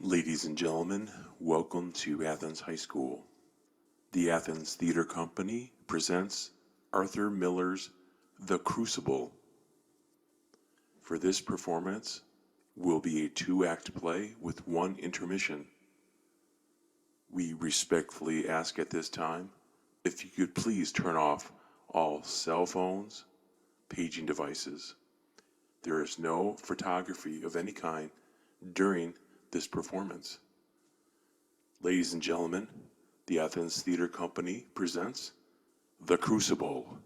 Ladies and gentlemen, welcome to Athens High School. The Athens Theater Company presents Arthur Miller's The Crucible. For this performance will be a 2-act play with 1 intermission. We respectfully ask at this time if you could please turn off all cell phones, paging devices. There is no photography of any kind during this performance. Ladies and gentlemen, the Athens Theater Company presents The Crucible.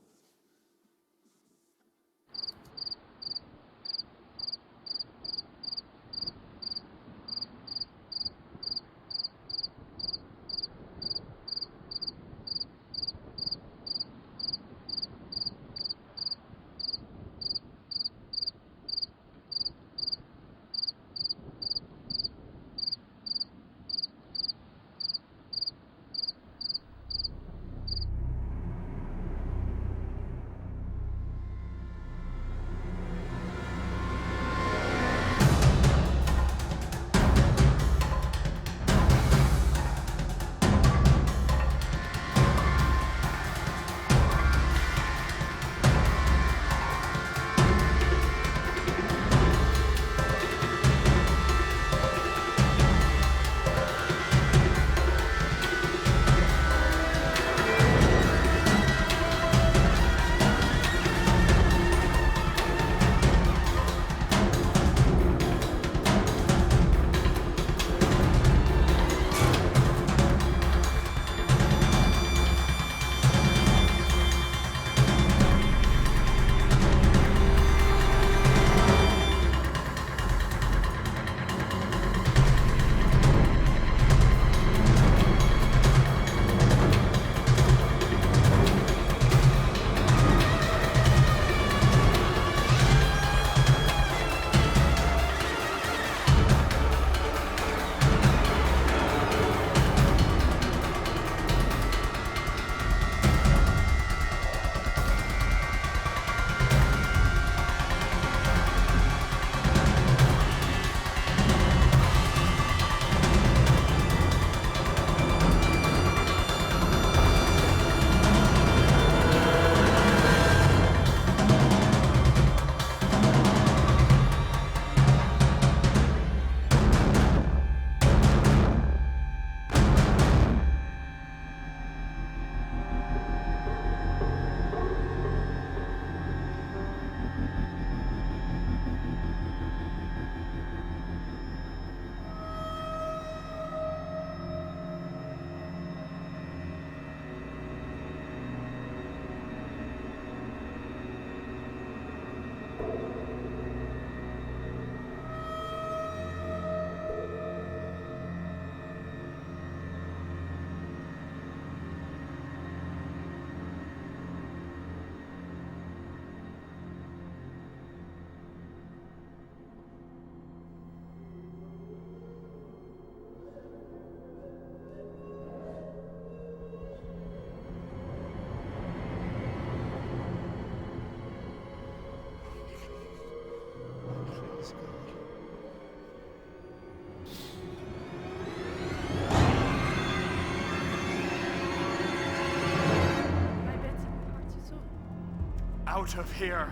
Out of here.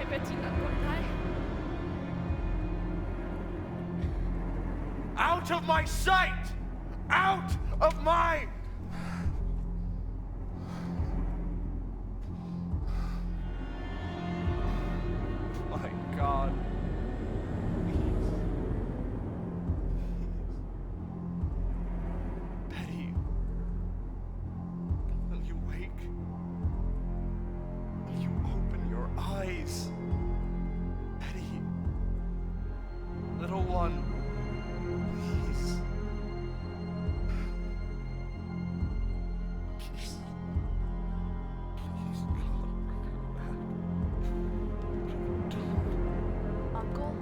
I bet you not going to die. Out of my sight! Out of my... My God. Betty. Will you wake? Will you open your eyes? Betty. Little one. Please. Please. Please, God, bring her back. Uncle,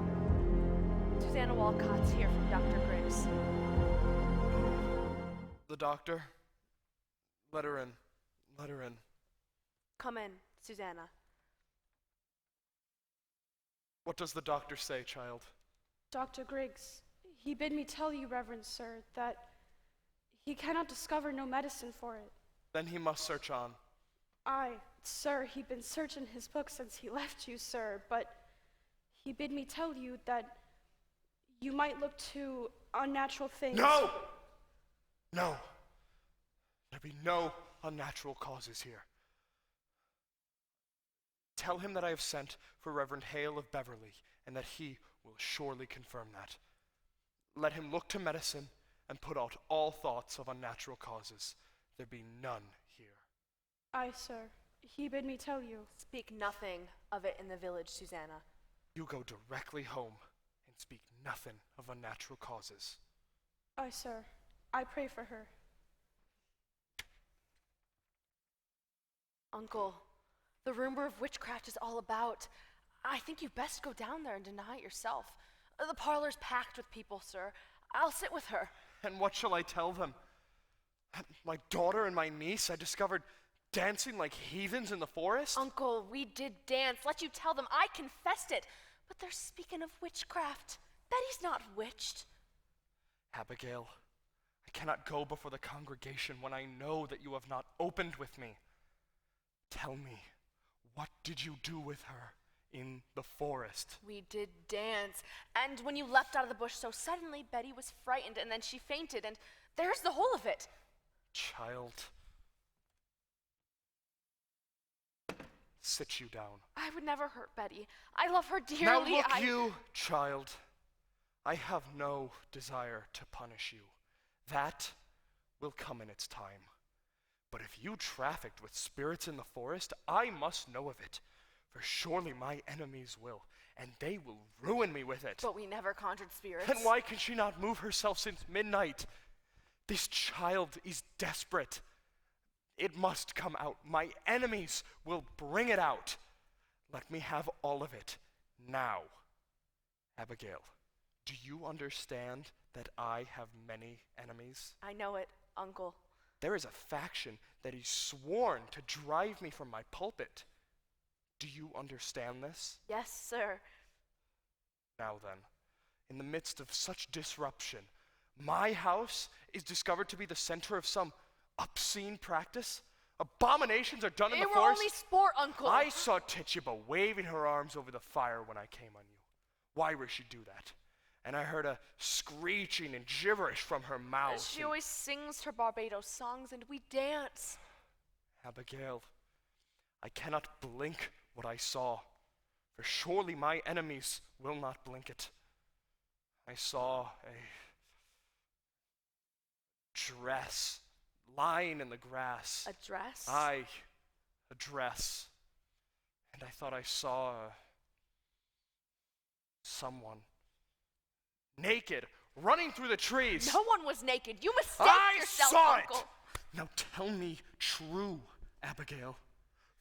Susanna Walcott's here from Dr. Griggs. The doctor? Let her in. Let her in. Come in, Susanna. What does the doctor say, child? Dr. Griggs, he bid me tell you, Reverend Sir, that he cannot discover no medicine for it. Then he must search on. Aye, sir, he been searching his book since he left you, sir, but he bid me tell you that you might look to unnatural things. No! No. There be no unnatural causes here. Tell him that I have sent for Reverend Hale of Beverly, and that he will surely confirm that. Let him look to medicine and put out all thoughts of unnatural causes. There be none here. Aye, sir, he bid me tell you. Speak nothing of it in the village, Susanna. You go directly home and speak nothing of unnatural causes. Aye, sir, I pray for her. Uncle, the rumor of witchcraft is all about. I think you best go down there and deny it yourself. The parlor's packed with people, sir. I'll sit with her. And what shall I tell them? My daughter and my niece I discovered dancing like heathens in the forest? Uncle, we did dance. Let you tell them. I confessed it. But they're speaking of witchcraft. Betty's not witched. Abigail, I cannot go before the congregation when I know that you have not opened with me. Tell me, what did you do with her in the forest? We did dance. And when you leapt out of the bush so suddenly, Betty was frightened and then she fainted. And there's the whole of it. Child. Sit you down. I would never hurt Betty. I love her dearly. Now look you, child. I have no desire to punish you. That will come in its time. But if you trafficked with spirits in the forest, I must know of it. For surely my enemies will, and they will ruin me with it. But we never conjured spirits. Then why can she not move herself since midnight? This child is desperate. It must come out. My enemies will bring it out. Let me have all of it now. Abigail, do you understand that I have many enemies? I know it, Uncle. There is a faction that is sworn to drive me from my pulpit. Do you understand this? Yes, sir. Now then, in the midst of such disruption, my house is discovered to be the center of some obscene practice. Abominations are done in the It were forest. only sport, Uncle. I saw Tituba waving her arms over the fire when I came on you. Why would she do that? And I heard a screeching and gibberish from her mouth. She always sings her Barbados songs and we dance. Abigail, I cannot blink what I saw, for surely my enemies will not blink it. I saw a dress lying in the grass. A dress? Aye, a dress. And I thought I saw someone naked running through the trees. No one was naked. You mistake I yourself, saw Uncle. it. Now tell me true, Abigail,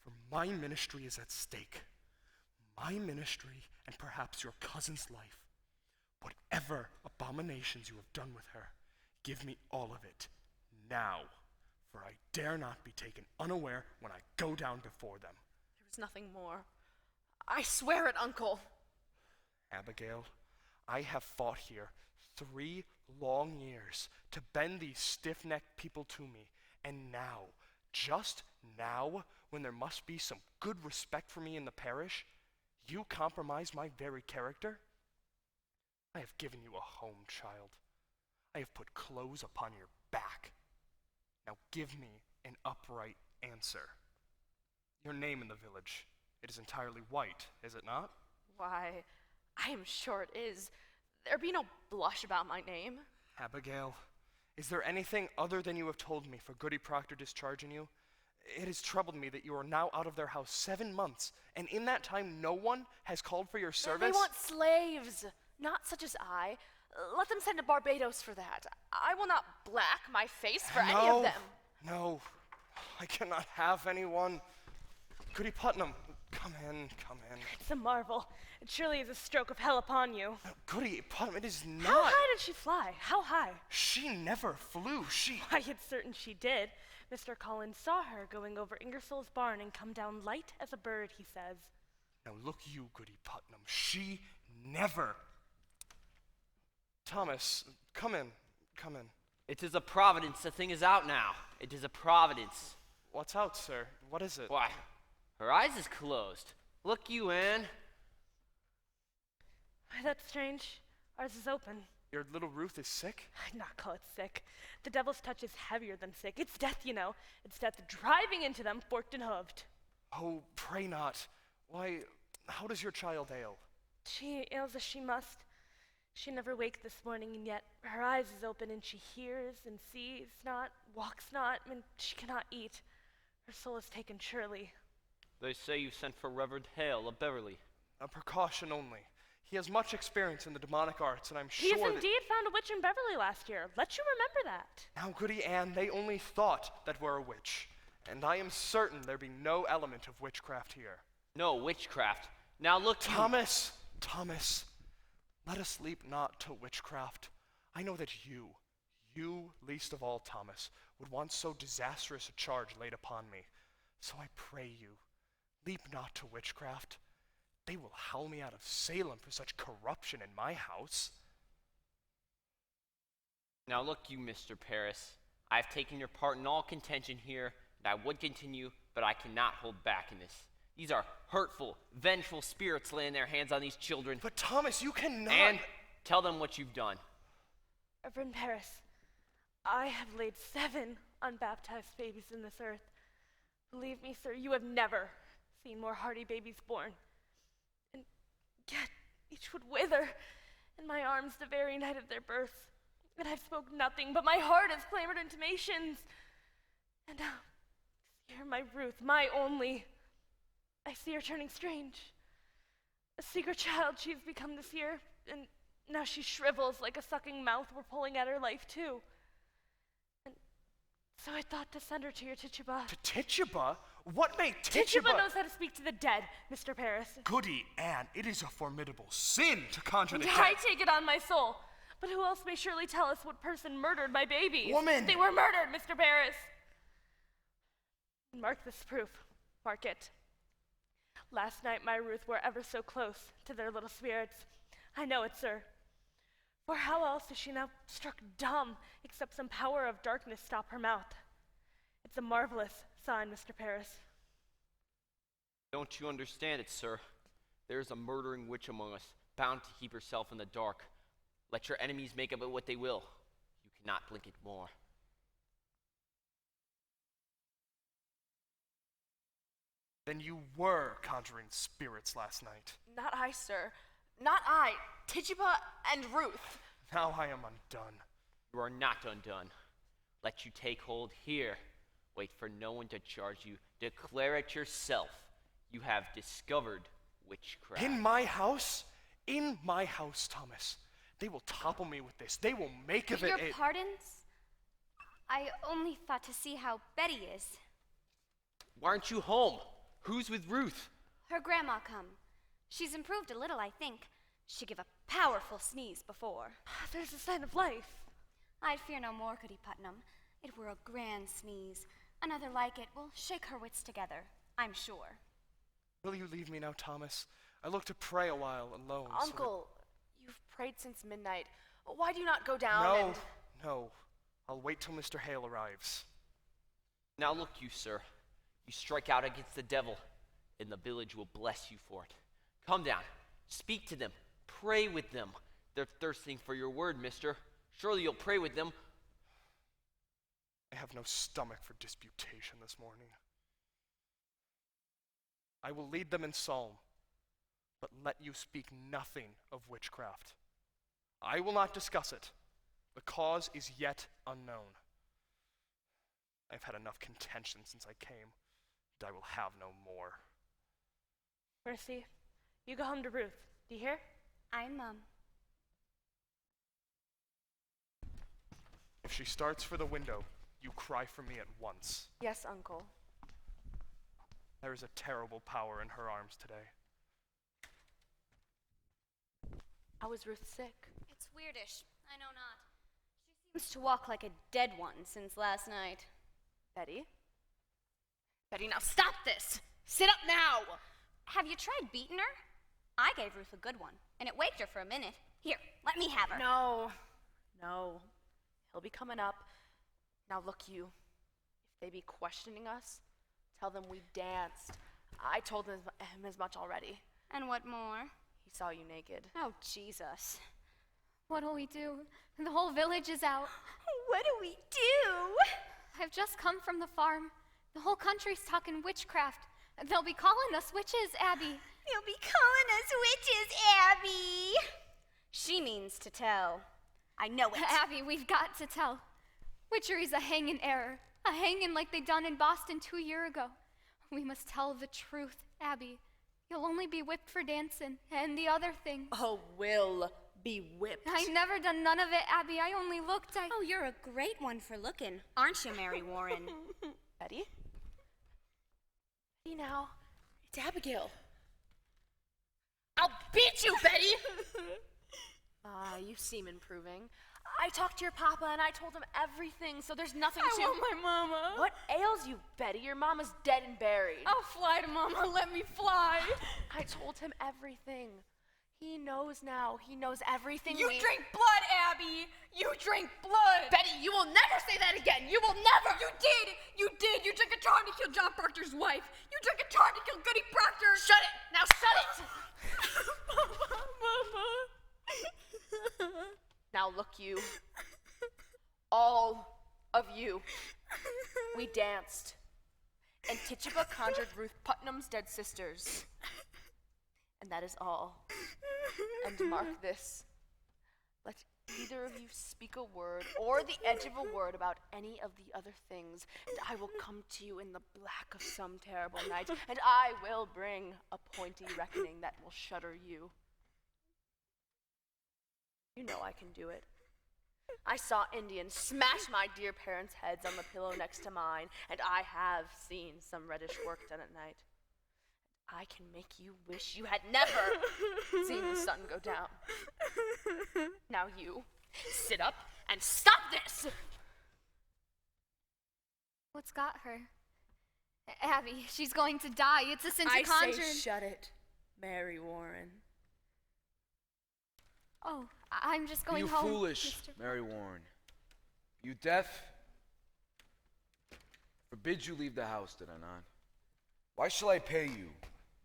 for my ministry is at stake. My ministry and perhaps your cousin's life. Whatever abominations you have done with her, give me all of it now, for I dare not be taken unaware when I go down before them. There was nothing more. I swear it, Uncle. Abigail, I have fought here 3 long years to bend these stiff-necked people to me, and now, just now, when there must be some good respect for me in the parish, you compromise my very character? I have given you a home, child. I have put clothes upon your back. Now give me an upright answer. Your name in the village, it is entirely white, is it not? Why, I am sure it is. There be no blush about my name. Abigail, is there anything other than you have told me for Goody Proctor discharging you? It has troubled me that you are now out of their house 7 months, and in that time no one has called for your service? They want slaves, not such as I. Let them send to Barbados for that. I will not black my face for any of them. No, I cannot have anyone. Goody Putnam, come in. It's a marvel. It surely is a stroke of hell upon you. Goody Putnam, it is not. How high did she fly? How high? She never flew. Why, it's certain she did. Mr. Collins saw her going over Ingersoll's barn and come down light as a bird, he says. Now look you, Goody Putnam, she never. Thomas, come in. Come in. It is a providence. The thing is out now. It is a providence. What's out, sir? What is it? Why, her eyes is closed. Look you, Anne. Why, that's strange. Ours is open. Your little Ruth is sick? I'd not call it sick. The devil's touch is heavier than sick. It's death, you know. It's death driving into them, forked and hooved. Oh, pray not. Why, how does your child ail? She ails as she must. She never waked this morning, and yet her eyes is open, and she hears and sees not, walks not, and she cannot eat. Her soul is taken surely. They say you sent for Reverend Hale of Beverly. A precaution only. He has much experience in the demonic arts, and I'm He sure has that... indeed found a witch in Beverly last year. Let you remember that. Now, Goody Anne, they only thought that we're a witch, and I am certain there be no element of witchcraft here. No witchcraft. Now look you. Thomas, let us leap not to witchcraft. I know that you least of all, Thomas, would want so disastrous a charge laid upon me. So I pray you, leap not to witchcraft. They will howl me out of Salem for such corruption in my house. Now look you, Mr. Paris. I have taken your part in all contention here, and I would continue, but I cannot hold back in this. These are hurtful, vengeful spirits laying their hands on these children. But Thomas, you cannot... And tell them what you've done. Reverend Paris, I have laid 7 unbaptized babies in this earth. Believe me, sir, you have never seen more hardy babies born. And yet each would wither in my arms the very night of their birth. And I've spoke nothing, but my heart has clamored intimations. And now, here my Ruth, my only, I see her turning strange. A secret child she's become this year, and now she shrivels like a sucking mouth we're pulling at her life too. And so I thought to send her to your Tituba. To Tituba? What made Tituba knows how to speak to the dead, Mr. Paris. Goody Anne, it is a formidable sin to conjure the And dead. I take it on my soul. But who else may surely tell us what person murdered my babies? Woman! They were murdered, Mr. Paris. Mark this proof. Mark it. Last night my Ruth were ever so close to their little spirits. I know it, sir. For how else is she now struck dumb, except some power of darkness stop her mouth? It's a marvelous sign, Mr. Paris. Don't you understand it, sir? There is a murdering witch among us, bound to keep herself in the dark. Let your enemies make of it what they will. You cannot blink it more. Then you were conjuring spirits last night. Not I, sir. Not I. Tituba and Ruth. Now I am undone. You are not undone. Let you take hold here. Wait for no one to charge you. Declare it yourself. You have discovered witchcraft. In my house? In my house, Thomas. They will topple me with this. They will make of it Your a... pardons? I only thought to see how Betty is. Why aren't you home? Who's with Ruth? Her grandma come. She's improved a little, I think. She gave a powerful sneeze before. There's a sign of life. I'd fear no more, Goody Putnam. It were a grand sneeze. Another like it will shake her wits together, I'm sure. Will you leave me now, Thomas? I look to pray a while alone. so that- Uncle, you've prayed since midnight. Why do you not go down and... No. I'll wait till Mr. Hale arrives. Now look you, sir. You strike out against the devil, and the village will bless you for it. Come down. Speak to them. Pray with them. They're thirsting for your word, mister. Surely you'll pray with them. I have no stomach for disputation this morning. I will lead them in psalm, but let you speak nothing of witchcraft. I will not discuss it. The cause is yet unknown. I've had enough contention since I came, and I will have no more. Mercy, you go home to Ruth. Do you hear? I'm, If she starts for the window, you cry for me at once. Yes, Uncle. There is a terrible power in her arms today. How is Ruth sick? It's weirdish, I know not. She seems to walk like a dead one since last night. Betty? Betty, now stop this! Sit up now! Have you tried beating her? I gave Ruth a good one, and it waked her for a minute. Here, let me have her. No. He'll be coming up. Now look you. If they be questioning us, tell them we danced. I told him as much already. And what more? He saw you naked. Oh, Jesus. What'll we do? The whole village is out. What do we do? I've just come from the farm. The whole country's talking witchcraft. They'll be calling us witches, Abby. They'll be calling us witches, Abby. She means to tell. I know it. Abby, we've got to tell. Witchery's a hanging error. A hanging like they done in Boston 2 years ago. We must tell the truth, Abby. You'll only be whipped for dancing and the other thing. Oh, will be whipped. I never done none of it, Abby. I only looked. Oh, you're a great one for looking, aren't you, Mary Warren? Betty? Betty now. It's Abigail. I'll beat you, Betty! You seem improving. I talked to your papa and I told him everything, so there's nothing to... I want my mama. What ails you, Betty? Your mama's dead and buried. I'll fly to mama. Let me fly. I told him everything. He knows now. He knows everything. You drink blood, Abby. You drink blood. Betty, you will never say that again. You will never. You did. You did. You drank a charm to kill John Proctor's wife. You drank a charm to kill Goody Proctor. Shut it. Now shut it. Mama. Now look you. All of you. We danced. And Tituba conjured Ruth Putnam's dead sisters. And that is all. And mark this. Let either of you speak a word or the edge of a word about any of the other things, and I will come to you in the black of some terrible night, and I will bring a pointy reckoning that will shudder you. You know I can do it. I saw Indians smash my dear parents' heads on the pillow next to mine, and I have seen some reddish work done at night. I can make you wish you had never seen the sun go down. Now you, sit up and stop this! What's got her? Abby, she's going to die. It's a sin to conjure. Shut it, Mary Warren. Oh, I'm just going You home. foolish, Mr. Mary Warren. You deaf? Forbid you leave the house, did I not? Why shall I pay you?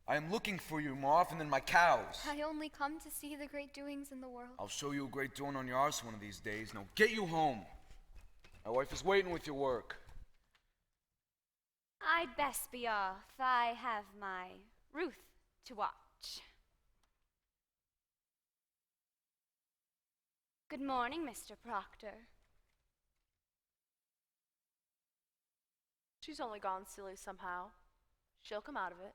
I am looking for you more often than my cows. I only come to see the great doings in the world. I'll show you a great doing on your arse one of these days. Now get you home. My wife is waiting with your work. I'd best be off. I have my Ruth to watch. Good morning, Mr. Proctor. She's only gone silly somehow. She'll come out of it.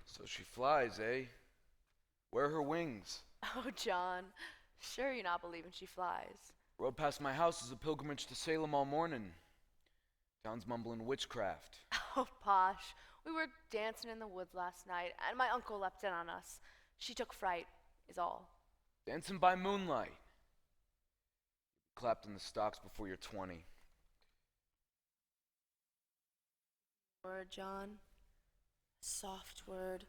So she flies, eh? Where are her wings? Oh, John. Sure you're not believing she flies. Rode past my house as a pilgrimage to Salem all morning. John's mumbling witchcraft. Oh, Posh. We were dancing in the woods last night, and my uncle leapt in on us. She took fright, is all. Dancing by moonlight. Clapped in the stocks before you're 20. Word, John. Soft word.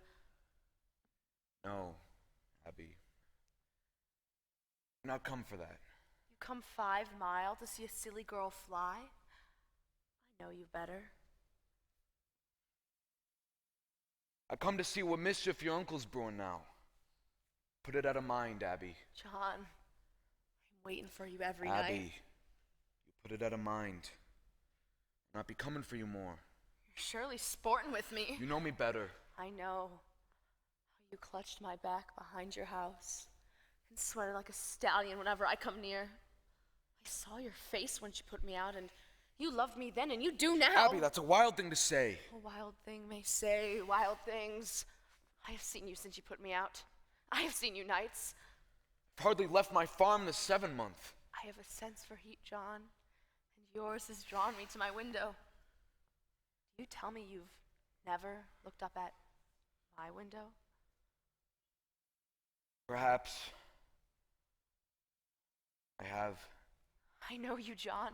No, Abby. I've not come for that. You come 5 miles to see a silly girl fly? I know you better. I come to see what mischief your uncle's brewing now. Put it out of mind, Abby. John, I'm waiting for you every Abby, night. you put it out of mind. I'll not be coming for you more. You're surely sporting with me. You know me better. I know how you clutched my back behind your house and sweated like a stallion whenever I come near. I saw your face when she put me out, and you loved me then, and you do now. Abby, that's a wild thing to say. A wild thing may say wild things. I have seen you since you put me out. I have seen you nights. I've hardly left my farm this 7 month. I have a sense for heat, John, and yours has drawn me to my window. Do you tell me you've never looked up at my window? Perhaps I have. I know you, John.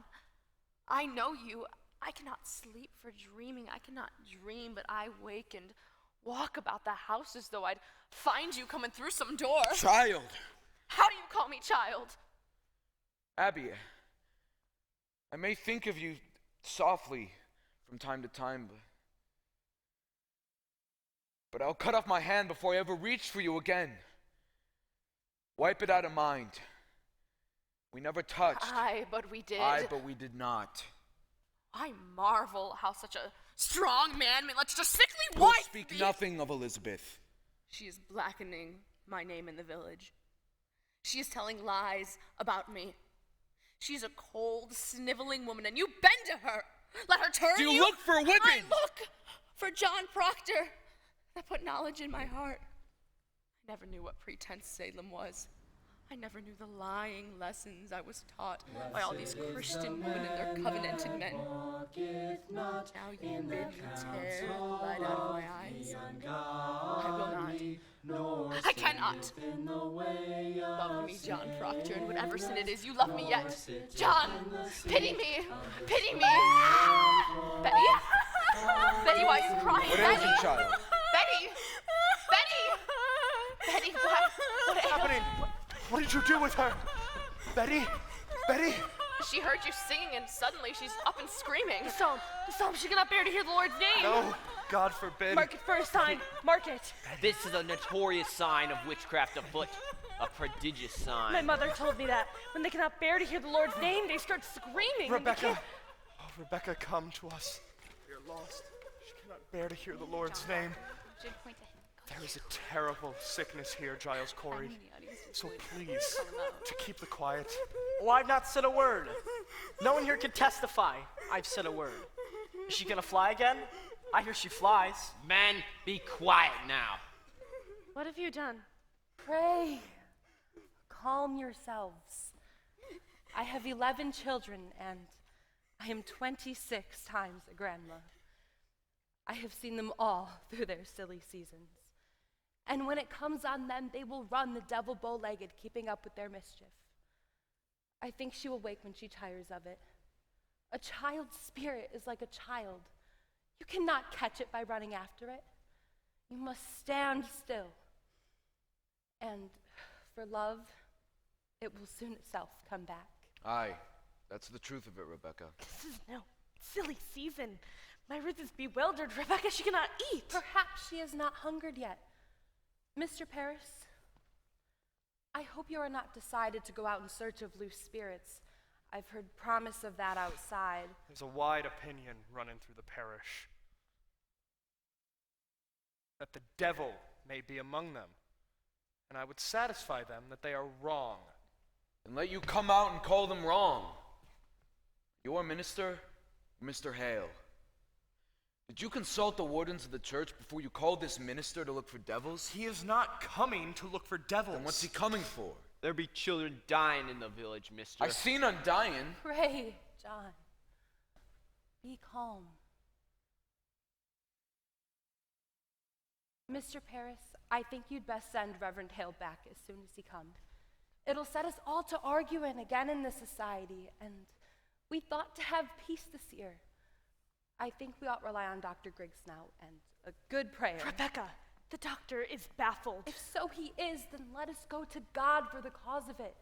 I know you. I cannot sleep for dreaming. I cannot dream, but I wake and walk about the house as though I'd find you coming through some door. Child! How do you call me child? Abby, I may think of you softly from time to time, but I'll cut off my hand before I ever reach for you again. Wipe it out of mind. We never touched. Aye, but we did. Aye, but we did not. I marvel how such a strong man may let such a sickly We'll wife speak be. nothing of Elizabeth. She is blackening my name in the village. She is telling lies about me. She's a cold, sniveling woman, and you bend to her. Let her turn you. Do you look for a whipping? I look for John Proctor. That put knowledge in my heart. I never knew what pretense Salem was. I never knew the lying lessons I was taught by all these Christian women and their covenanted men. Now you bid me tear the light out of my eyes. I will not. I cannot. Love me, John Proctor, and whatever sin it is, you love me yet. John, pity me. Pity me. Betty? Betty, why are you crying? What Betty? is it, child? Betty! Betty! Betty, what What's happening? What did you do with her? Betty? Betty? She heard you singing and suddenly she's up and screaming. The psalm, she cannot bear to hear the Lord's name. No, God forbid. Mark it for a sign. Mark it. This is a notorious sign of witchcraft afoot. A prodigious sign. My mother told me that when they cannot bear to hear the Lord's name, they start screaming. Rebecca. Oh, Rebecca, come to us. We are lost. She cannot bear to hear the Lord's name. There is a terrible sickness here, Giles Corey. So please, to keep the quiet. Oh, I've not said a word. No one here can testify I've said a word. Is she gonna fly again? I hear she flies. Men, be quiet now. What have you done? Pray. Calm yourselves. I have 11 children, and I am 26 times a grandma. I have seen them all through their silly seasons. And when it comes on them, they will run the devil bow-legged, keeping up with their mischief. I think she will wake when she tires of it. A child's spirit is like a child. You cannot catch it by running after it. You must stand still. And for love, it will soon itself come back. Aye, that's the truth of it, Rebecca. This is no silly season. My Ruth is bewildered. Rebecca, she cannot eat. Perhaps she has not hungered yet. Mr. Paris, I hope you are not decided to go out in search of loose spirits. I've heard promise of that outside. There's a wide opinion running through the parish that the devil may be among them, and I would satisfy them that they are wrong. And let you come out and call them wrong. Your minister, Mr. Hale. Did you consult the wardens of the church before you called this minister to look for devils? He is not coming to look for devils. Then what's he coming for? There be children dying in the village, mister. I seen undying. Pray, John. Be calm. Mr. Paris, I think you'd best send Reverend Hale back as soon as he comes. It'll set us all to arguing again in this society, and we thought to have peace this year. I think we ought rely on Dr. Griggs now and a good prayer. Rebecca, the doctor is baffled. If so he is, then let us go to God for the cause of it.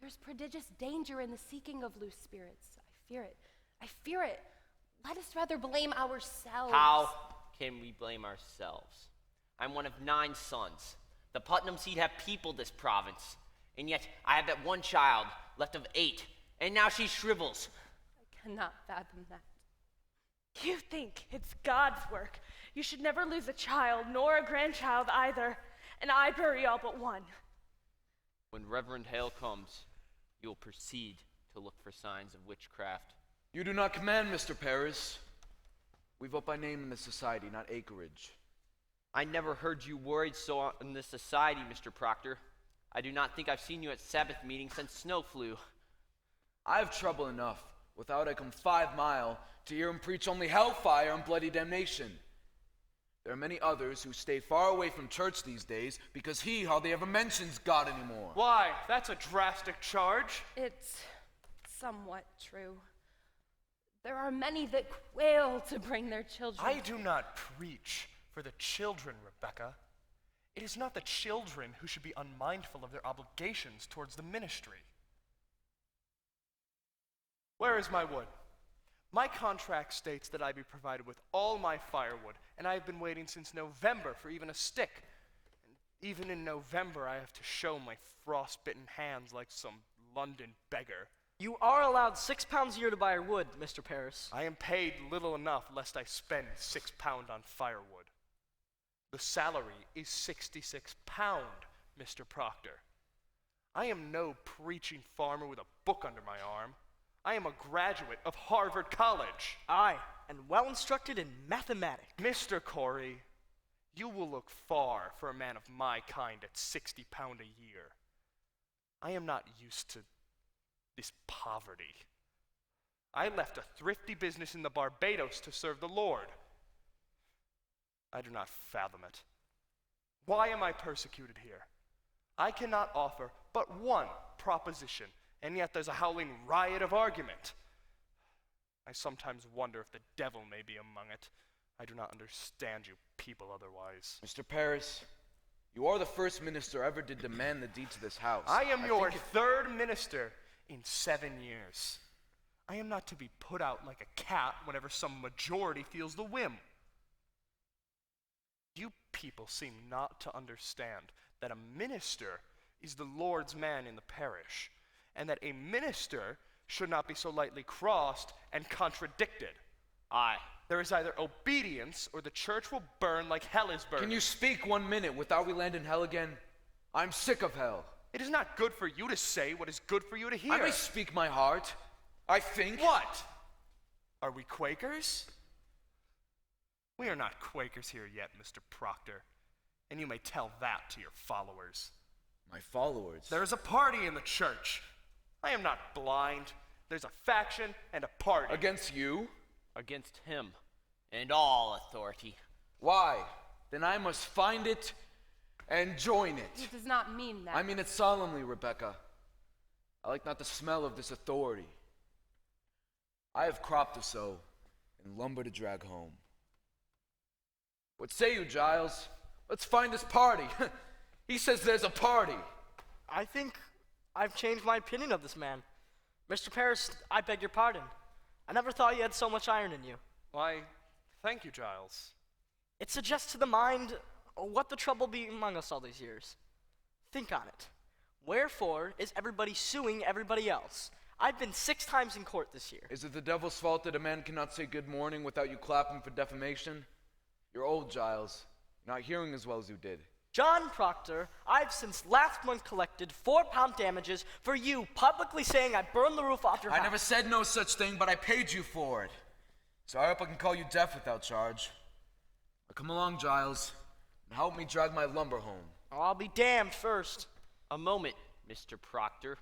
There's prodigious danger in the seeking of loose spirits. I fear it. I fear it. Let us rather blame ourselves. How can we blame ourselves? I'm one of 9 sons. The Putnam seed have peopled this province, and yet I have that one child left of 8, and now she shrivels. I cannot fathom that. You think it's God's work. You should never lose a child, nor a grandchild either, and I bury all but one. When Reverend Hale comes, you'll proceed to look for signs of witchcraft. You do not command, Mr. Paris. We vote by name in this society, not acreage. I never heard you worried so in this society, Mr. Proctor. I do not think I've seen you at Sabbath meeting since snow flew. I have trouble enough without I come 5 mile to hear him preach only hellfire and bloody damnation. There are many others who stay far away from church these days because he hardly ever mentions God anymore. Why? That's a drastic charge. It's somewhat true. There are many that quail to bring their children. I do not preach for the children, Rebecca. It is not the children who should be unmindful of their obligations towards the ministry. Where is my wood? My contract states that I be provided with all my firewood, and I have been waiting since November for even a stick. And even in November, I have to show my frostbitten hands like some London beggar. You are allowed 6 pounds a year to buy your wood, Mr. Paris. I am paid little enough lest I spend £6 on firewood. The salary is £66, Mr. Proctor. I am no preaching farmer with a book under my arm. I am a graduate of Harvard College. Aye, and well instructed in mathematics. Mr. Corey, you will look far for a man of my kind at £60 a year. I am not used to this poverty. I left a thrifty business in the Barbados to serve the Lord. I do not fathom it. Why am I persecuted here? I cannot offer but one proposition, and yet there's a howling riot of argument. I sometimes wonder if the devil may be among it. I do not understand you people otherwise. Mr. Paris, you are the first minister ever to demand the deed to this house. I am your third minister in 7 years. I am not to be put out like a cat whenever some majority feels the whim. You people seem not to understand that a minister is the Lord's man in the parish, and that a minister should not be so lightly crossed and contradicted. Aye. There is either obedience or the church will burn like hell is burning. Can you speak 1 minute without we land in hell again? I'm sick of hell. It is not good for you to say what is good for you to hear. I may speak my heart. I think. What? Are we Quakers? We are not Quakers here yet, Mr. Proctor, and you may tell that to your followers. My followers? There is a party in the church. I am not blind. There's a faction and a party. Against you? Against him and all authority. Why? Then I must find it and join it. He does not mean that. I mean it solemnly, Rebecca. I like not the smell of this authority. I have crop to sow and lumber to drag home. What say you, Giles? Let's find this party. He says there's a party. I think I've changed my opinion of this man. Mr. Paris, I beg your pardon. I never thought you had so much iron in you. Why, thank you, Giles. It suggests to the mind what the trouble be among us all these years. Think on it. Wherefore is everybody suing everybody else? I've been 6 times in court this year. Is it the devil's fault that a man cannot say good morning without you clapping for defamation? You're old, Giles. You're not hearing as well as you did. John Proctor, I've since last month collected 4-pound damages for you publicly saying I burned the roof off your house. I never said no such thing, but I paid you for it. So I hope I can call you deaf without charge. Now come along, Giles, and help me drag my lumber home. Oh, I'll be damned first. A moment, Mr. Proctor.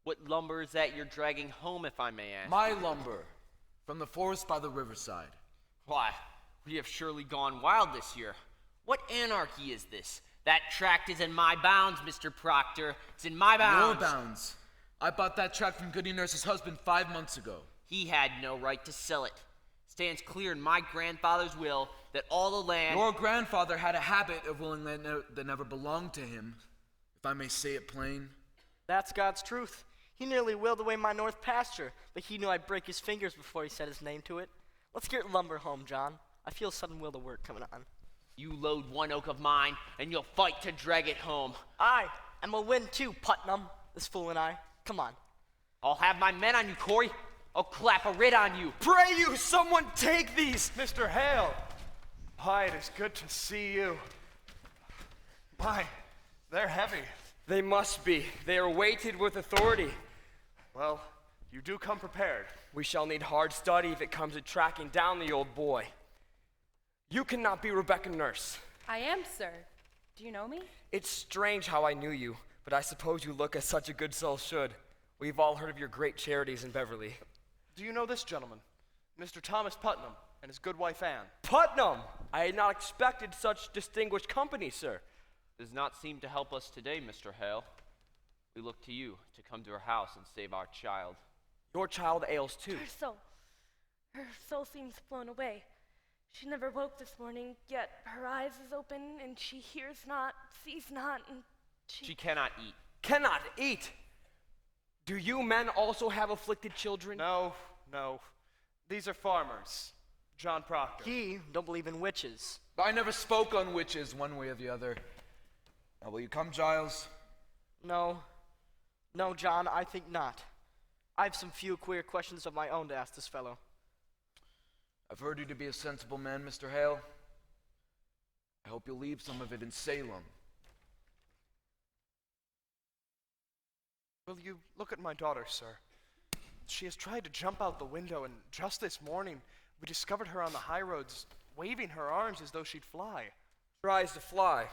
What lumber is that you're dragging home, if I may ask? My lumber, from the forest by the riverside. Why, we have surely gone wild this year. What anarchy is this? That tract is in my bounds, Mr. Proctor. It's in my bounds. Your bounds. I bought that tract from Goody Nurse's husband 5 months ago. He had no right to sell it. Stands clear in my grandfather's will that all the land... Your grandfather had a habit of willing land that never belonged to him, if I may say it plain. That's God's truth. He nearly willed away my north pasture, but he knew I'd break his fingers before he set his name to it. Let's get lumber home, John. I feel a sudden will to work coming on. You load one oak of mine, and you'll fight to drag it home. Aye, and we'll win too, Putnam, this fool and I. Come on. I'll have my men on you, Corey. I'll clap a writ on you. Pray you, someone take these! Mr. Hale, why, it is good to see you. Why, they're heavy. They must be. They are weighted with authority. Well, you do come prepared. We shall need hard study if it comes to tracking down the old boy. You cannot be Rebecca Nurse. I am, sir. Do you know me? It's strange how I knew you, but I suppose you look as such a good soul should. We've all heard of your great charities in Beverly. Do you know this gentleman? Mr. Thomas Putnam and his good wife Anne. Putnam! I had not expected such distinguished company, sir. Does not seem to help us today, Mr. Hale. We look to you to come to our house and save our child. Your child ails too. Her soul seems blown away. She never woke this morning, yet her eyes is open, and she hears not, sees not, and She cannot eat. Cannot eat. Do you men also have afflicted children? No, no. These are farmers. John Proctor. He don't believe in witches. I never spoke on witches one way or the other. Now, will you come, Giles? No. No, John, I think not. I have some few queer questions of my own to ask this fellow. I've heard you to be a sensible man, Mr. Hale. I hope you'll leave some of it in Salem. Will you look at my daughter, sir? She has tried to jump out the window, and just this morning, we discovered her on the high roads, waving her arms as though she'd fly. Tries to fly.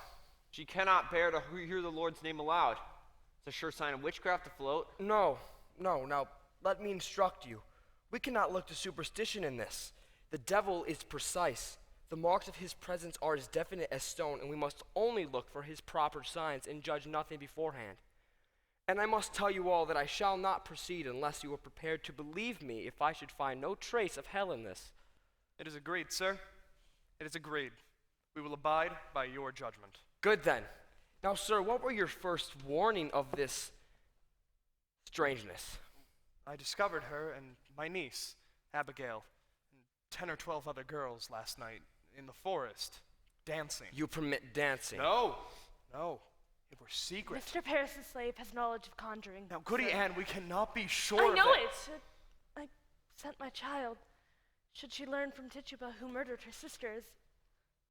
She cannot bear to hear the Lord's name aloud. It's a sure sign of witchcraft afloat. No. Now, let me instruct you. We cannot look to superstition in this. The devil is precise. The marks of his presence are as definite as stone, and we must only look for his proper signs and judge nothing beforehand. And I must tell you all that I shall not proceed unless you are prepared to believe me if I should find no trace of hell in this. It is agreed, sir. It is agreed. We will abide by your judgment. Good then. Now, sir, what were your first warning of this strangeness? I discovered her and my niece, Abigail, and 10 or 12 other girls last night in the forest, dancing. You permit dancing? No. It were secret. Mr. Paris's slave has knowledge of conjuring. Now, Goody sir. Ann, we cannot be sure I of know it. it. I sent my child. Should she learn from Tituba who murdered her sisters?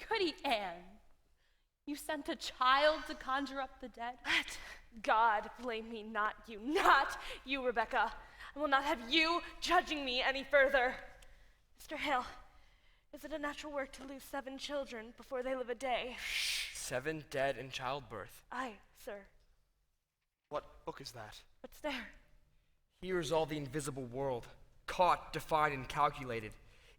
Goody Ann, you sent a child to conjure up the dead? Let God blame me, not you, Rebecca. I will not have you judging me any further. Mr. Hale, is it a natural work to lose 7 children before they live a day? 7 dead in childbirth. Aye, sir. What book is that? What's there? Here is all the invisible world, caught, defined, and calculated.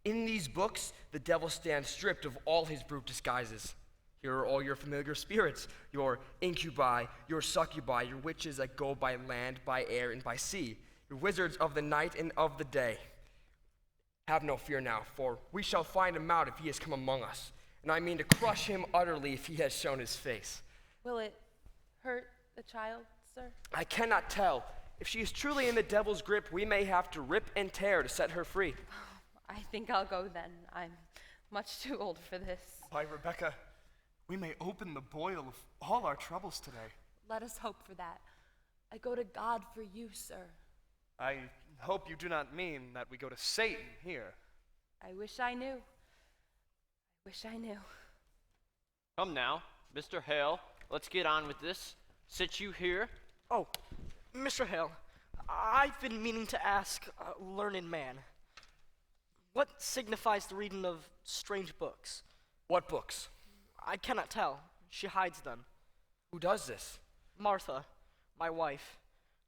In these books, the devil stands stripped of all his brute disguises. Here are all your familiar spirits, your incubi, your succubi, your witches that go by land, by air, and by sea, your wizards of the night and of the day. Have no fear now, for we shall find him out if he has come among us, and I mean to crush him utterly if he has shown his face. Will it hurt the child, sir? I cannot tell. If she is truly in the devil's grip, we may have to rip and tear to set her free. I think I'll go then. I'm much too old for this. Why, Rebecca, we may open the boil of all our troubles today. Let us hope for that. I go to God for you, sir. I hope you do not mean that we go to Satan here. I wish I knew. I knew. Come now, Mr. Hale, let's get on with this. Sit you here. Oh, Mr. Hale, I've been meaning to ask a learned man. What signifies the reading of strange books? What books? I cannot tell. She hides them. Who does this? Martha, my wife.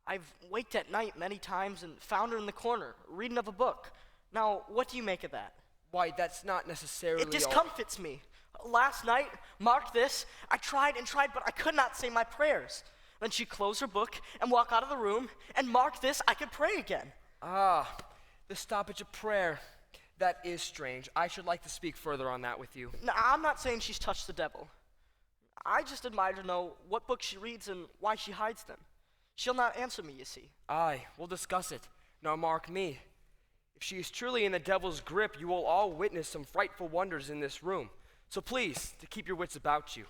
I've waked at night many times and found her in the corner, reading of a book. Now, what do you make of that? Why, that's not necessarily It discomfits me. Last night, mark this, I tried and tried, but I could not say my prayers. Then she closed her book and walked out of the room, and mark this, I could pray again. Ah, the stoppage of prayer. That is strange. I should like to speak further on that with you. Now, I'm not saying she's touched the devil. I just admire to know what books she reads and why she hides them. She'll not answer me, you see. Aye, we'll discuss it. Now mark me. If she is truly in the devil's grip, you will all witness some frightful wonders in this room. So please, to keep your wits about you.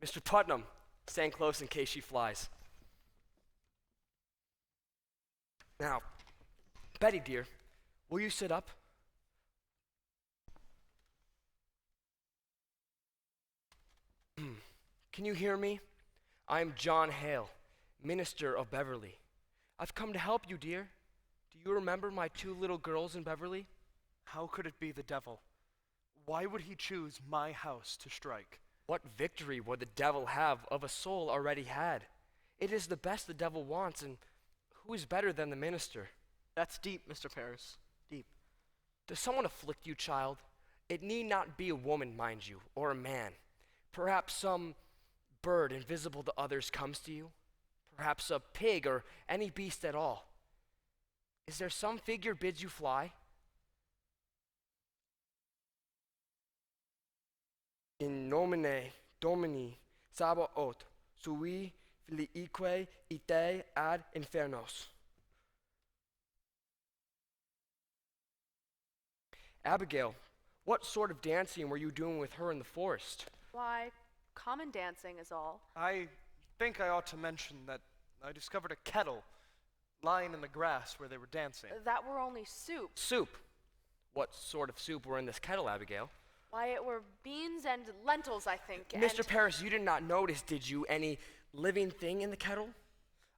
Mr. Putnam, stand close in case she flies. Now, Betty dear, will you sit up? Can you hear me? I am John Hale, minister of Beverly. I've come to help you, dear. Do you remember my 2 little girls in Beverly? How could it be the devil? Why would he choose my house to strike? What victory would the devil have of a soul already had? It is the best the devil wants, and who is better than the minister? That's deep, Mr. Paris. Deep. Does someone afflict you, child? It need not be a woman, mind you, or a man. Perhaps some bird invisible to others comes to you. Perhaps a pig or any beast at all. Is there some figure bids you fly? In nomine Domini Sabaoth, sui filiique ite ad infernos. Abigail, what sort of dancing were you doing with her in the forest? Why, common dancing is all. I think I ought to mention that I discovered a kettle lying in the grass where they were dancing. That were only soup. Soup. What sort of soup were in this kettle, Abigail? Why, it were beans and lentils, I think. Mr. and- Paris, you did not notice, did you, any living thing in the kettle?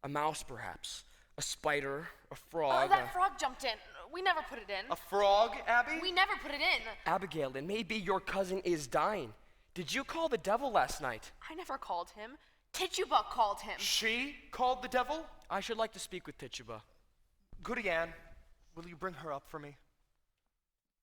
A mouse, perhaps. A spider, a frog. that frog jumped in. We never put it in. A frog, Abby? We never put it in. Abigail, it may be your cousin is dying. Did you call the devil last night? I never called him. Tituba called him. She called the devil? I should like to speak with Tituba. Goody Ann, will you bring her up for me?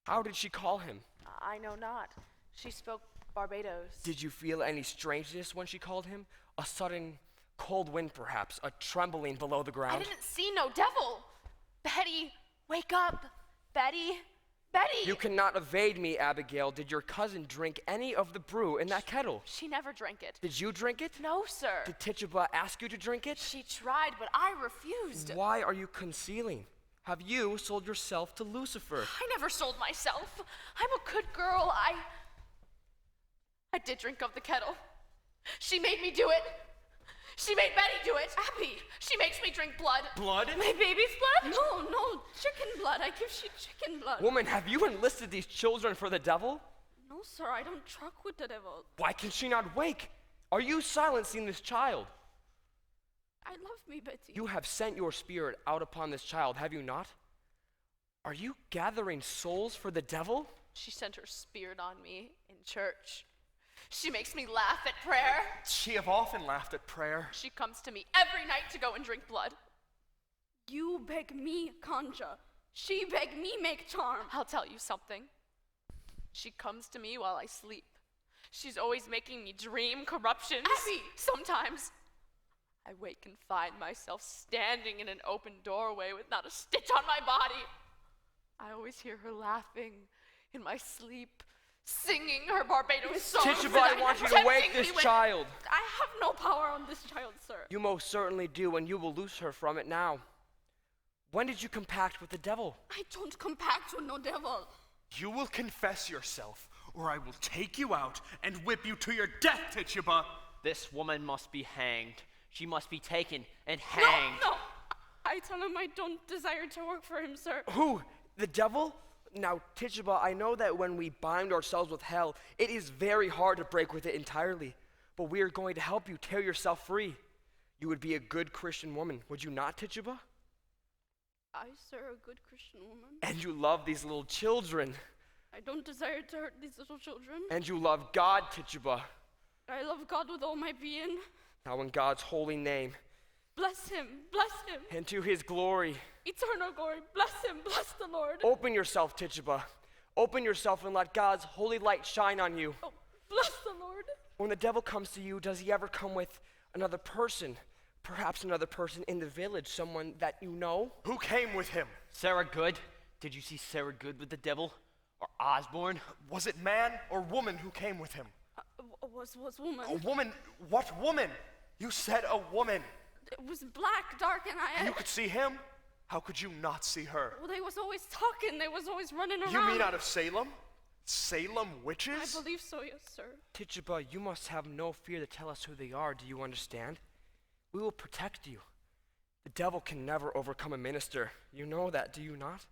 How did she call him? I know not. She spoke Barbados. Did you feel any strangeness when she called him? A sudden cold wind, perhaps, a trembling below the I ground? didn't see no devil. Betty, wake up. Betty, Betty. You cannot evade me, Abigail. Did your cousin drink any of the brew in that kettle? She never drank it. Did you drink it? No, sir. Did Tituba ask you to drink it? She tried, but I refused. Why are you concealing? Have you sold yourself to Lucifer? I never sold myself. I'm a good girl. I did drink of the kettle. She made me do it. She made Betty do it. Abby, she makes me drink blood. Blood? My baby's blood? No, chicken blood. I give she chicken blood. Woman, have you enlisted these children for the devil? No, sir, I don't truck with the devil. Why can she not wake? Are you silencing this child? I love me, Betty. You have sent your spirit out upon this child, have you not? Are you gathering souls for the devil? She sent her spirit on me in church. She makes me laugh at prayer. She have often laughed at prayer. She comes to me every night to go and drink blood. You beg me conjure. She beg me make charm. I'll tell you something. She comes to me while I sleep. She's always making me dream corruptions. Abby! Sometimes I wake and find myself standing in an open doorway with not a stitch on my body. I always hear her laughing in my sleep, singing her Barbados songs. Tituba, I want you to wake this child. I have no power on this child, sir. You most certainly do, and you will loose her from it now. When did you compact with the devil? I don't compact with no devil. You will confess yourself, or I will take you out and whip you to your death, Tituba. This woman must be hanged. She must be taken and hanged. No. I tell him I don't desire to work for him, sir. Who? The devil? Now, Tituba, I know that when we bind ourselves with hell, it is very hard to break with it entirely. But we are going to help you tear yourself free. You would be a good Christian woman, would you not, Tituba? I, sir, a good Christian woman. And you love these little children. I don't desire to hurt these little children. And you love God, Tituba. I love God with all my being. Now in God's holy name, Bless him, bless him. and to his glory, Eternal glory, bless him, bless the Lord. open yourself, Tituba. Open yourself and let God's holy light shine on you. Oh, bless the Lord. When the devil comes to you, does he ever come with another person? Perhaps another person in the village, someone that you know? Who came with him? Sarah Good? Did you see Sarah Good with the devil? Or Osborne? Was it man or woman who came with him? Was woman. A woman? What woman? You said a woman. It was black, dark, and I. You could see him? How could you not see her? Well, they was always talking. They was always running around. You mean out of Salem? Salem I witches? believe so, yes, sir. Tituba, you must have no fear to tell us who they are. Do you understand? We will protect you. The devil can never overcome a minister. You know that, do you not?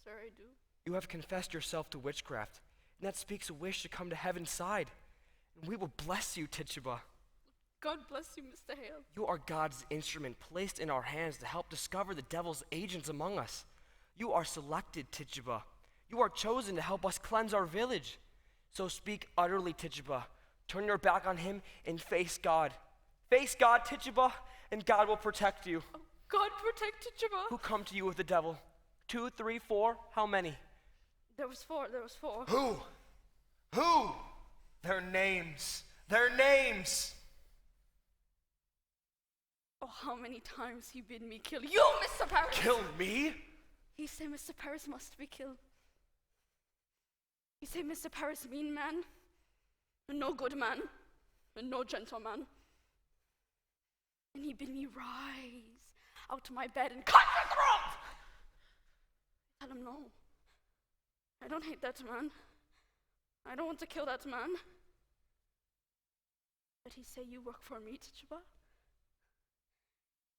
Sir, I do. You have confessed yourself to witchcraft, and that speaks a wish to come to heaven's side. And we will bless you, Tituba. God bless you, Mr. Hale. You are God's instrument placed in our hands to help discover the devil's agents among us. You are selected, Tituba. You are chosen to help us cleanse our village. So speak utterly, Tituba. Turn your back on him and face God. Face God, Tituba, and God will protect you. Oh, God protect Tituba. Who come to you with the devil? 2, 3, 4? How many? There was four. Who? Who? Their names. Their names. Oh, how many times he bid me kill you, Mr. Paris. Kill me? He said Mr. Paris must be killed. He said Mr. Paris mean man. and no good man, and no gentleman. And he bid me rise out of my bed and cut your throat. Tell him no. I don't hate that man. I don't want to kill that man. But he say you work for me, Tituba,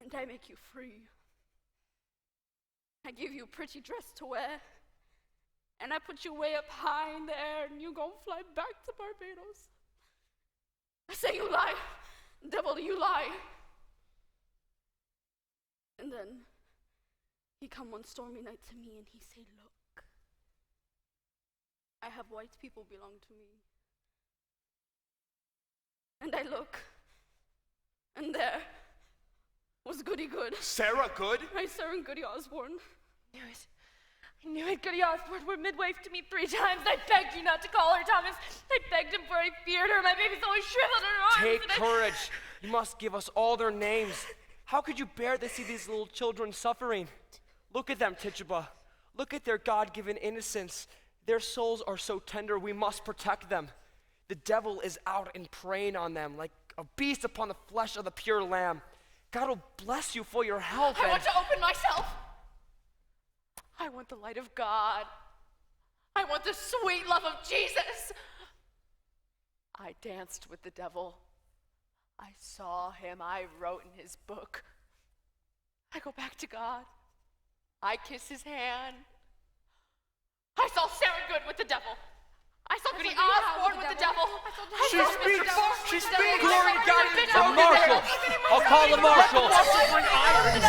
and I make you free. I give you a pretty dress to wear, and I put you way up high in the air, and you gon' fly back to Barbados. I say you lie. Devil, you lie. And then he come one stormy night to me and he say, look, I have white people belong to me. And I look, and there was Goody Good. Sarah Good? Right, Sarah and Goody Osborne. I knew it. Goody Osborne were midwife to me 3 times. I begged you not to call her, Thomas. I begged him, for I feared her. My baby's always shriveled in her arms. Take courage. You must give us all their names. How could you bear to see these little children suffering? Look at them, Tituba. Look at their God-given innocence. Their souls are so tender, we must protect them. The devil is out and preying on them like a beast upon the flesh of the pure lamb. God will bless you for your help. I want to open myself. I want the light of God. I want the sweet love of Jesus. I danced with the devil. I saw him. I wrote in his book. I go back to God. I kiss his hand. I saw Sarah Good with the devil. I saw Goody Osborne with the devil. She speaks! She speaks! Glory to God! The marshal! I'll call the marshal! Bring iron!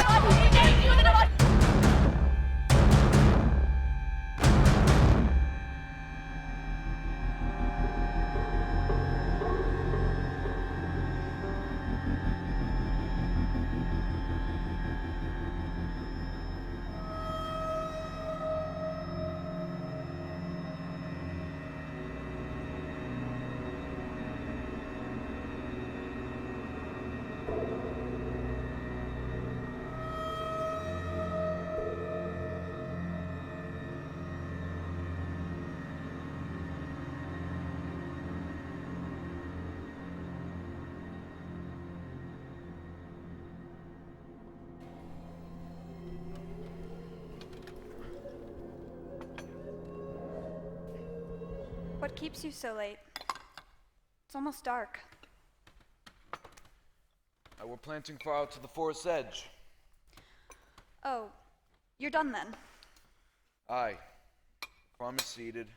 What keeps you so late? It's almost dark. We're planting far out to the forest's edge. Oh, you're done then? Aye. Farm is seeded.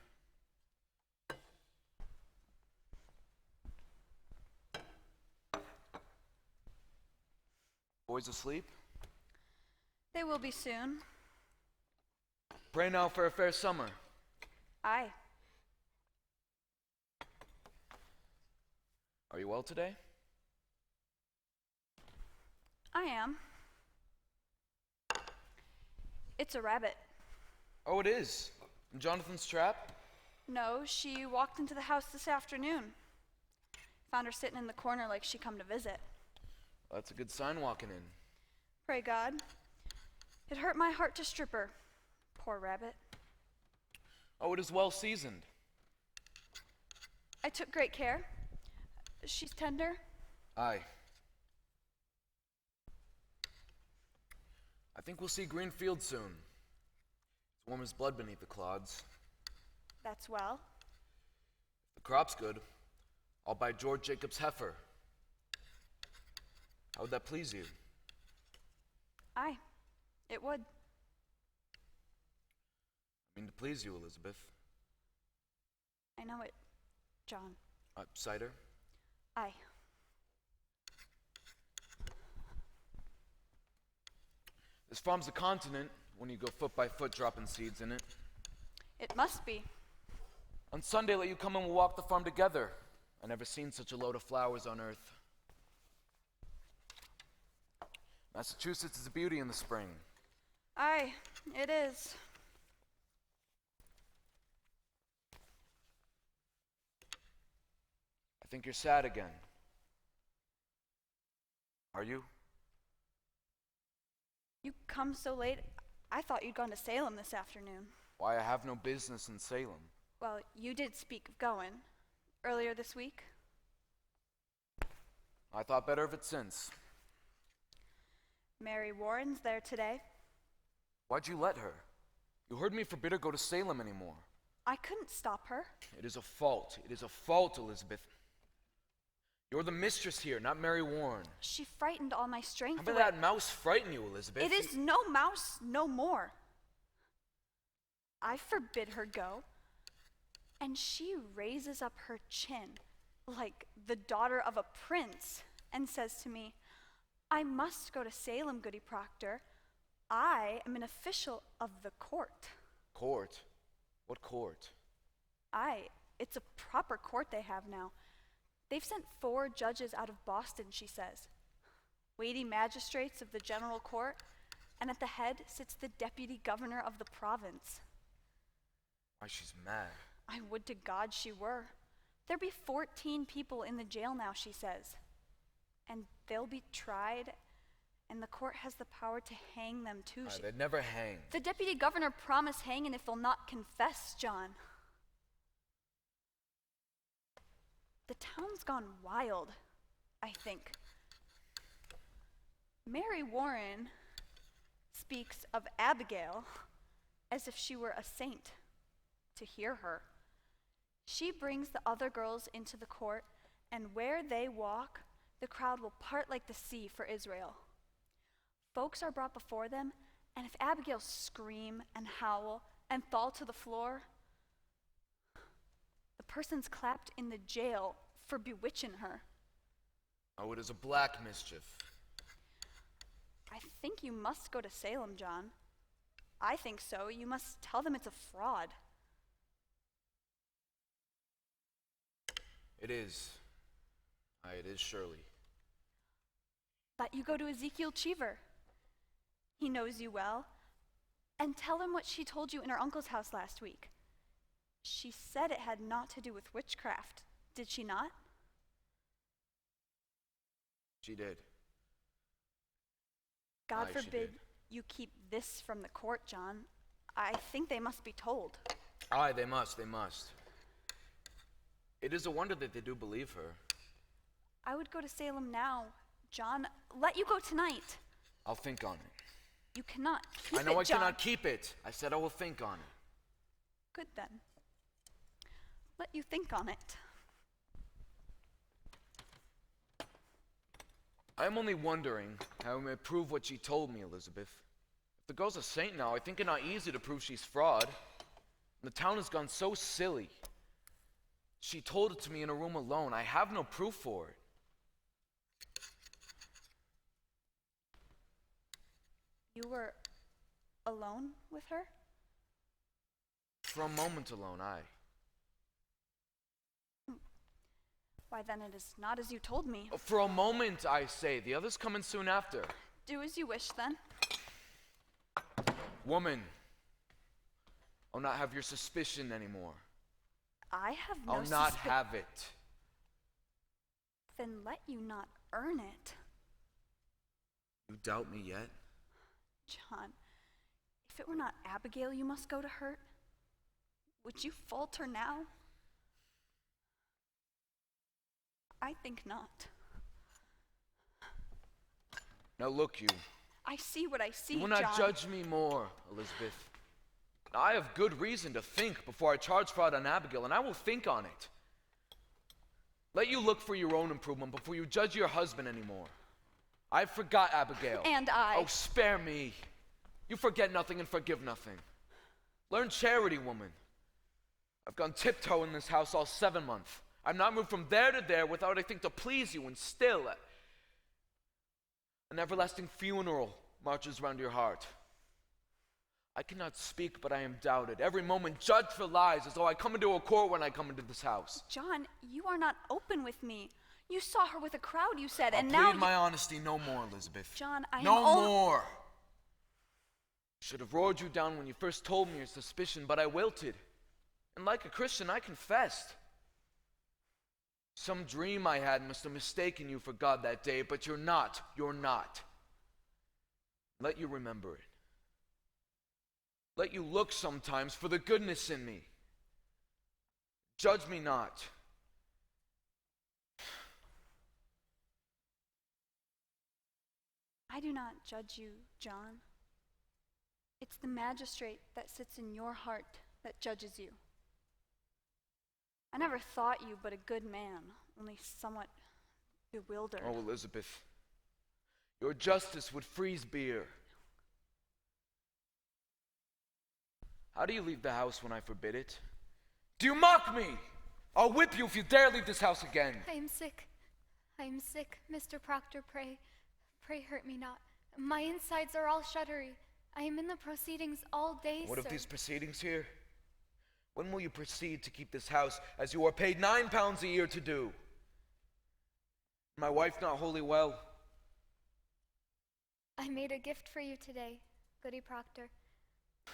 Boys asleep? They will be soon. Pray now for a fair summer. Aye. Are you well today? I am. It's a rabbit. Oh, it is. In Jonathan's trap? No, she walked into the house this afternoon. Found her sitting in the corner like she come to visit. Well, that's a good sign walking in. Pray God. It hurt my heart to strip her. Poor rabbit. Oh, it is well seasoned. I took great care. She's tender. Aye. I think we'll see green fields soon. It's warm as blood beneath the clods. That's well. If the crop's good, I'll buy George Jacob's heifer. How would that please you? Aye, it would. I mean to please you, Elizabeth. I know it, John. Cider? Aye. This farm's a continent when you go foot by foot dropping seeds in it. It must be. On Sunday, let you come and we'll walk the farm together. I never seen such a load of flowers on earth. Massachusetts is a beauty in the spring. Aye, it is. I think you're sad again. Are you? You come so late, I thought you'd gone to Salem this afternoon. Why, I have no business in Salem. Well, you did speak of going. earlier this week. I thought better of it since. Mary Warren's there today. Why'd you let her? You heard me forbid her go to Salem anymore. I couldn't stop her. It is a fault. It is a fault, Elizabeth. You're the mistress here, not Mary Warren. She frightened all my strength How did away. that mouse frighten you, Elizabeth? It is no mouse no more. I forbid her go, and she raises up her chin like the daughter of a prince and says to me, I must go to Salem, Goody Proctor. I am an official of the court. Court? What court? It's a proper court they have now. They've sent 4 judges out of Boston, she says. Weighty magistrates of the general court, and at the head sits the deputy governor of the province. Why, she's mad. I would to God she were. There be 14 people in the jail now, she says. And they'll be tried, and the court has the power to hang them too. They'd never hang. The deputy governor promised hanging if they'll not confess, John. The town's gone wild, I think. Mary Warren speaks of Abigail as if she were a saint. To hear her, she brings the other girls into the court, and where they walk, the crowd will part like the sea for Israel. Folks are brought before them, and if Abigail scream and howl and fall to the floor, the person's clapped in the jail for bewitching her. Oh, it is a black mischief. I think you must go to Salem, John. I think so. You must tell them it's a fraud. It is. Aye, it is surely. But you go to Ezekiel Cheever. He knows you well. And tell him what she told you in her uncle's house last week. She said it had naught to do with witchcraft, did she not? She did. God Aye, she forbid did. you keep this from the court, John. I think they must be told. Aye, they must. It is a wonder that they do believe her. I would go to Salem now, John. Let you go tonight. I'll think on it. You cannot keep it, I know I John. cannot keep it. I said I will think on it. Good then. Let you think on it. I am only wondering how I may prove what she told me, Elizabeth. If the girl's a saint now, I think it not easy to prove she's fraud. The town has gone so silly. She told it to me in a room alone. I have no proof for it. You were alone with her? For a moment alone, aye. Why then it is not as you told me. For a moment, I say. The others come in soon after. Do as you wish then. Woman, I'll not have your suspicion anymore. I have no I'll not have it. Then let you not earn it. You doubt me yet? John, if it were not Abigail you must go to hurt, would you falter now? I think not. Now look, you. I see what I see, You will not John. judge me more, Elizabeth. I have good reason to think before I charge fraud on Abigail, and I will think on it. Let you look for your own improvement before you judge your husband anymore. I forgot Abigail. And I. Oh, spare me. You forget nothing and forgive nothing. Learn charity, woman. I've gone tiptoe in this house all 7 months. I've not moved from there to there without I think to please you, and still an everlasting funeral marches round your heart. I cannot speak, but I am doubted. Every moment judged for lies, as though I come into a court when I come into this house. John, you are not open with me. You saw her with a crowd, you said, I'll and now plead my honesty no more, Elizabeth. John, I am no all... more. Should have roared you down when you first told me your suspicion, but I wilted. And like a Christian, I confessed. Some dream I had must have mistaken you for God that day, but you're not. You're not. Let you remember it. Let you look sometimes for the goodness in me. Judge me not. I do not judge you, John. It's the magistrate that sits in your heart that judges you. I never thought you but a good man, only somewhat bewildered. Oh, Elizabeth, your justice would freeze beer. How do you leave the house when I forbid it? Do you mock me? I'll whip you if you dare leave this house again. I am sick. I am sick. Mr. Proctor, pray hurt me not. My insides are all shuddery. I am in the proceedings all day, What sir. of these proceedings here? When will you proceed to keep this house as you are paid £9 a year to do? My wife not wholly well. I made a gift for you today, Goody Proctor.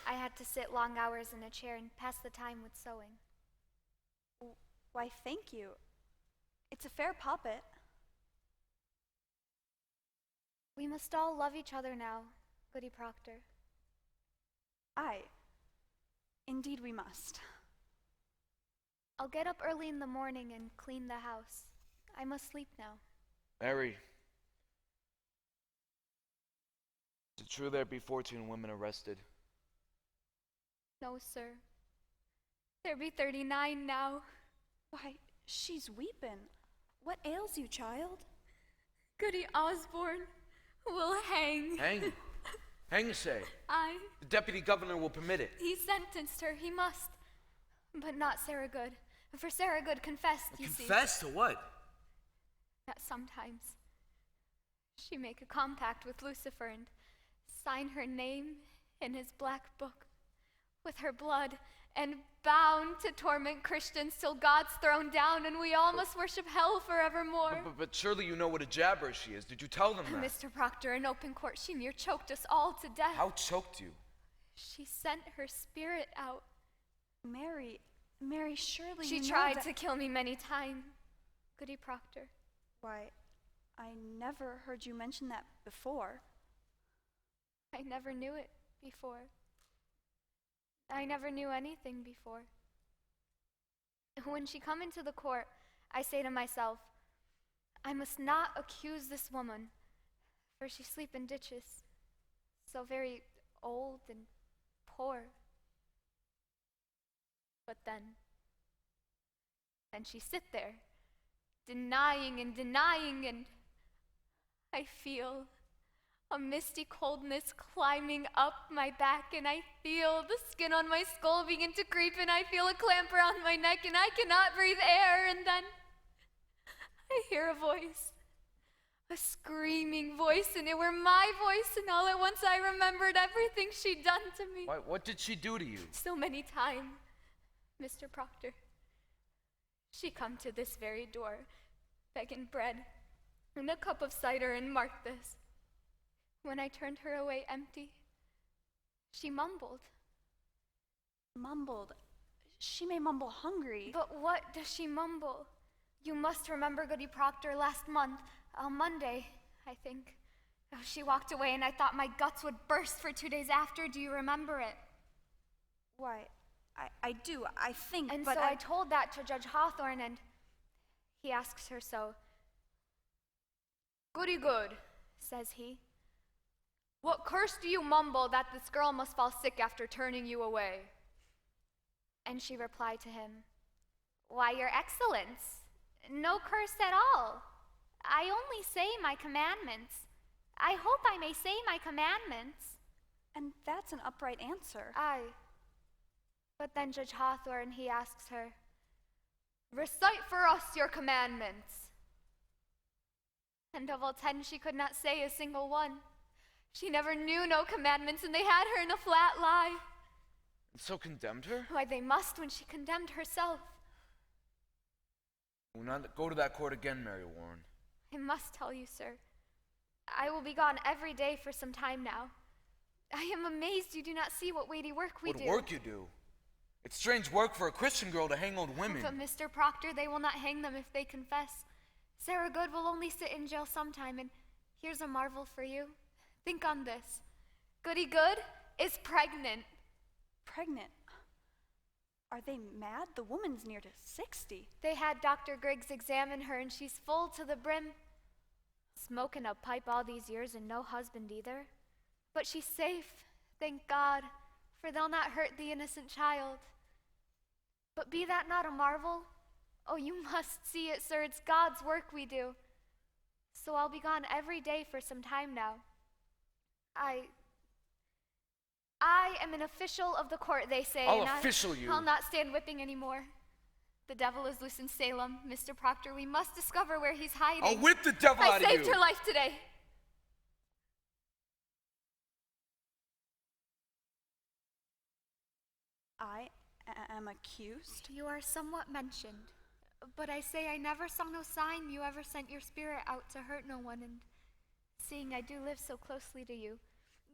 I had to sit long hours in a chair and pass the time with sewing. Why, thank you. It's a fair poppet. We must all love each other now, Goody Proctor. Aye, indeed we must. I'll get up early in the morning and clean the house. I must sleep now. Mary, is it true there be 14 women arrested? No, sir. There be 39 now. Why, she's weepin'. What ails you, child? Goody Osborne will hang. Hang? Hang, say. Aye. The deputy governor will permit it. He sentenced her. He must. But not Sarah Good. For Sarah Good confessed, you see. Confess to what? That sometimes she make a compact with Lucifer and sign her name in his black book with her blood and bound to torment Christians till God's thrown down and we all must worship hell forevermore. But surely you know what a jabber she is. Did you tell them that? Mr. Proctor, in open court, she near choked us all to death. How choked you? She sent her spirit out. Mary, surely She you know tried that- to kill me many times, Goody Proctor. Why, I never heard you mention that before. I never knew it before. I never knew anything before. When she come into the court, I say to myself, I must not accuse this woman, for she sleep in ditches, so very old and poor. But then she sit there, denying, and I feel a misty coldness climbing up my back, and I feel the skin on my skull begin to creep, and I feel a clamp around my neck, and I cannot breathe air, and then I hear a voice, a screaming voice, and it were my voice, and all at once I remembered everything she'd done to me. Why, what did she do to you? So many times, Mr. Proctor. She come to this very door, begging bread and a cup of cider, and mark this. When I turned her away empty, she mumbled. Mumbled? She may mumble hungry. But what does she mumble? You must remember Goody Proctor last month, on Monday, I think. Oh, she walked away and I thought my guts would burst for 2 days after. Do you remember it? Why, I do, I think, And but so I told that to Judge Hawthorne, and he asks her so. Goody good, says he. What curse do you mumble that this girl must fall sick after turning you away? And she replied to him, Why, Your Excellence, no curse at all. I only say my commandments. I hope I may say my commandments. And that's an upright answer. Aye. But then Judge Hawthorne, he asks her, Recite for us your commandments. And of all 10, she could not say a single one. She never knew no commandments, and they had her in a flat lie. And so condemned her? Why, they must when she condemned herself. Will not go to that court again, Mary Warren. I must tell you, sir. I will be gone every day for some time now. I am amazed you do not see what weighty work we do. What work you do? It's strange work for a Christian girl to hang old women. But Mr. Proctor, they will not hang them if they confess. Sarah Good will only sit in jail sometime, and here's a marvel for you. Think on this. Goody Good is pregnant. Pregnant? Are they mad? The woman's near to 60. They had Dr. Griggs examine her, and she's full to the brim. Smoking a pipe all these years and no husband either. But she's safe, thank God, for they'll not hurt the innocent child. But be that not a marvel? Oh, you must see it, sir, it's God's work we do. So I'll be gone every day for some time now. I am an official of the court, they say. I'll official you. I'll not stand whipping anymore. The devil is loose in Salem. Mr. Proctor, we must discover where he's hiding. I'll whip the devil out of you. I saved her life today. I am accused? You are somewhat mentioned. But I say I never saw no sign you ever sent your spirit out to hurt no one, and seeing I do live so closely to you,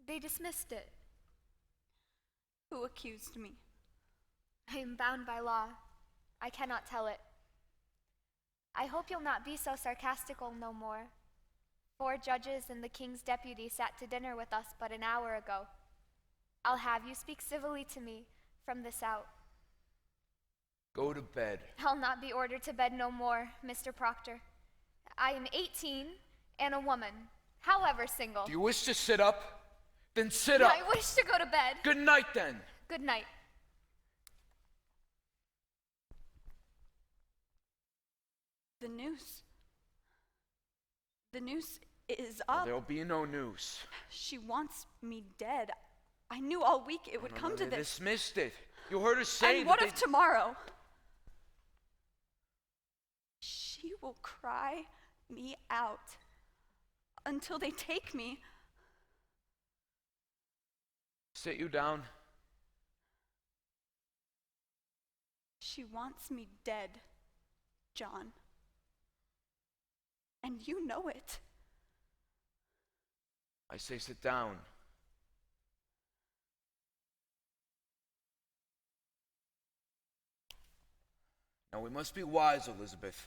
they dismissed it. Who accused me? I am bound by law. I cannot tell it. I hope you'll not be so sarcastical no more. 4 judges and the king's deputy sat to dinner with us but an hour ago. I'll have you speak civilly to me from this out. Go to bed. I'll not be ordered to bed no more, Mr. Proctor. I am 18 and a woman, however single. Do you wish to sit up? Then sit up. I wish to go to bed. Good night, then. Good night. The noose. The noose is up. There'll be no news. She wants me dead. I knew all week it would come to They this. dismissed it. You heard her say And what that if tomorrow? She will cry me out until they take me. Sit you down. She wants me dead, John. And you know it. I say sit down. Now we must be wise, Elizabeth.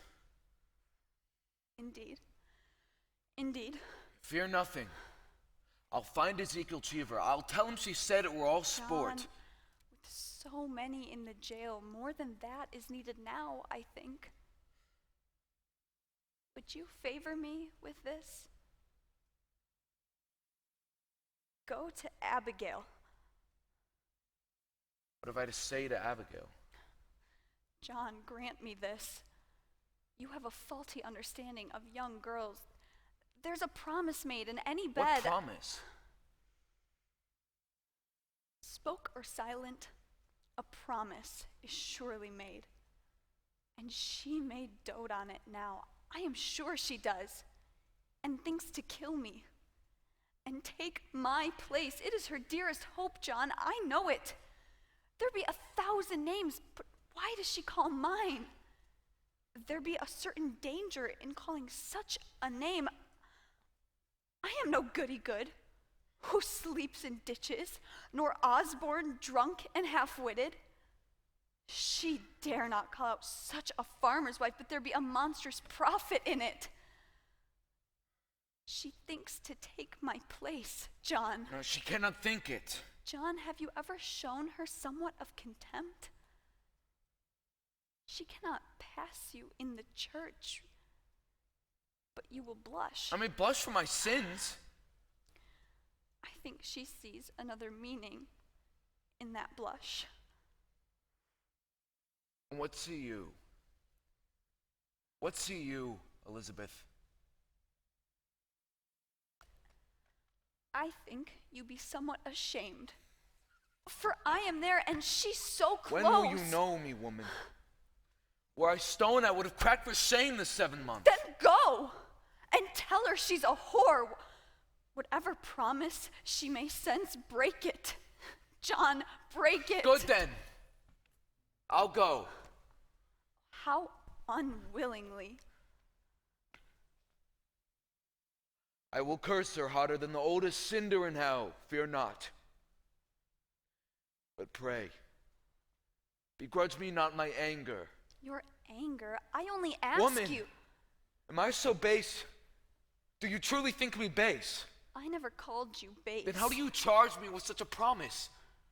Indeed. Indeed. Fear nothing. I'll find Ezekiel Cheever. I'll tell him she said it were all sport. John, with so many in the jail, more than that is needed now, I think. Would you favor me with this? Go to Abigail. What have I to say to Abigail? John, grant me this. You have a faulty understanding of young girls. There's a promise made in any bed. What promise? Spoke or silent, a promise is surely made. And she may dote on it now. I am sure she does. And thinks to kill me. And take my place. It is her dearest hope, John. I know it. There be 1,000 names, but why does she call mine? There be a certain danger in calling such a name. I am no goody-good who sleeps in ditches, nor Osborne drunk and half-witted. She dare not call out such a farmer's wife, but there be a monstrous profit in it. She thinks to take my place, John. No, she cannot think it. John, have you ever shown her somewhat of contempt? She cannot pass you in the church, but you will blush. I may blush for my sins. I think she sees another meaning in that blush. And what see you? What see you, Elizabeth? I think you be somewhat ashamed. For I am there and she's so close. When will you know me, woman? Were I stoned, I would have cracked for shame the 7 months. Then go and tell her she's a whore. Whatever promise she may sense, break it. John, break it. Good then. I'll go. How unwillingly. I will curse her hotter than the oldest cinder in hell. Fear not. But pray, begrudge me not my anger. Your anger? I only ask Woman, you. Am I so base? Do you truly think me base? I never called you base. Then how do you charge me with such a promise?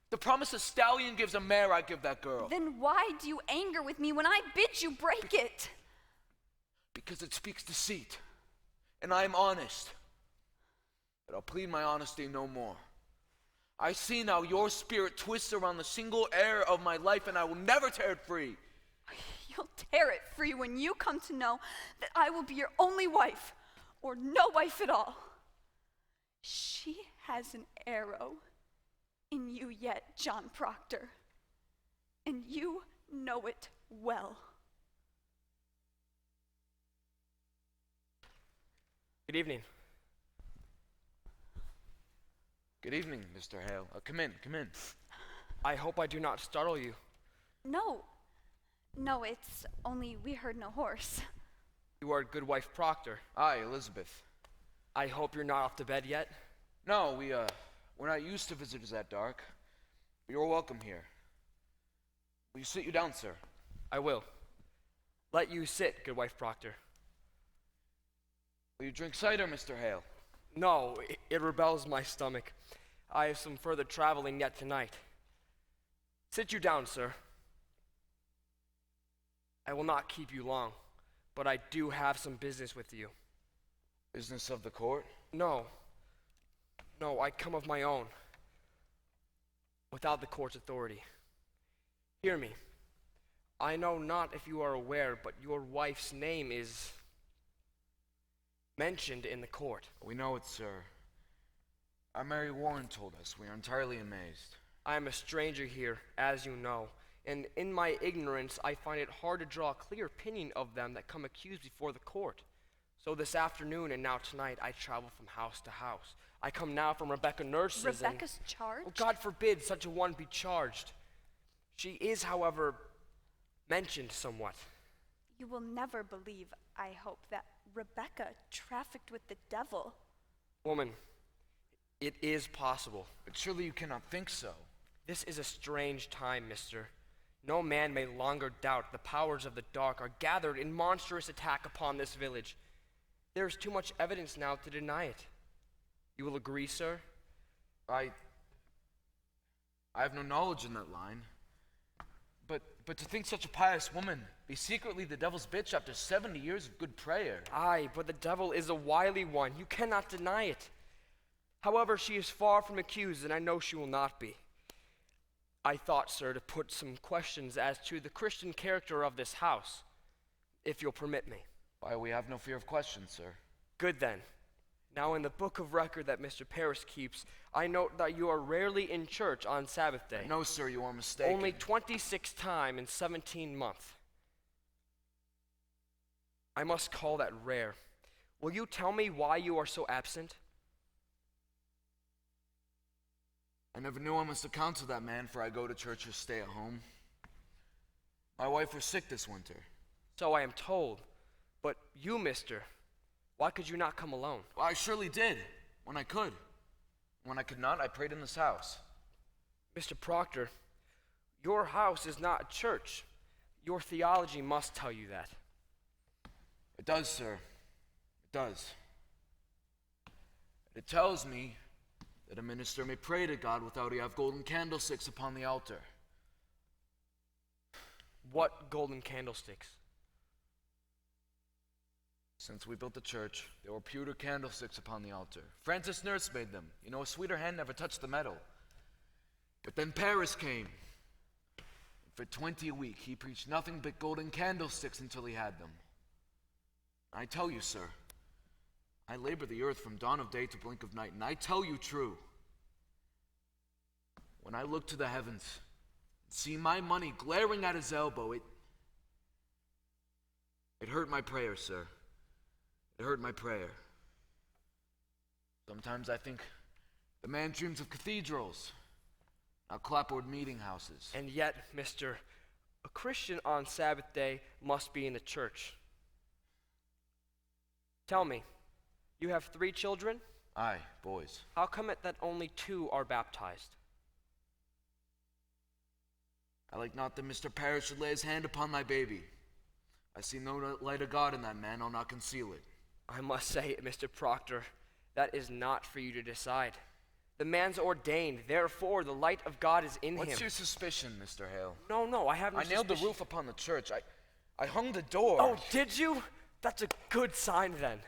The promise a stallion gives a mare, I give that girl. Then why do you anger with me when I bid you break it? Because it speaks deceit. and I am honest. But I'll plead my honesty no more. I see now your spirit twists around the single error of my life, and I will never tear it free. You'll tear it free when you come to know that I will be your only wife, or no wife at all. She has an arrow in you yet, John Proctor, and you know it well. Good evening. Good evening, Mr. Hale. Come in, come in. I hope I do not startle you. No, it's only we heard no horse. You are good wife Proctor. Aye, Elizabeth. I hope you're not off to bed yet. No, we're not used to visitors that dark. But you're welcome here. Will you sit you down, sir? I will. Let you sit, good wife Proctor. Will you drink cider, Mr. Hale? No, it rebels my stomach. I have some further traveling yet tonight. Sit you down, sir. I will not keep you long, but I do have some business with you. Business of the court? No, I come of my own, without the court's authority. Hear me. I know not if you are aware, but your wife's name is mentioned in the court. We know it, sir. Our Mary Warren told us. We are entirely amazed. I am a stranger here, as you know, and in my ignorance I find it hard to draw a clear opinion of them that come accused before the court. So this afternoon and now tonight I travel from house to house. I come now from Rebecca Nurse's. Rebecca's charged? Oh, God forbid such a one be charged. She is, however, mentioned somewhat. You will never believe, I hope, that Rebecca trafficked with the devil. Woman, it is possible. But surely you cannot think so. This is a strange time, mister. No man may longer doubt the powers of the dark are gathered in monstrous attack upon this village. There is too much evidence now to deny it. You will agree, sir? I have no knowledge in that line. But to think such a pious woman be secretly the devil's bitch after 70 years of good prayer. Aye, but the devil is a wily one. You cannot deny it. However, she is far from accused, and I know she will not be. I thought, sir, to put some questions as to the Christian character of this house, if you'll permit me. Why, we have no fear of questions, sir. Good then. Now in the book of record that Mr. Parris keeps, I note that you are rarely in church on Sabbath day. No, sir, you are mistaken. Only 26 times in 17 months. I must call that rare. Will you tell me why you are so absent? I never knew I must account to that man, for I go to church or stay at home. My wife was sick this winter. So I am told. But you, mister, why could you not come alone? Well, I surely did, when I could. When I could not, I prayed in this house. Mr. Proctor, your house is not a church. Your theology must tell you that. It does, sir. It does. It tells me that a minister may pray to God without he have golden candlesticks upon the altar. What golden candlesticks? Since we built the church, there were pewter candlesticks upon the altar. Francis Nurse made them. You know, a sweeter hand never touched the metal. But then Paris came. For 20 a week, he preached nothing but golden candlesticks until he had them. I tell you, sir, I labor the earth from dawn of day to blink of night, and I tell you true. When I look to the heavens and see my money glaring at his elbow, it hurt my prayer, sir. It hurt my prayer. Sometimes I think the man dreams of cathedrals, not clapboard meeting houses. And yet, mister, a Christian on Sabbath day must be in the church. Tell me, you have 3 children? Aye, boys. How come it that only 2 are baptized? I like not that Mr. Parris should lay his hand upon my baby. I see no light of God in that man, I'll not conceal it. I must say, Mr. Proctor, that is not for you to decide. The man's ordained, therefore the light of God is in him. What's your suspicion, Mr. Hale? No, I have no suspicion. I nailed the roof upon the church. I hung the door. Oh, did you? That's a good sign then.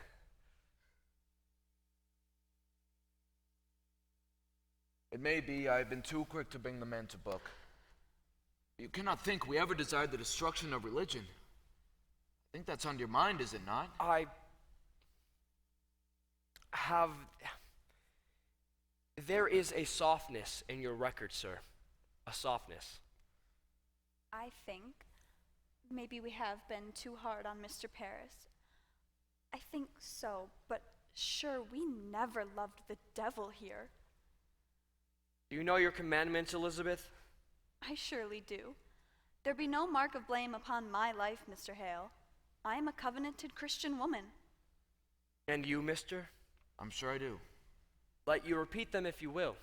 It may be I have been too quick to bring the man to book. You cannot think we ever desired the destruction of religion. I think that's on your mind, is it not? I have... There is a softness in your record, sir. A softness. I think maybe we have been too hard on Mr. Paris. I think so, but sure, we never loved the devil here. Do you know your commandments, Elizabeth? I surely do. There be no mark of blame upon my life, Mr. Hale. I am a covenanted Christian woman. And you, mister? I'm sure I do. Let you repeat them if you will.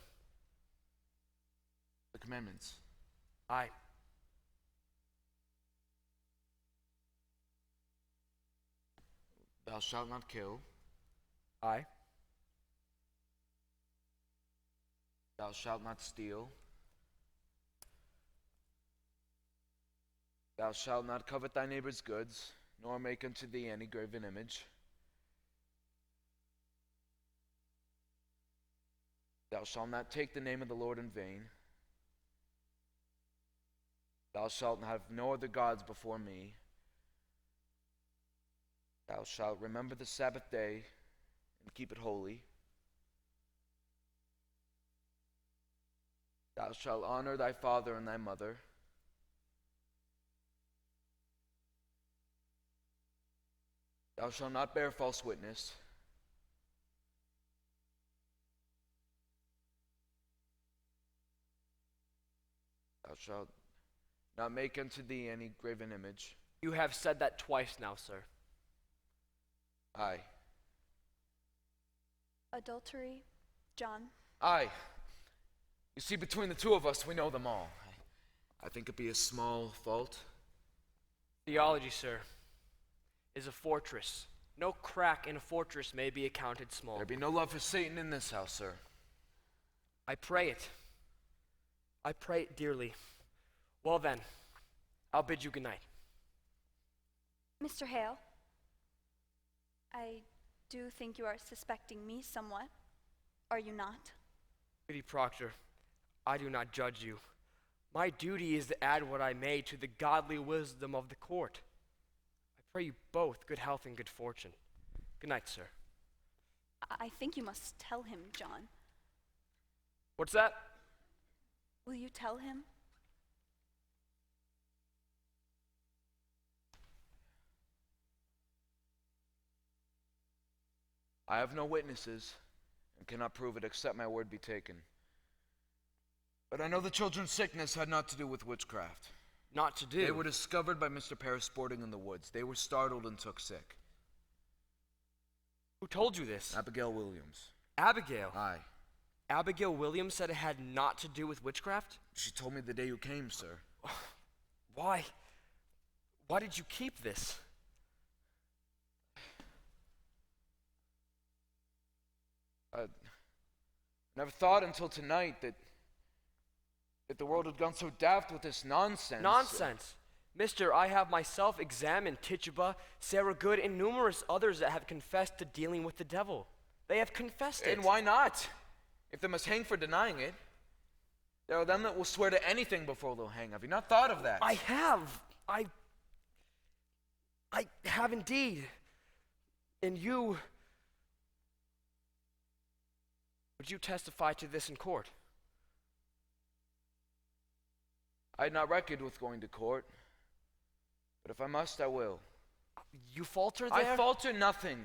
The commandments. Aye. Thou shalt not kill. Aye. Thou shalt not steal. Thou shalt not covet thy neighbor's goods, nor make unto thee any graven image. Thou shalt not take the name of the Lord in vain. Thou shalt have no other gods before me. Thou shalt remember the Sabbath day and keep it holy. Thou shalt honor thy father and thy mother. Thou shalt not bear false witness. Thou shalt not make unto thee any graven image. You have said that twice now, sir. Aye. Adultery, John. Aye. You see, between the two of us, we know them all. I think it be a small fault. Theology, sir, is a fortress. No crack in a fortress may be accounted small. There be no love for Satan in this house, sir. I pray it. I pray it dearly. Well then, I'll bid you good night. Mr. Hale, I do think you are suspecting me somewhat. Are you not? Lady Proctor, I do not judge you. My duty is to add what I may to the godly wisdom of the court. I pray you both good health and good fortune. Good night, sir. I think you must tell him, John. What's that? Will you tell him? I have no witnesses and cannot prove it except my word be taken. But I know the children's sickness had not to do with witchcraft. Not to do? They were discovered by Mr. Paris sporting in the woods. They were startled and took sick. Who told you this? Abigail Williams. Abigail? Aye. Abigail Williams said it had not to do with witchcraft? She told me the day you came, sir. Why? Why did you keep this? I never thought until tonight that the world had gone so daft with this nonsense. Nonsense? Mister, I have myself examined Tituba, Sarah Good, and numerous others that have confessed to dealing with the devil. They have confessed it. And why not? If they must hang for denying it, there are them that will swear to anything before they'll hang. Have you not thought of that? I have. I have indeed. And you... Would you testify to this in court? I had not reckoned with going to court, but if I must, I will. You falter there? I falter nothing.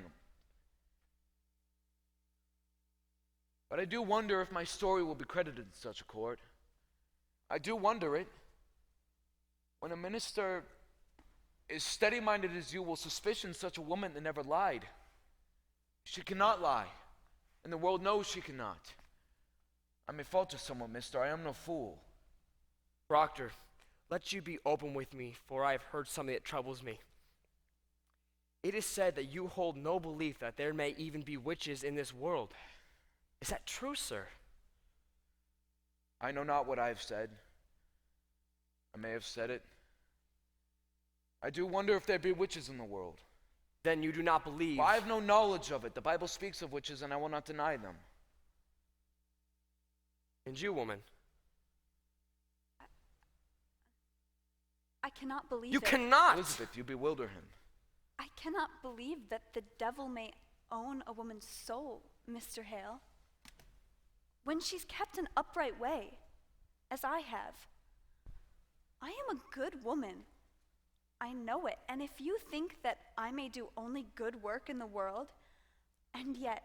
But I do wonder if my story will be credited in such a court. I do wonder it. When a minister is steady-minded as you will suspicion such a woman that never lied. She cannot lie, and the world knows she cannot. I may falter somewhat, mister. I am no fool. Proctor, let you be open with me, for I have heard something that troubles me. It is said that you hold no belief that there may even be witches in this world. Is that true, sir? I know not what I have said. I may have said it. I do wonder if there be witches in the world. Then you do not believe. Well, I have no knowledge of it. The Bible speaks of witches, and I will not deny them. And you, woman? I cannot believe You it. cannot! Elizabeth, you bewilder him. I cannot believe that the devil may own a woman's soul, Mr. Hale, when she's kept an upright way, as I have. I am a good woman. I know it. And if you think that I may do only good work in the world, and yet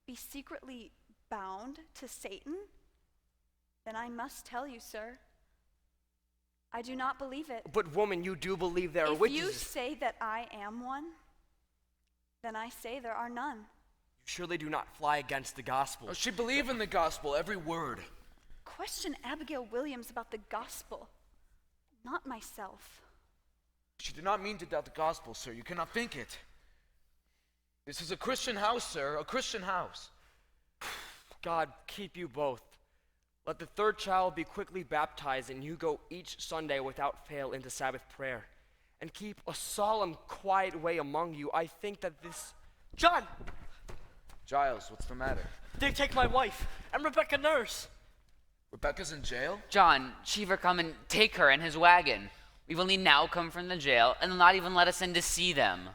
be secretly bound to Satan, then I must tell you, sir, I do not believe it. But woman, you do believe there are If witches. you say that I am one, then I say there are none. You surely do not fly against the gospel. Oh, she believed in the gospel, every word. Question Abigail Williams about the gospel, not myself. She did not mean to doubt the gospel, sir. You cannot think it. This is a Christian house, sir, a Christian house. God keep you both. Let the third child be quickly baptized, and you go each Sunday without fail into Sabbath prayer. And keep a solemn, quiet way among you. I think that this... John! Giles, what's the matter? They take my wife and Rebecca Nurse. Rebecca's in jail? John, Cheever come and take her in his wagon. We've only now come from the jail, and they'll not even let us in to see them.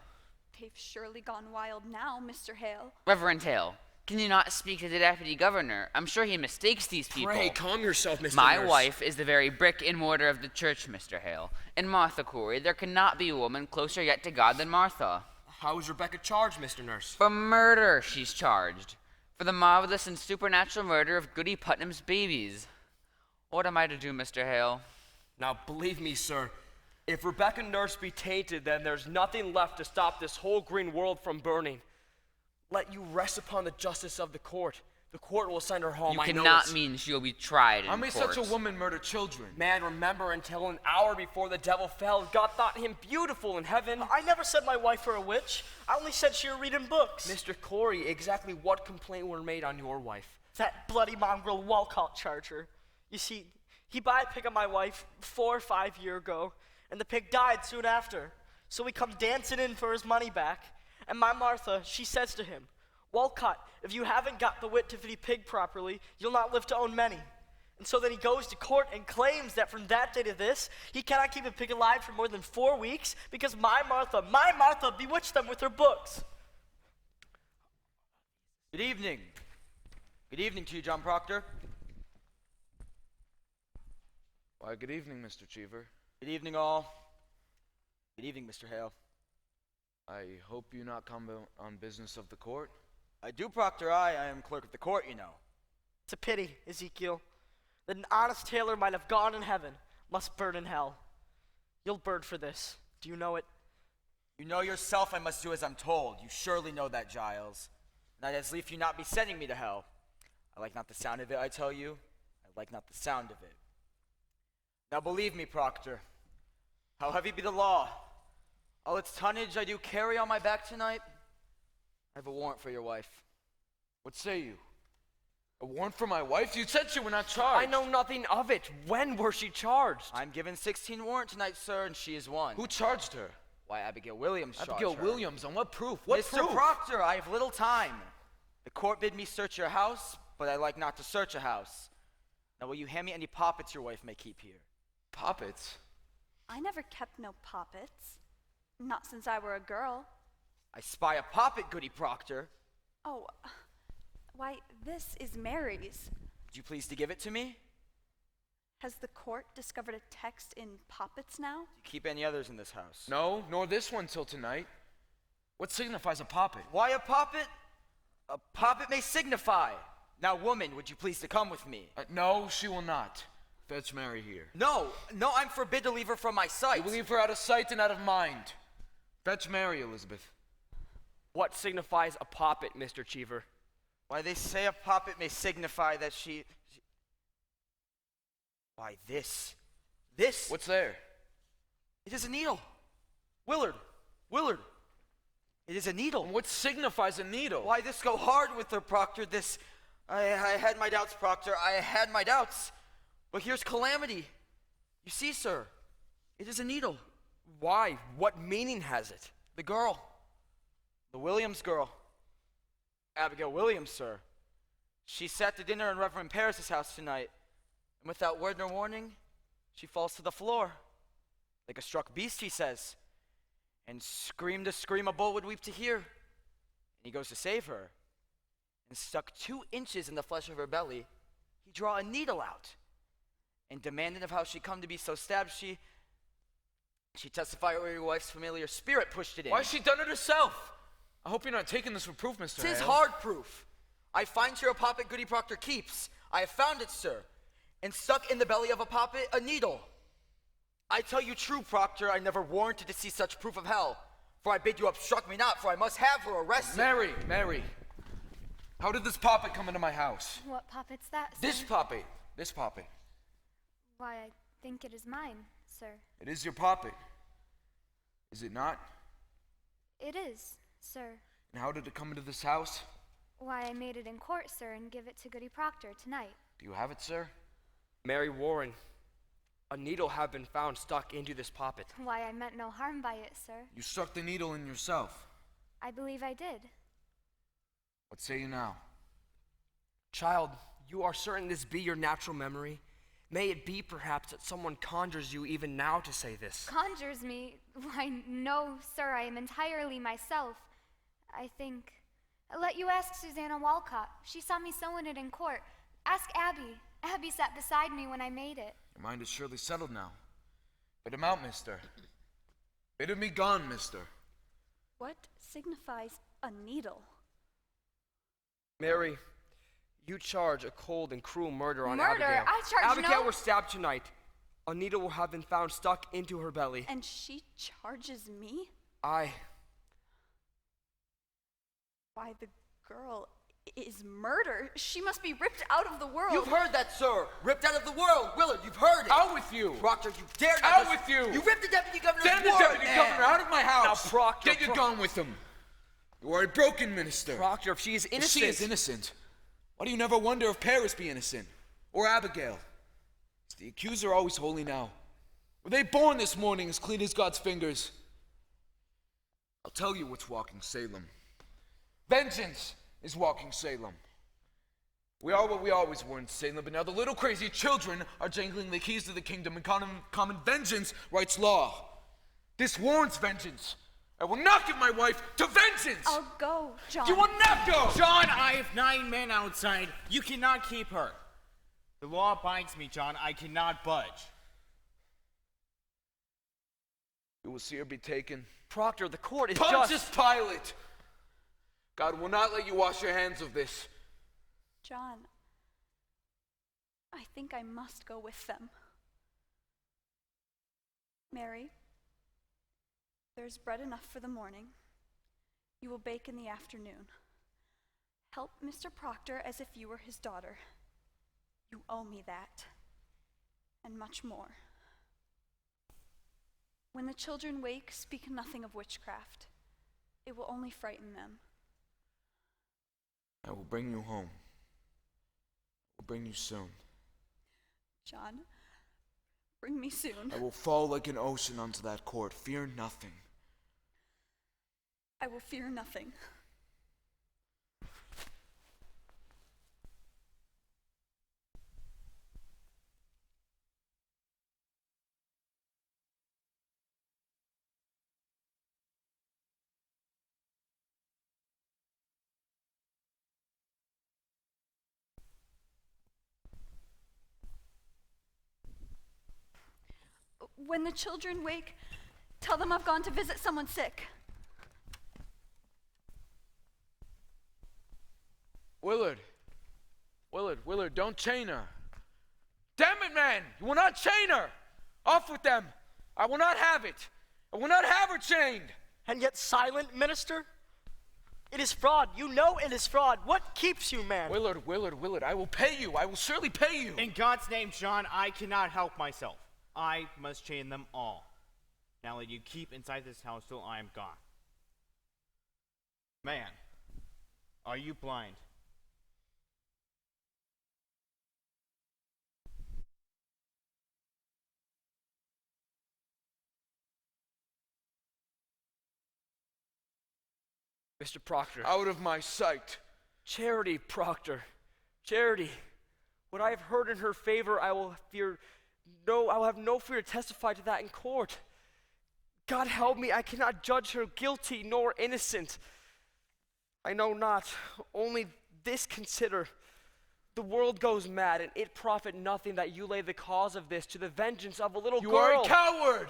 They've surely gone wild now, Mr. Hale. Reverend Hale, can you not speak to the deputy governor? I'm sure he mistakes these people. Pray, calm yourself, Mr. My Nurse. wife is the very brick and mortar of the church, Mr. Hale. And Martha Corey, there cannot be a woman closer yet to God than Martha. How is Rebecca charged, Mr. Nurse? For murder, she's charged. For the marvelous and supernatural murder of Goody Putnam's babies. What am I to do, Mr. Hale? Now, believe me, sir, if Rebecca Nurse be tainted, then there's nothing left to stop this whole green world from burning. Let you rest upon the justice of the court. The court will send her home. You I know cannot this. mean she'll be tried in How may court. such a woman murder children? Man, remember, until an hour before the devil fell, God thought him beautiful in heaven. I never said my wife were a witch. I only said she were reading books. Mr. Corey, exactly what complaint were made on your wife? That bloody mongrel Walcott charger. You see, he bought a pig of my wife 4 or 5 years ago, and the pig died soon after. So we come dancing in for his money back, and my Martha, she says to him, Walcott, if you haven't got the wit to feed a pig properly, you'll not live to own many. And so then he goes to court and claims that from that day to this, he cannot keep a pig alive for more than 4 weeks because my Martha bewitched them with her books. Good evening. Good evening to you, John Proctor. Why, good evening, Mr. Cheever. Good evening, all. Good evening, Mr. Hale. I hope you not come on business of the court. I do, Proctor. I am clerk of the court, you know. It's a pity, Ezekiel, that an honest tailor might have gone in heaven, must burn in hell. You'll burn for this. Do you know it? You know yourself I must do as I'm told. You surely know that, Giles. And I'd as lief you not be sending me to hell. I like not the sound of it, I tell you. I like not the sound of it. Now believe me, Proctor, how heavy be the law, all its tonnage I do carry on my back tonight, I have a warrant for your wife. What say you? A warrant for my wife? You said she were not charged. I know nothing of it. When were she charged? I'm given 16 warrant tonight, sir, and she is one. Who charged her? Why, Abigail Williams charged Abigail her. Williams, on what proof? What Mr. proof? Proctor, I have little time. The court bid me search your house, but I like not to search a house. Now will you hand me any poppets your wife may keep here? Poppets? I never kept no poppets. Not since I were a girl. I spy a poppet, Goody Proctor. Oh, why, this is Mary's. Would you please to give it to me? Has the court discovered a text in poppets now? Do you keep any others in this house? No, nor this one till tonight. What signifies a poppet? Why a poppet? A poppet may signify. Now, woman, would you please to come with me? No, she will not. Fetch Mary here. No, I'm forbid to leave her from my sight. You will leave her out of sight and out of mind. Fetch Mary, Elizabeth. What signifies a poppet, Mr. Cheever? Why, they say a poppet may signify that she... Why, this. What's there? It is a needle. Willard. It is a needle. And what signifies a needle? Why, this go hard with her, Proctor. This... I had my doubts, Proctor. I had my doubts. But here's calamity. You see, sir, it is a needle. Why? What meaning has it? The girl. The Williams girl. Abigail Williams, sir. She sat to dinner in Reverend Paris's house tonight, and without word nor warning, she falls to the floor. Like a struck beast, he says, and screamed a scream a bull would weep to hear. And he goes to save her, and stuck 2 inches in the flesh of her belly, he draw a needle out, and demanding of how she come to be so stabbed, she testified where your wife's familiar spirit pushed it in. Why has she done it herself? I hope you're not taking this for proof, Mr. 'Tis Hale. hard proof. I find here a poppet Goody Proctor keeps. I have found it, sir, and stuck in the belly of a poppet a needle. I tell you true, Proctor, I never warranted to see such proof of hell. For I bid you obstruct me not, for I must have her arrested. Mary, how did this poppet come into my house? What poppet's that, sir? This poppet. Why, I think it is mine, sir. It is your poppet. Is it not? It is, sir. And how did it come into this house? Why, I made it in court, sir, and give it to Goody Proctor tonight. Do you have it, sir? Mary Warren, a needle have been found stuck into this poppet. Why, I meant no harm by it, sir. You stuck the needle in yourself. I believe I did. What say you now? Child, you are certain this be your natural memory? May it be perhaps that someone conjures you even now to say this. Conjures me? Why, no, sir, I am entirely myself. I think. Let you ask Susanna Walcott. She saw me sewing it in court. Ask Abby. Abby sat beside me when I made it. Your mind is surely settled now. Bid him out, mister. Bid him be gone, mister. What signifies a needle? Mary, you charge a cold and cruel murder on Murder? Abigail. I charge Abigail no- was stabbed tonight. A needle will have been found stuck into her belly. And she charges me? Why, the girl is murder. She must be ripped out of the world. You've heard that, sir. Ripped out of the world. Willard, you've heard it. Out with you. Proctor, you dare not. Out with you. You ripped the deputy governor's Send the warrant, deputy man. governor out of my house. Now, Proctor, Get your gun with him. You are a broken minister. Proctor, if she is If innocent. she is innocent, why do you never wonder if Paris be innocent? Or Abigail? Is the accuser always holy now? Were they born this morning as clean as God's fingers? I'll tell you what's walking Salem. Vengeance is walking Salem. We are what we always were in Salem, but now the little crazy children are jangling the keys to the kingdom, and common vengeance writes law. This warrants vengeance. I will not give my wife to vengeance! I'll go, John. You will not go! John, I have 9 men outside. You cannot keep her. The law binds me, John. I cannot budge. You will see her be taken. Proctor, the court is Pontius Pilate! God will not let you wash your hands of this. John, I think I must go with them. Mary, there's bread enough for the morning. You will bake in the afternoon. Help Mr. Proctor as if you were his daughter. You owe me that, and much more. When the children wake, speak nothing of witchcraft. It will only frighten them. I will bring you home. I will bring you soon. John, bring me soon. I will fall like an ocean onto that court. Fear nothing. I will fear nothing. When the children wake, tell them I've gone to visit someone sick. Willard, don't chain her. Damn it, man! You will not chain her! Off with them! I will not have it! I will not have her chained! And yet silent, minister? It is fraud. You know it is fraud. What keeps you, man? Willard, I will pay you. I will surely pay you. In God's name, John, I cannot help myself. I must chain them all. Now let you keep inside this house till I am gone. Man, are you blind? Mr. Proctor. Out of my sight. Charity, Proctor. Charity, what I have heard in her favor, I will have no fear to testify to that in court. God help me, I cannot judge her guilty nor innocent. I know not, only this consider. The world goes mad, and it profit nothing that you lay the cause of this to the vengeance of a little girl. You are a coward!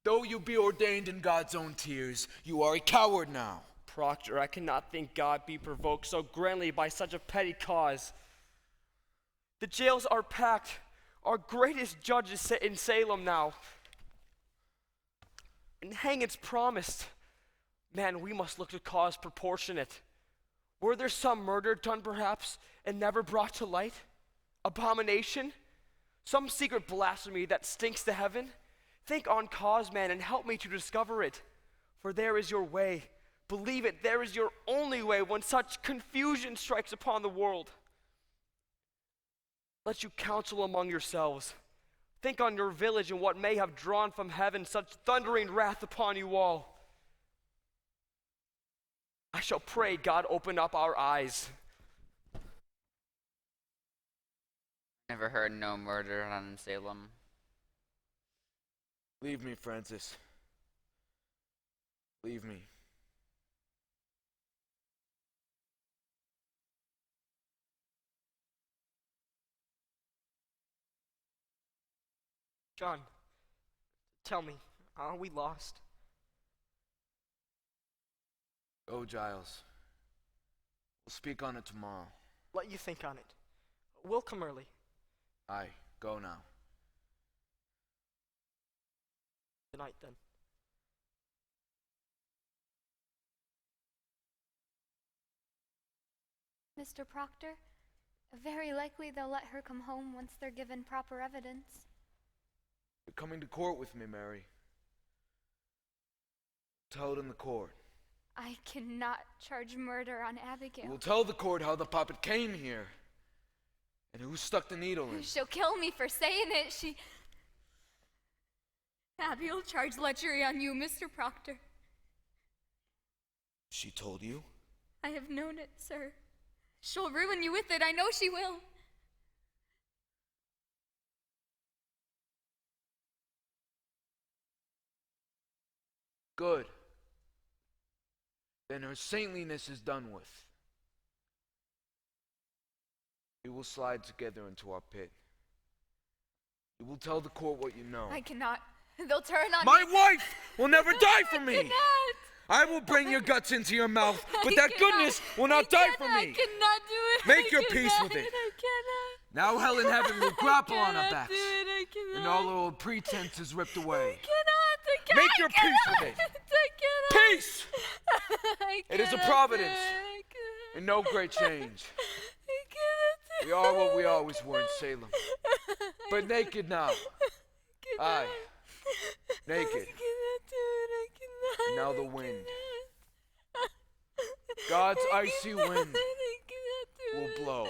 Though you be ordained in God's own tears, you are a coward now. Proctor, I cannot think God be provoked so grandly by such a petty cause. The jails are packed. Our greatest judge is in Salem now. And hanging's promised. Man, we must look to cause proportionate. Were there some murder done perhaps and never brought to light? Abomination? Some secret blasphemy that stinks to heaven? Think on cause, man, and help me to discover it. For there is your way. Believe it, there is your only way when such confusion strikes upon the world. Let you counsel among yourselves. Think on your village and what may have drawn from heaven such thundering wrath upon you all. I shall pray God open up our eyes. Never heard no murder done in Salem. Leave me, Francis. Leave me. John, tell me, are we lost? Go, Giles. We'll speak on it tomorrow. Let you think on it. We'll come early. Aye, go now. Good night, then. Mr. Proctor, very likely they'll let her come home once they're given proper evidence. You're coming to court with me, Mary. Tell it in the court. I cannot charge murder on Abigail. You will tell the court how the puppet came here and who stuck the needle in. She'll kill me for saying it. Abby'll charge lechery on you, Mr. Proctor. She told you? I have known it, sir. She'll ruin you with it. I know she will. Good. Then her saintliness is done with. We will slide together into our pit. You will tell the court what you know. I cannot. They'll turn on My me. wife will never die for me! I cannot. I will bring your guts into your mouth, but that goodness will not die for me! I cannot do it. Make your peace with it. I cannot. Now hell and heaven will grapple on our backs, I cannot. and all our old pretense is ripped away. I cannot. Make your peace with it. I cannot. Peace! It is a providence, and no great change. We are what we always were in Salem, but naked now. Aye, naked. And now the wind. God's icy wind will blow.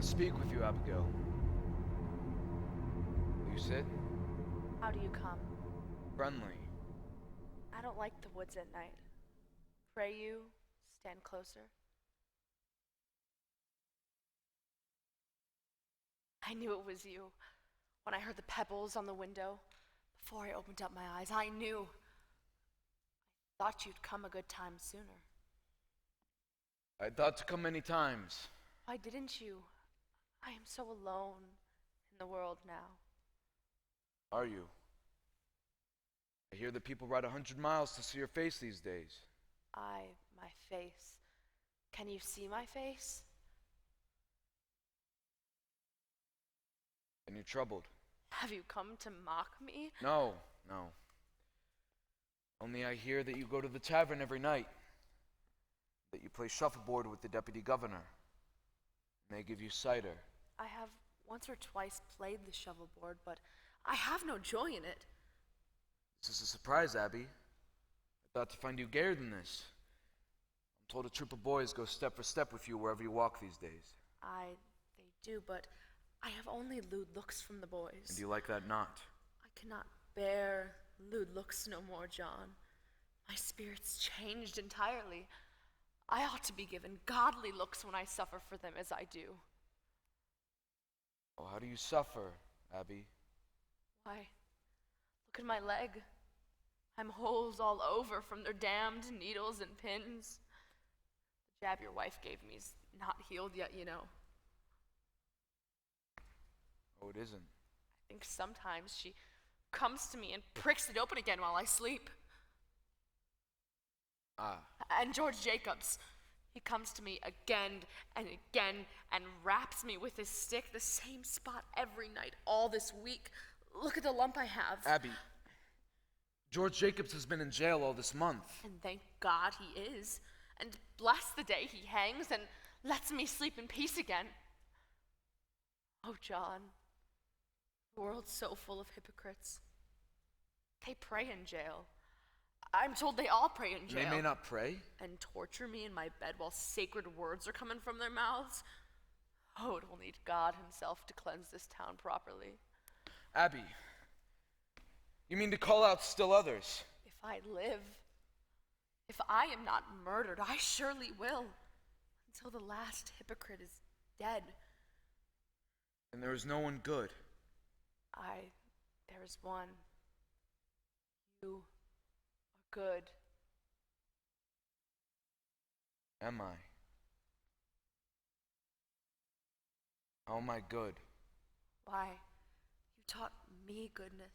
must speak with you, Abigail. Will you sit? How do you come? Friendly. I don't like the woods at night. Pray you stand closer. I knew it was you when I heard the pebbles on the window. Before I opened up my eyes, I knew. I thought you'd come a good time sooner. I thought to come many times. Why didn't you? I am so alone in the world now. Are you? I hear that people ride 100 miles to see your face these days. My face. Can you see my face? And you're troubled. Have you come to mock me? No. Only I hear that you go to the tavern every night. That you play shuffleboard with the deputy governor. And they give you cider. I have once or twice played the shovelboard, but I have no joy in it. This is a surprise, Abby. I thought to find you gayer than this. I'm told a troop of boys go step for step with you wherever you walk these days. They do, but I have only lewd looks from the boys. And you like that not? I cannot bear lewd looks no more, John. My spirit's changed entirely. I ought to be given godly looks when I suffer for them as I do. Oh, how do you suffer, Abby? Why, look at my leg. I'm holes all over from their damned needles and pins. The jab your wife gave me's not healed yet, you know. Oh, it isn't. I think sometimes she comes to me and pricks it open again while I sleep. And George Jacobs, he comes to me again and again and raps me with his stick the same spot every night all this week. Look at the lump I have. Abby, George Jacobs has been in jail all this month. And thank God he is. And bless the day he hangs and lets me sleep in peace again. Oh, John, the world's so full of hypocrites. They pray in jail. I'm told they all pray in jail. They may not pray. And torture me in my bed while sacred words are coming from their mouths. Oh, it will need God himself to cleanse this town properly. Abby, you mean to call out still others? If I live, if I am not murdered, I surely will, until the last hypocrite is dead. And there is no one good. There is one. You are good. Am I? How am I good? Why, you taught me goodness,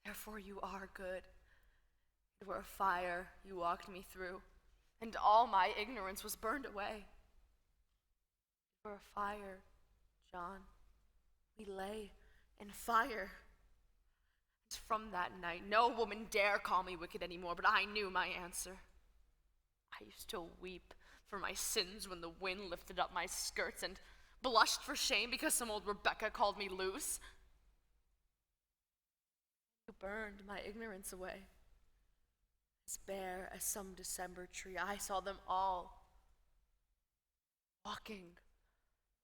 therefore you are good. You were a fire you walked me through, and all my ignorance was burned away. You were a fire, John. We lay in fire. And from that night, no woman dare call me wicked anymore, but I knew my answer. I used to weep for my sins when the wind lifted up my skirts and blushed for shame because some old Rebecca called me loose. You burned my ignorance away. As bare as some December tree, I saw them all walking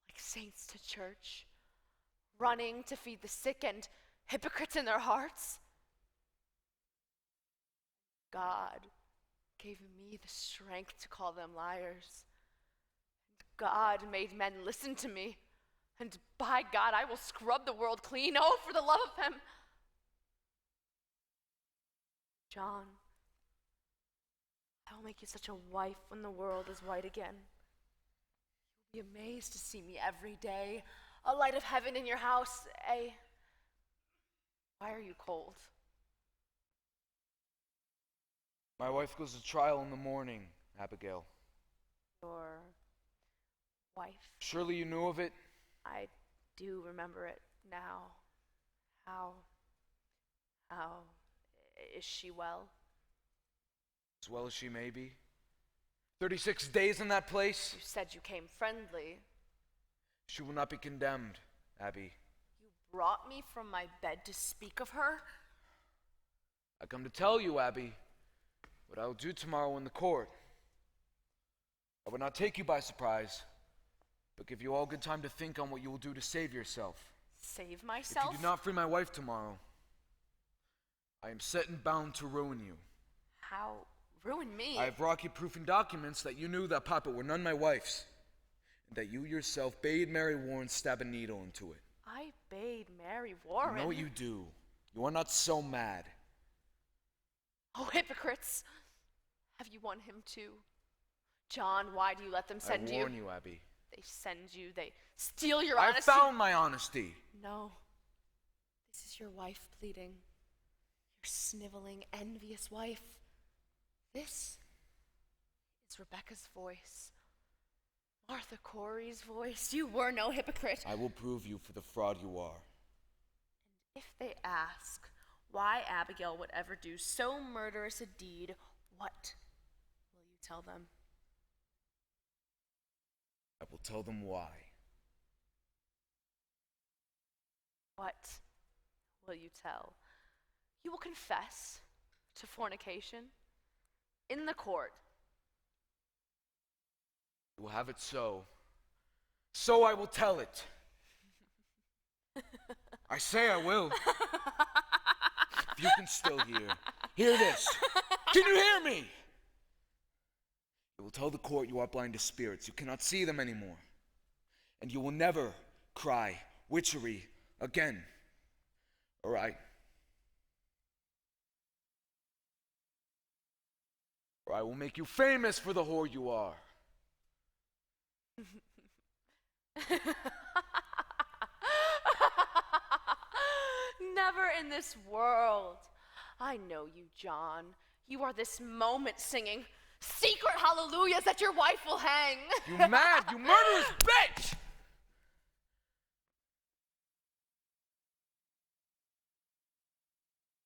like saints to church, running to feed the sick and hypocrites in their hearts. God gave me the strength to call them liars. And God made men listen to me. And by God, I will scrub the world clean. Oh, for the love of him. John, I will make you such a wife when the world is white again. You'll be amazed to see me every day. A light of heaven in your house. Why are you cold? My wife goes to trial in the morning, Abigail. Your wife? Surely you knew of it? I do remember it now. How is she well? As well as she may be. 36 days in that place? You said you came friendly. She will not be condemned, Abby. You brought me from my bed to speak of her? I come to tell you, Abby, what I will do tomorrow in the court. I will not take you by surprise. but give you all good time to think on what you will do to save yourself. Save If myself? you do not free my wife tomorrow, I am set and bound to ruin you. How? Ruin me? I have rocket-proofing documents that you knew that Papa were none my wife's, and that you yourself bade Mary Warren stab a needle into it. I bade Mary Warren. You know what you do. You are not so mad. Oh, hypocrites! Have you won him too? John, why do you let them send you? I warn you, Abby. They send you, they steal your I honesty. found my honesty. No. This is your wife pleading. Your sniveling, envious wife. This is Rebecca's voice. Martha Corey's voice. You were no hypocrite. I will prove you for the fraud you are. If they ask why Abigail would ever do so murderous a deed, what will you tell them? I will tell them why. What will you tell? You will confess to fornication in the court. You will have it so. So I will tell it. I say I will. If you can still hear this. Can you hear me? You will tell the court you are blind to spirits. You cannot see them anymore. And you will never cry witchery again. All right? Or I will make you famous for the whore you are. Never in this world. I know you, John. You are this moment singing secret hallelujahs that your wife will hang. You mad, you murderous bitch!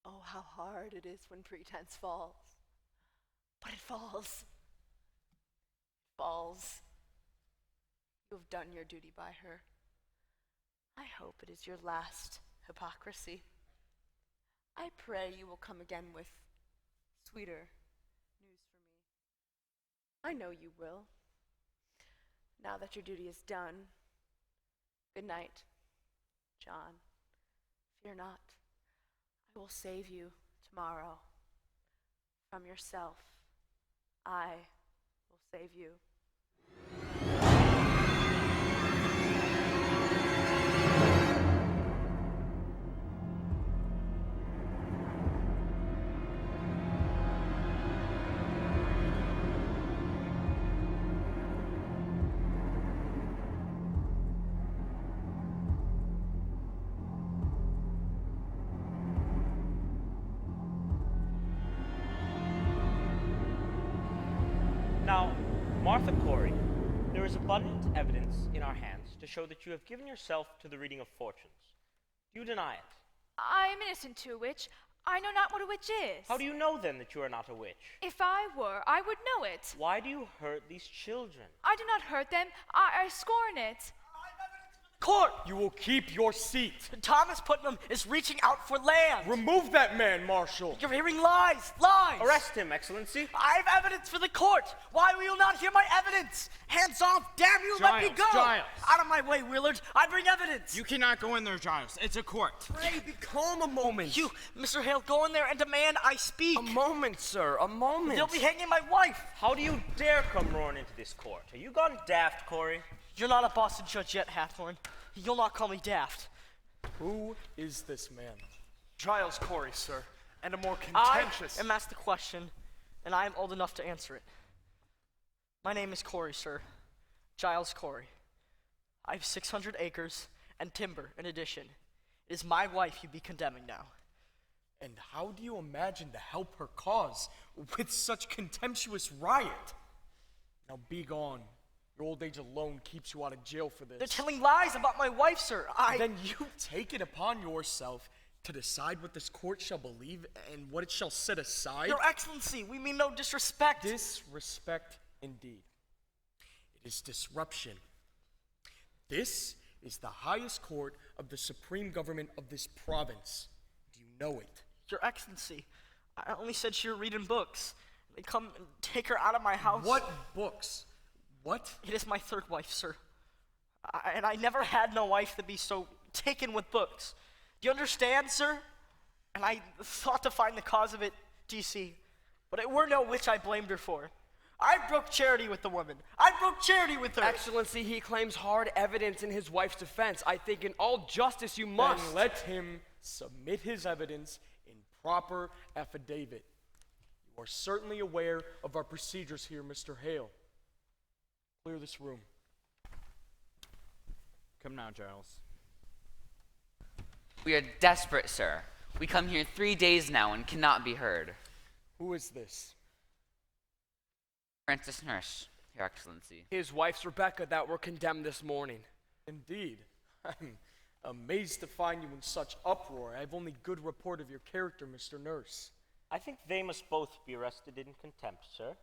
Oh, how hard it is when pretense falls. But it falls. It falls. You have done your duty by her. I hope it is your last hypocrisy. I pray you will come again with sweeter news for me. I know you will. Now that your duty is done, good night, John. Fear not. I will save you tomorrow. From yourself, I will save you. Now, Martha Corey, there is abundant evidence in our hands to show that you have given yourself to the reading of fortunes. Do you deny it? I am innocent to a witch. I know not what a witch is. How do you know then that you are not a witch? If I were, I would know it. Why do you hurt these children? I do not hurt them. I scorn it. Court! You will keep your seat. Thomas Putnam is reaching out for land. Remove that man, Marshal. You're hearing lies! Lies! Arrest him, Excellency. I have evidence for the court. Why will you not hear my evidence? Hands off! Damn you! Let me go! Giles. Out of my way, Willard. I bring evidence. You cannot go in there, Giles. It's a court. Pray, be calm a moment. You, Mr. Hale, go in there and demand I speak. A moment, sir. A moment. They'll be hanging my wife. How do you dare come roaring into this court? Are you gone daft, Corey? You're not a Boston judge yet, Hathorne. You'll not call me daft. Who is this man? Giles Corey, sir. And a more contentious... I am asked the question, and I am old enough to answer it. My name is Corey, sir. Giles Corey. I have 600 acres and timber in addition. It is my wife you'd be condemning now. And how do you imagine to help her cause with such contemptuous riot? Now be gone. Your old age alone keeps you out of jail for this. They're telling lies about my wife, sir. Then you take it upon yourself to decide what this court shall believe and what it shall set aside? Your Excellency, we mean no disrespect. Disrespect indeed. It is disruption. This is the highest court of the supreme government of this province. Do you know it? Your Excellency, I only said she were reading books. They come and take her out of my house. What books? What? It is my third wife, sir. And I never had no wife to be so taken with books. Do you understand, sir? And I thought to find the cause of it, DC. But it were no witch I blamed her for. I broke charity with the woman. I broke charity with her. Excellency, he claims hard evidence in his wife's defense. I think in all justice you must. Then let him submit his evidence in proper affidavit. You are certainly aware of our procedures here, Mr. Hale. Clear this room. Come now, Giles. We are desperate, sir. We come here 3 days now and cannot be heard. Who is this? Francis Nurse, Your Excellency. His wife's Rebecca that were condemned this morning. Indeed. I'm amazed to find you in such uproar. I have only good report of your character, Mr. Nurse. I think they must both be arrested in contempt, sir.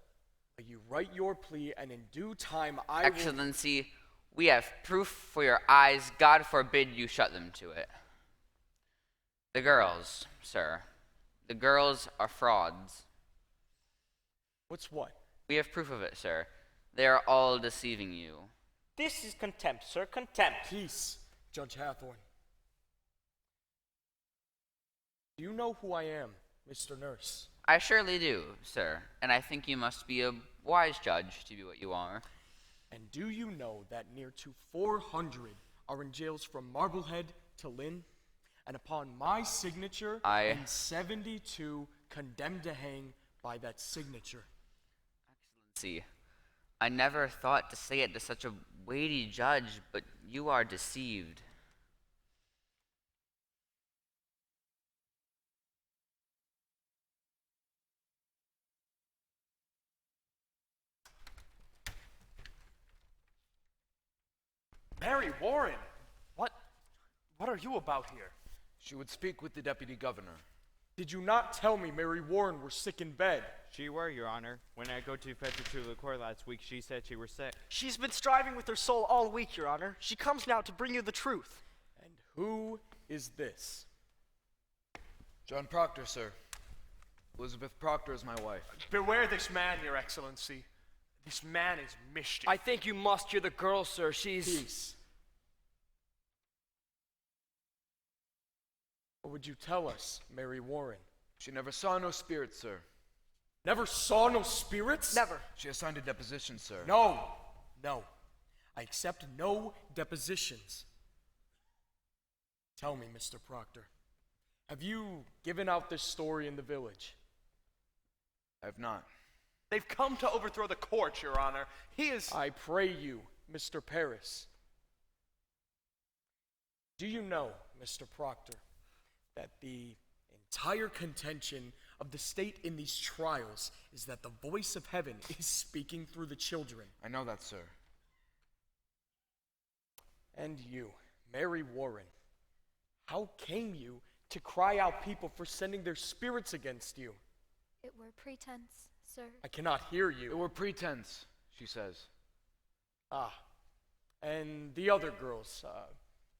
You write your plea, and in due time I Excellency, we have proof for your eyes. God forbid you shut them to it. The girls, sir. The girls are frauds. What's what? We have proof of it, sir. They are all deceiving you. This is contempt, sir, contempt. Peace, Judge Hathorne. Do you know who I am, Mr. Nurse? I surely do, sir, and I think you must be a wise judge to be what you are. And do you know that near to 400 are in jails from Marblehead to Lynn? And upon my signature, and 72 condemned to hang by that signature. Excellency, I never thought to say it to such a weighty judge, but you are deceived. Mary Warren! What are you about here? She would speak with the deputy governor. Did you not tell me Mary Warren were sick in bed? She were, Your Honor. When I go to fetch her to the court last week, she said she were sick. She's been striving with her soul all week, Your Honor. She comes now to bring you the truth. And who is this? John Proctor, sir. Elizabeth Proctor is my wife. Beware this man, Your Excellency. This man is mischief. I think you must hear the girl, sir. She's... Peace. What would you tell us, Mary Warren? She never saw no spirits, sir. Never saw no spirits? Never. She assigned a deposition, sir. No. I accept no depositions. Tell me, Mr. Proctor, have you given out this story in the village? I have not. They've come to overthrow the court, Your Honor. He is... I pray you, Mr. Paris. Do you know, Mr. Proctor, that the entire contention of the state in these trials is that the voice of heaven is speaking through the children? I know that, sir. And you, Mary Warren, how came you to cry out people for sending their spirits against you? It were pretense, sir. I cannot hear you. It were pretense, she says. Ah, and the other girls,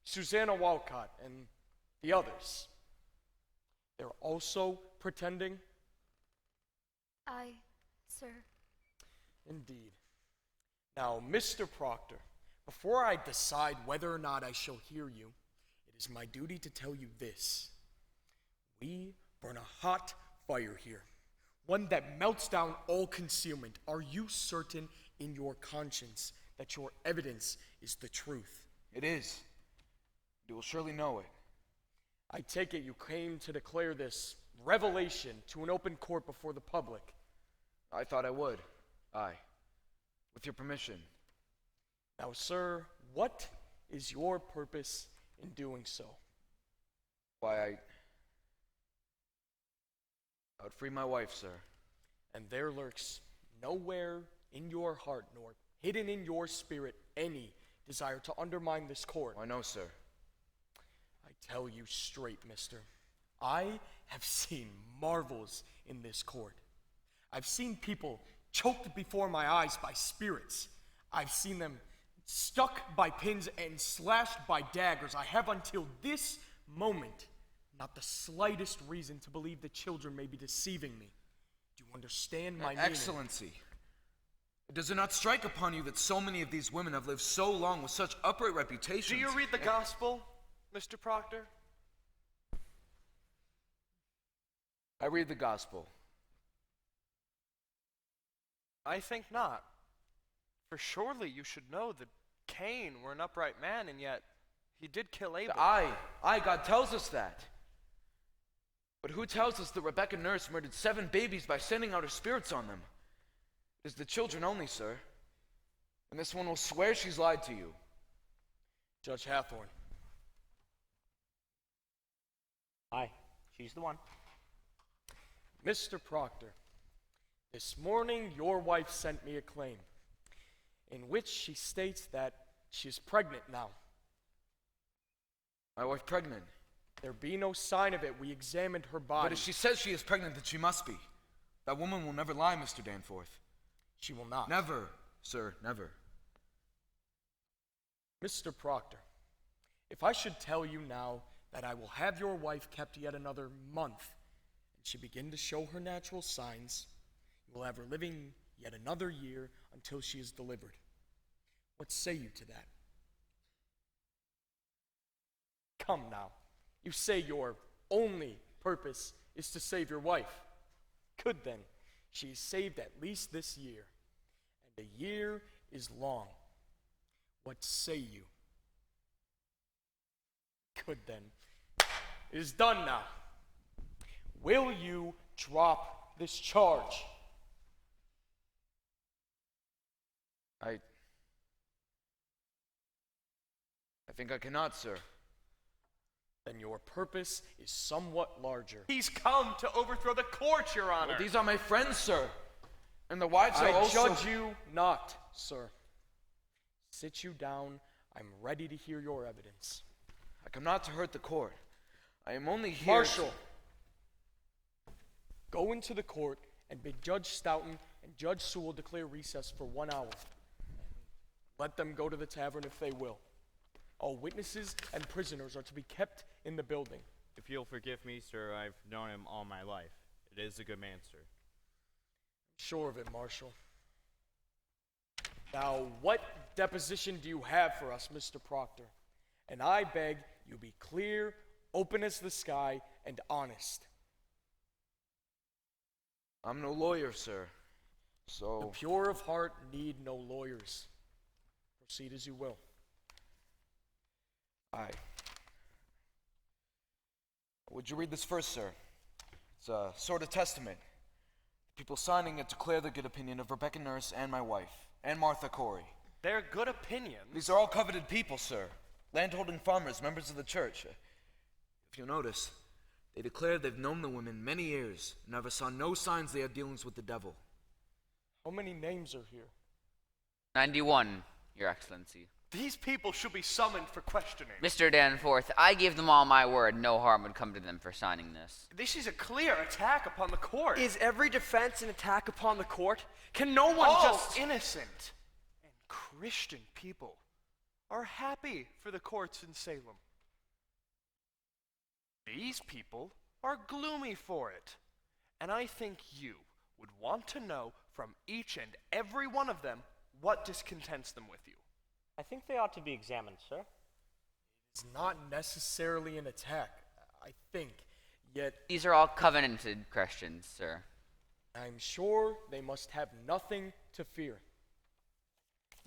Susanna Walcott and the others, they're also pretending? Aye, sir. Indeed. Now, Mr. Proctor, before I decide whether or not I shall hear you, it is my duty to tell you this. We burn a hot fire here, one that melts down all concealment. Are you certain in your conscience that your evidence is the truth? It is. You will surely know it. I take it you came to declare this revelation to an open court before the public. I thought I would. Aye. With your permission. Now, sir, what is your purpose in doing so? Why, I would free my wife, sir. And there lurks nowhere in your heart nor hidden in your spirit any desire to undermine this court. Why, no, sir. I tell you straight, mister, I have seen marvels in this court. I've seen people choked before my eyes by spirits. I've seen them stuck by pins and slashed by daggers. I have until this moment not the slightest reason to believe the children may be deceiving me. Do you understand my meaning? Excellency, Does it not strike upon you that so many of these women have lived so long with such upright reputations? Do you read the gospel, Mr. Proctor? I read the gospel. I think not. For surely you should know that Cain were an upright man, and yet he did kill Abel. God tells us that. But who tells us that Rebecca Nurse murdered 7 babies by sending out her spirits on them? It is the children only, sir. And this one will swear she's lied to you. Judge Hathorne. Aye, she's the one. Mr. Proctor, this morning your wife sent me a claim in which she states that she is pregnant now. My wife pregnant? There be no sign of it. We examined her body. But if she says she is pregnant, then she must be. That woman will never lie, Mr. Danforth. She will not. Never, sir, never. Mr. Proctor, if I should tell you now that I will have your wife kept yet another month, and she begin to show her natural signs, you will have her living yet another year until she is delivered. What say you to that? Come now. You say your only purpose is to save your wife. Good then. She is saved at least this year. And a year is long. What say you? Good then. It is done now. Will you drop this charge? I think I cannot, sir. Then your purpose is somewhat larger. He's come to overthrow the court, Your Honor. Well, these are my friends, sir. And the wives are I also... judge you not, sir. Sit you down. I'm ready to hear your evidence. I come not to hurt the court. I am only here Marshal, go into the court and bid Judge Stoughton and Judge Sewell declare recess for 1 hour. Let them go to the tavern if they will. All witnesses and prisoners are to be kept in the building. If you'll forgive me, sir, I've known him all my life. It is a good man, sir. Sure of it, Marshal. Now, what deposition do you have for us, Mr. Proctor? And I beg you be clear, open as the sky, and honest. I'm no lawyer, sir. So... The pure of heart need no lawyers. Proceed as you will. Aye. Would you read this first, sir? It's a sort of testament. People signing it declare the good opinion of Rebecca Nurse and my wife, and Martha Corey. Their good opinions? These are all coveted people, sir. Landholding farmers, members of the church. If you'll notice, they declare they've known the women many years and never saw no signs they had dealings with the devil. How many names are here? 91, Your Excellency. These people should be summoned for questioning. Mr. Danforth, I give them all my word no harm would come to them for signing this. This is a clear attack upon the court. Is every defense an attack upon the court? Can no one just... innocent and Christian people are happy for the courts in Salem. These people are gloomy for it. And I think you would want to know from each and every one of them what discontents them with you. I think they ought to be examined, sir. It's not necessarily an attack, I think, yet... These are all covenanted Christians, sir. I'm sure they must have nothing to fear.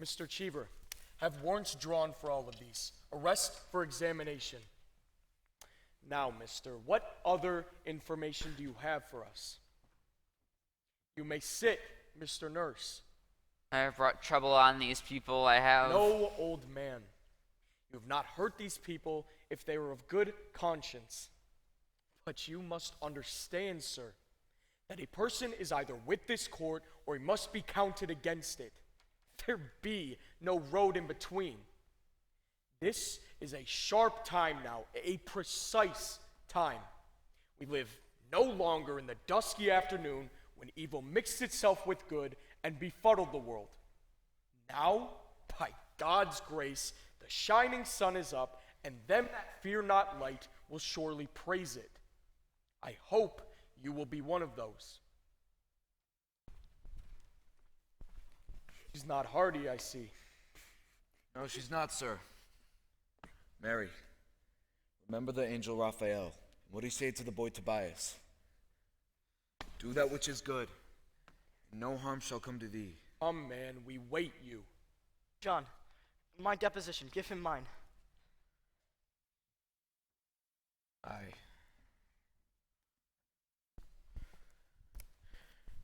Mr. Cheever, have warrants drawn for all of these. Arrest for examination. Now, mister, what other information do you have for us? You may sit, Mr. Nurse. I have brought trouble on these people, I have. No, old man. You have not hurt these people if they were of good conscience. But you must understand, sir, that a person is either with this court or he must be counted against it. There be no road in between. This is a sharp time now, a precise time. We live no longer in the dusky afternoon when evil mixed itself with good and befuddled the world. Now, by God's grace, the shining sun is up, and them that fear not light will surely praise it. I hope you will be one of those. She's not hardy, I see. No, she's not, sir. Mary, remember the angel Raphael. What did he say to the boy Tobias? Do that which is good, and no harm shall come to thee. Come, man, we wait you. John, my deposition, give him mine.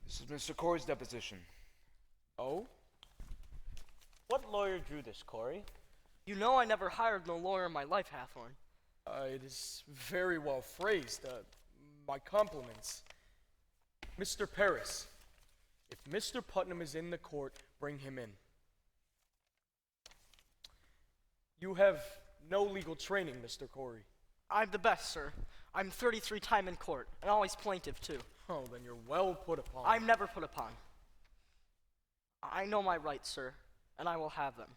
This is Mr. Corey's deposition. Oh? What lawyer drew this, Corey? You know I never hired no lawyer in my life, Hathorn. It is very well phrased. My compliments. Mr. Paris, if Mr. Putnam is in the court, bring him in. You have no legal training, Mr. Corey. I'm the best, sir. I'm 33 time in court, and always plaintiff, too. Oh, then you're well put upon. I'm never put upon. I know my rights, sir, and I will have them.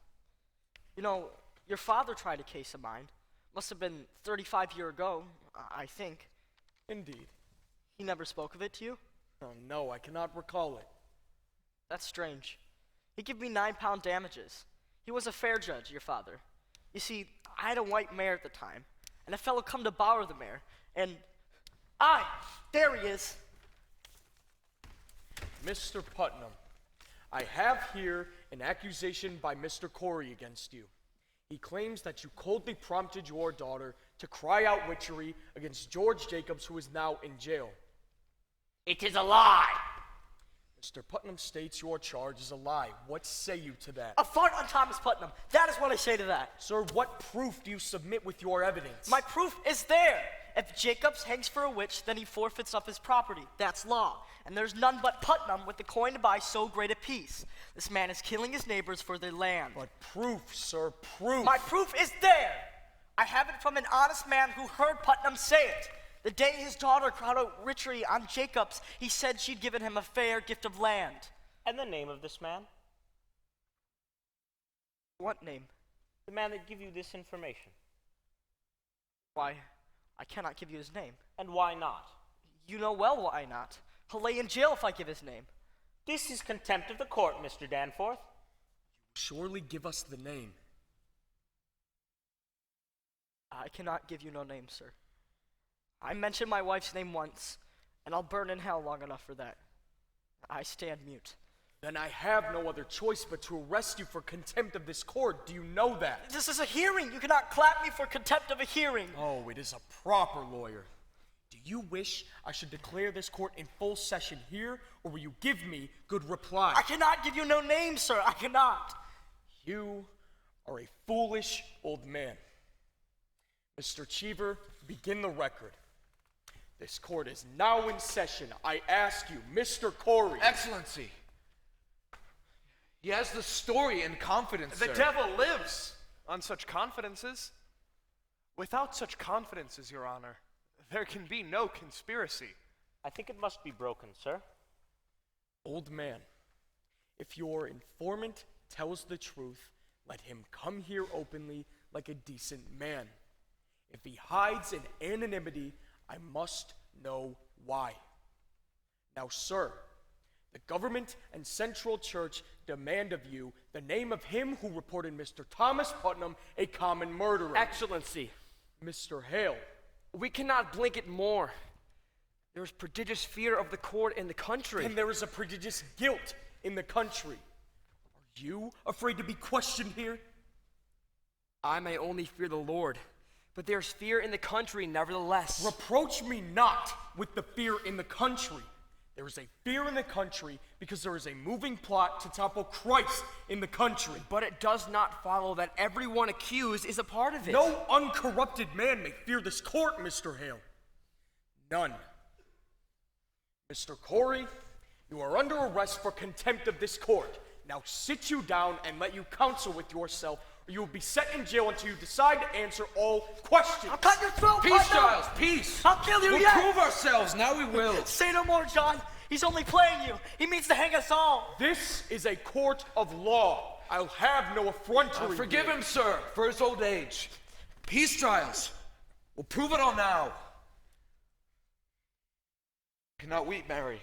You know, your father tried a case of mine. Must have been 35 years ago, I think. Indeed. He never spoke of it to you? Oh, no, I cannot recall it. That's strange. He gave me £9 damages. He was a fair judge, your father. You see, I had a white mare at the time, and a fellow come to borrow the mare, and there he is. Mr. Putnam, I have here an accusation by Mr. Corey against you. He claims that you coldly prompted your daughter to cry out witchery against George Jacobs, who is now in jail. It is a lie. Mr. Putnam states your charge is a lie. What say you to that? A fart on Thomas Putnam. That is what I say to that. Sir, what proof do you submit with your evidence? My proof is there. If Jacobs hangs for a witch, then he forfeits up his property. That's law. And there's none but Putnam with the coin to buy so great a peace. This man is killing his neighbors for their land. But proof, sir, proof. My proof is there. I have it from an honest man who heard Putnam say it. The day his daughter cried out witchery on Jacobs, he said she'd given him a fair gift of land. And the name of this man? What name? The man that gave you this information. Why, I cannot give you his name. And why not? You know well why not. He'll lay in jail if I give his name. This is contempt of the court, Mr. Danforth. Surely give us the name. I cannot give you no name, sir. I mentioned my wife's name once, and I'll burn in hell long enough for that. I stand mute. Then I have no other choice but to arrest you for contempt of this court. Do you know that? This is a hearing. You cannot clap me for contempt of a hearing. Oh, it is a proper lawyer. Do you wish I should declare this court in full session here, or will you give me good reply? I cannot give you no name, sir. I cannot. You are a foolish old man. Mr. Cheever, begin the record. This court is now in session. I ask you, Mr. Corey. Excellency. He has the story and confidence, The sir. devil Lives on such confidences. Without such confidences, Your Honor, there can be no conspiracy. I think it must be broken, sir. Old man, if your informant tells the truth, let him come here openly like a decent man. If he hides in anonymity, I must know why. Now, sir, the government and Central Church demand of you the name of him who reported Mr. Thomas Putnam a common murderer. Excellency, Mr. Hale. we cannot blink it more. There is prodigious fear of the court in the country. And there is a prodigious guilt in the country. Are you afraid to be questioned here? I may only fear the Lord, but there's fear in the country nevertheless. Reproach me not with the fear in the country. There is a fear in the country because there is a moving plot to topple Christ in the country. But it does not follow that everyone accused is a part of it. No uncorrupted man may fear this court, Mr. Hale. None. Mr. Corey, you are under arrest for contempt of this court. Now sit you down and let you counsel with yourself, or you will be set in jail until you decide to answer all questions. I'll cut your throat, Peace, Putnam! Giles, peace! I'll kill you We'll yet! prove ourselves, now we will. Say no more, John. He's only playing you. He means to hang us all. This is a court of law. I'll have no effrontery. Forgive here. him, sir, for his old age. Peace trials. We'll prove it all now. Cannot weep, Mary.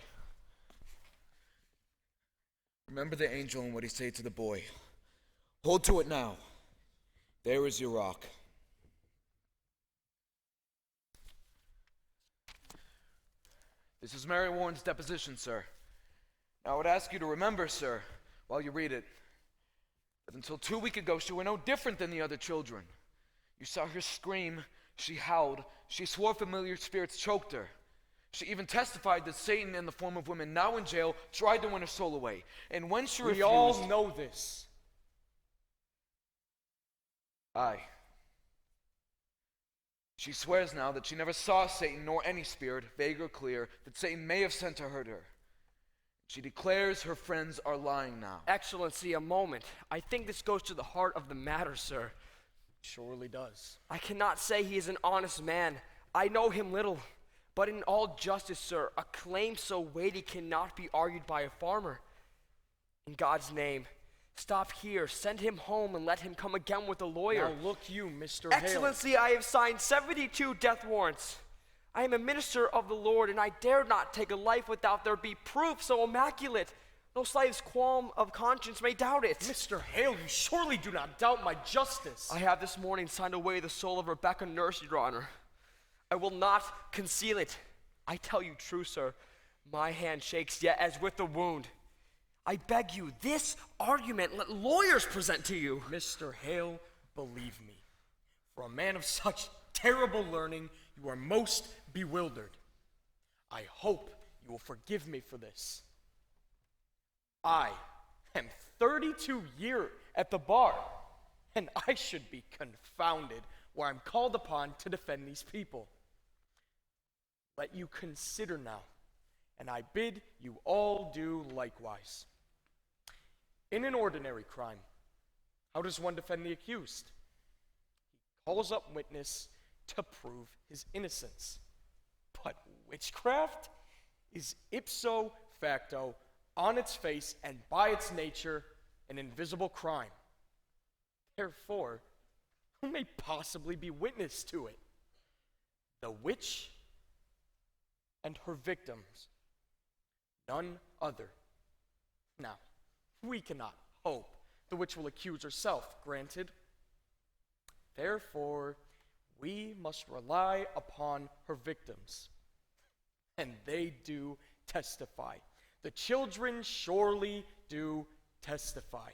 Remember the angel and what he said to the boy. Hold to it now. There is your rock. This is Mary Warren's deposition, sir. Now, I would ask you to remember, sir, while you read it, that until 2 weeks ago, she were no different than the other children. You saw her scream, she howled, she swore familiar spirits choked her. She even testified that Satan, in the form of women now in jail, tried to win her soul away. And when she refused... We all know this. Aye. She swears now that she never saw Satan nor any spirit, vague or clear, that Satan may have sent to hurt her. She declares her friends are lying now. Excellency, a moment. I think this goes to the heart of the matter, sir. Surely does. I cannot say he is an honest man. I know him little. But in all justice, sir, a claim so weighty cannot be argued by a farmer. In God's name, stop here, send him home, and let him come again with a lawyer. Now look you, Mr. Hale. Excellency, I have signed 72 death warrants. I am a minister of the Lord, and I dare not take a life without there be proof so immaculate. No slightest qualm of conscience may doubt it. Mr. Hale, you surely do not doubt my justice. I have this morning signed away the soul of Rebecca Nurse, Your Honor. I will not conceal it. I tell you true, sir. My hand shakes yet as with the wound. I beg you, this argument let lawyers present to you. Mr. Hale, believe me, for a man of such terrible learning, you are most bewildered. I hope you will forgive me for this. I am 32 years at the bar, and I should be confounded where I'm called upon to defend these people. Let you consider now, and I bid you all do likewise. In an ordinary crime, how does one defend the accused? He calls up witness to prove his innocence. But witchcraft is ipso facto, on its face and by its nature, an invisible crime. Therefore, who may possibly be witness to it? The witch and her victims, none other. Now, we cannot hope the witch will accuse herself, granted. Therefore, we must rely upon her victims. And they do testify. The children surely do testify.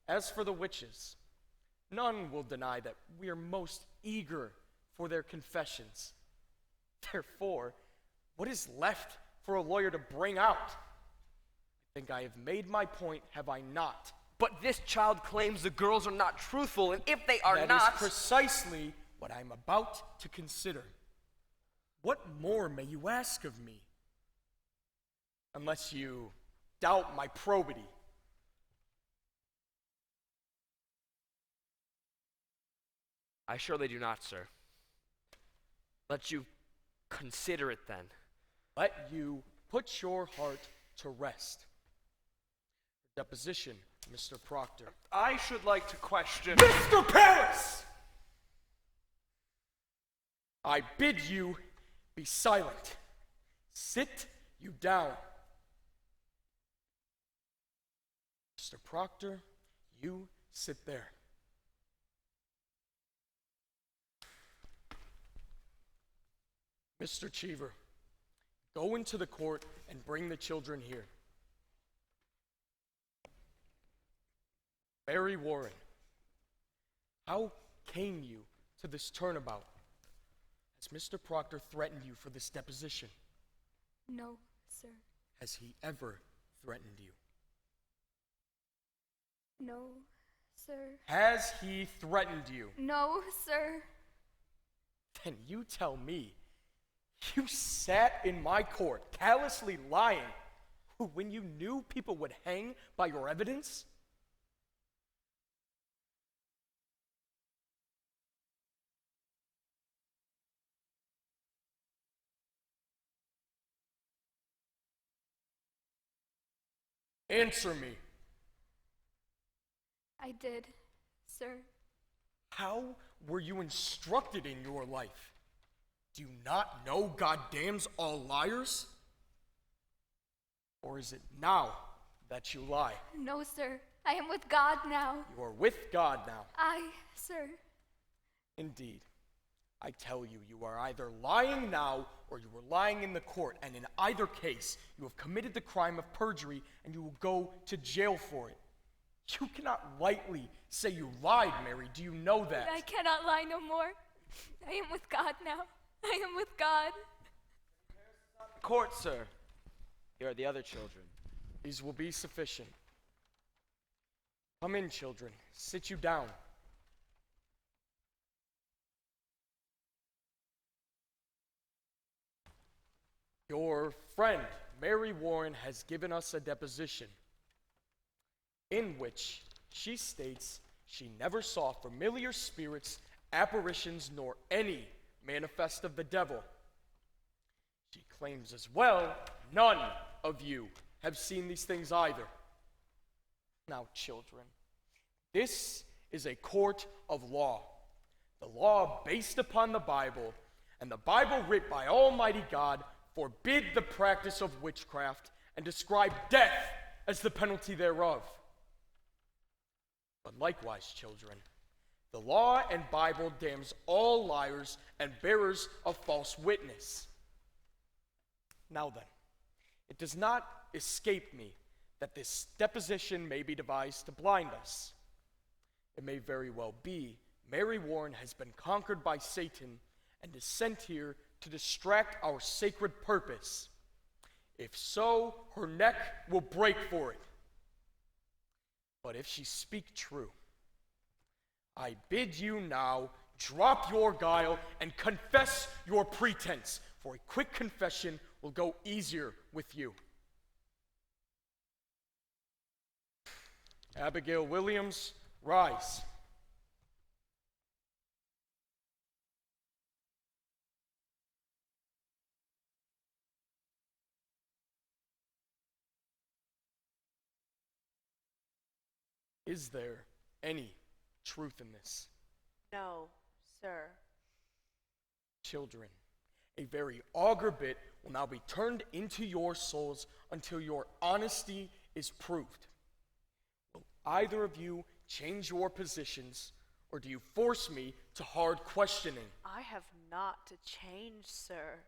As for the witches, none will deny that we are most eager for their confessions. Therefore, what is left for a lawyer to bring out? I think I have made my point, have I not? But this child claims the girls are not truthful, and if they are not... That is precisely what I'm about to consider. What more may you ask of me? Unless you doubt my probity. I surely do not, sir. Let you consider it then. Let you put your heart to rest. Deposition, Mr. Proctor. I should like to question... Mr. Paris! I bid you be silent. Sit you down. Mr. Proctor, you sit there. Mr. Cheever, go into the court and bring the children here. Mary Warren, how came you to this turnabout? Has Mr. Proctor threatened you for this deposition? No, sir. Has he ever threatened you? No, sir. Has he threatened you? No, sir. Then you tell me, you sat in my court callously lying when you knew people would hang by your evidence? Answer me. I did, sir. How were you instructed in your life? Do you not know God damns all liars? Or is it now that you lie. No, sir. I am with God now. You are with God now. Sir. Indeed. I tell you, you are either lying now or you were lying in the court, and in either case, you have committed the crime of perjury and you will go to jail for it. You cannot lightly say you lied, Mary. Do you know that? I cannot lie no more. I am with God now. I am with God. Court, sir. Here are the other children. These will be sufficient. Come in, children. Sit you down. Your friend, Mary Warren, has given us a deposition in which she states she never saw familiar spirits, apparitions, nor any manifest of the devil. She claims as well none of you have seen these things either. Now, children, this is a court of law, the law based upon the Bible, and the Bible writ by Almighty God forbid the practice of witchcraft and describe death as the penalty thereof. But likewise, children, the law and Bible damns all liars and bearers of false witness. Now then, it does not escape me that this deposition may be devised to blind us. It may very well be Mary Warren has been conquered by Satan and is sent here to distract our sacred purpose. If so, her neck will break for it. But if she speak true, I bid you now drop your guile and confess your pretense, for a quick confession will go easier with you. Abigail Williams, rise. Is there any truth in this? No, sir. Children, a very auger bit will now be turned into your souls until your honesty is proved. Will either of you change your positions, or do you force me to hard questioning? I have not to change, sir.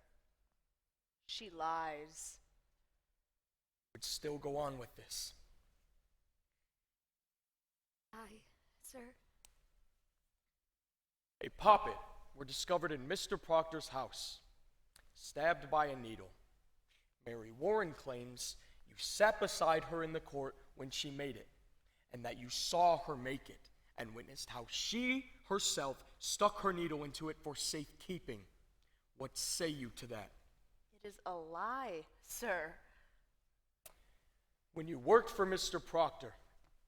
She lies. Would still go on with this. Sir. A poppet were discovered in Mr. Proctor's house, stabbed by a needle. Mary Warren claims you sat beside her in the court when she made it, and that you saw her make it, and witnessed how she herself stuck her needle into it for safekeeping. What say you to that? It is a lie, sir. When you worked for Mr. Proctor,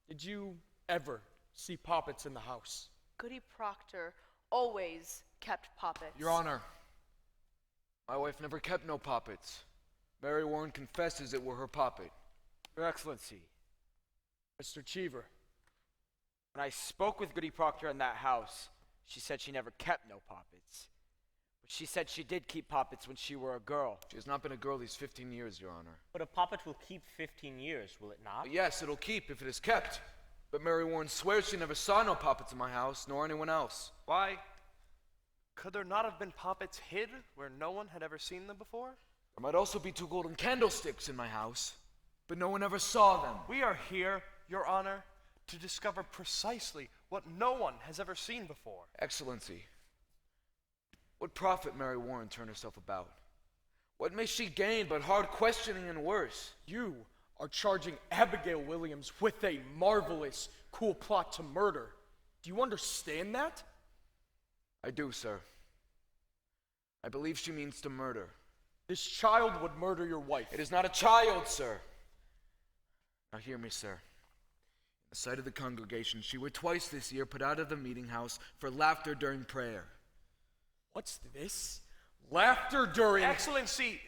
did you ever see poppets in the house? Goody Proctor always kept poppets. Your Honor, my wife never kept no poppets. Mary Warren confesses it were her poppet. Your Excellency, Mr. Cheever. When I spoke with Goody Proctor in that house, she said she never kept no poppets. But she said she did keep poppets when she were a girl. She has not been a girl these 15 years, Your Honor. But a poppet will keep 15 years, will it not? Yes, it'll keep if it is kept. But Mary Warren swears she never saw no poppets in my house, nor anyone else. Why? Could there not have been poppets hid where no one had ever seen them before? There might also be 2 golden candlesticks in my house, but no one ever saw them. We are here, Your Honor, to discover precisely what no one has ever seen before. Excellency, what profit Mary Warren turn herself about? What may she gain but hard questioning and worse? You are charging Abigail Williams with a marvelous, cool plot to murder. Do you understand that? I do, sir. I believe she means to murder. This child would murder your wife. It is not a child, sir. Now hear me, sir. In the sight of the congregation, she were twice this year put out of the meeting house for laughter during prayer. What's this? Laughter during... Excellency!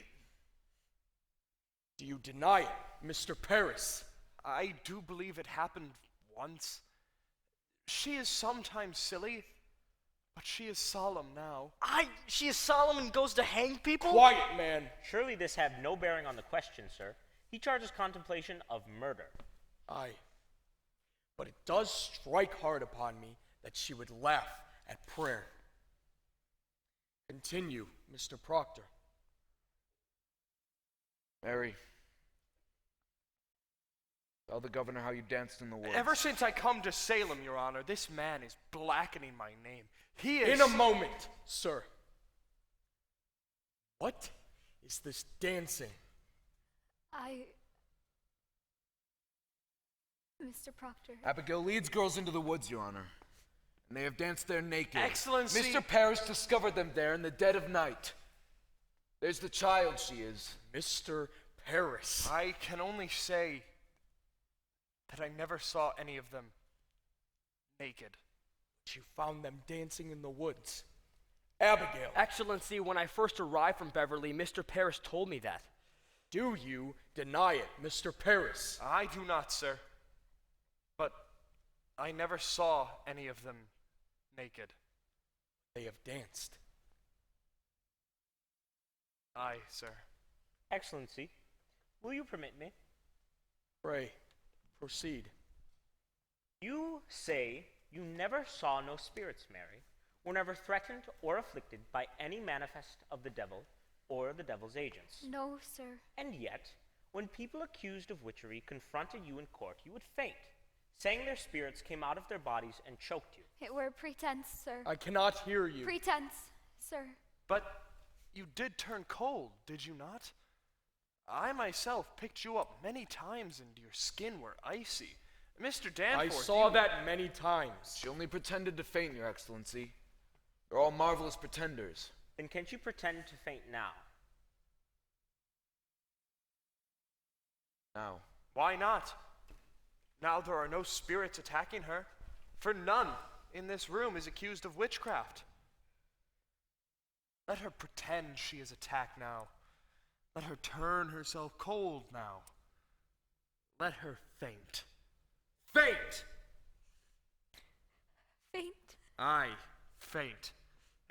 Do you deny it, Mr. Paris? I do believe it happened once. She is sometimes silly, but she is solemn now. She is solemn and goes to hang people? Quiet, man. Surely this have no bearing on the question, sir. He charges contemplation of murder. Aye. But it does strike hard upon me that she would laugh at prayer. Continue, Mr. Proctor. Mary, tell the governor how you danced in the woods. Ever since I come to Salem, Your Honor, this man is blackening my name. He is... In a moment, sir. What is this dancing? Mr. Proctor. Abigail leads girls into the woods, Your Honor. And they have danced there naked. Excellency! Mr. Parrish discovered them there in the dead of night. There's the child, she is. Mr. Parrish. I can only say that I never saw any of them naked. But you found them dancing in the woods. Abigail. Excellency, when I first arrived from Beverly, Mr. Parrish told me that. Do you deny it, Mr. Parrish? I do not, sir. But I never saw any of them naked. They have danced. Aye, sir. Excellency, will you permit me? Pray, proceed. You say you never saw no spirits, Mary, were never threatened or afflicted by any manifest of the devil or the devil's agents. No, sir. And yet, when people accused of witchery confronted you in court, you would faint, saying their spirits came out of their bodies and choked you. It were pretense, sir. I cannot hear you. Pretense, sir. But you did turn cold, did you not? I myself picked you up many times and your skin were icy. Mr. Danforth, I saw that many times. She only pretended to faint, Your Excellency. They're all marvelous pretenders. Then can't you pretend to faint now? Now. Why not? Now there are no spirits attacking her, for none in this room is accused of witchcraft. Let her pretend she is attacked now. Let her turn herself cold now. Let her faint. Faint! Faint? Aye, faint.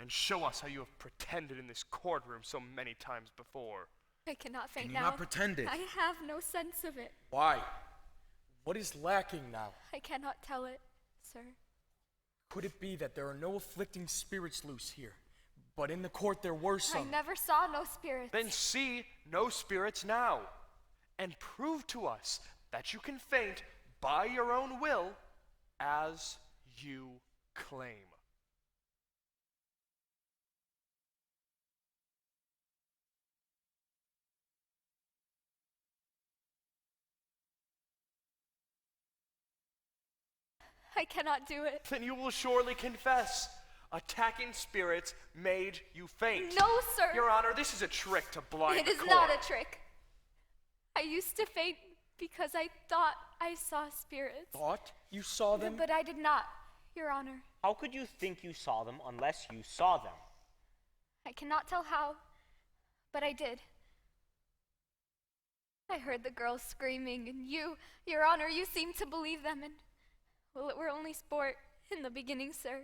And show us how you have pretended in this courtroom so many times before. I cannot faint Can now. you not pretend it? I have no sense of it. Why? What is lacking now? I cannot tell it, sir. Could it be that there are no afflicting spirits loose here, but in the court there were some? I never saw no spirits. Then see no spirits now, and prove to us that you can faint by your own will as you claim. I cannot do it. Then you will surely confess. Attacking spirits made you faint. No, sir. Your Honor, this is a trick to blind It the is court. not a trick. I used to faint because I thought I saw spirits. Thought you saw them? But I did not, Your Honor. How could you think you saw them unless you saw them? I cannot tell how, but I did. I heard the girls screaming, and you, Your Honor, you seemed to believe them, and, well, it were only sport in the beginning, sir.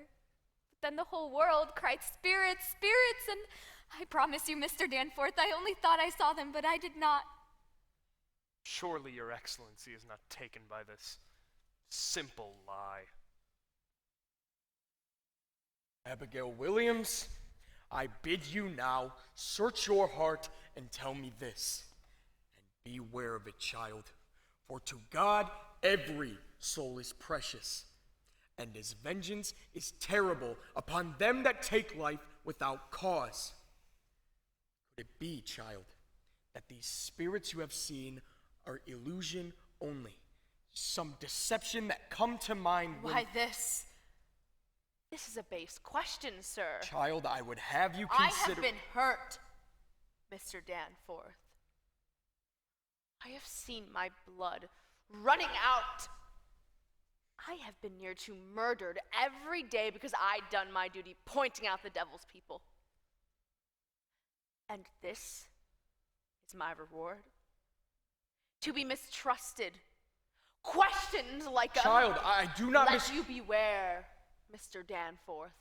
But then the whole world cried, spirits, spirits, and I promise you, Mr. Danforth, I only thought I saw them, but I did not. Surely Your Excellency is not taken by this simple lie. Abigail Williams, I bid you now search your heart and tell me this. And beware of it, child, for to God every soul is precious, and his vengeance is terrible upon them that take life without cause. Could it be, child, that these spirits you have seen are illusion only, some deception that come to mind when... Why this? This is a base question, sir. Child, I would have you consider... I have been hurt, Mr. Danforth. I have seen my blood running out. I have been near to murdered every day because I'd done my duty pointing out the devil's people. And this is my reward? To be mistrusted, questioned like a... Child, I do not Let you beware, Mr. Danforth.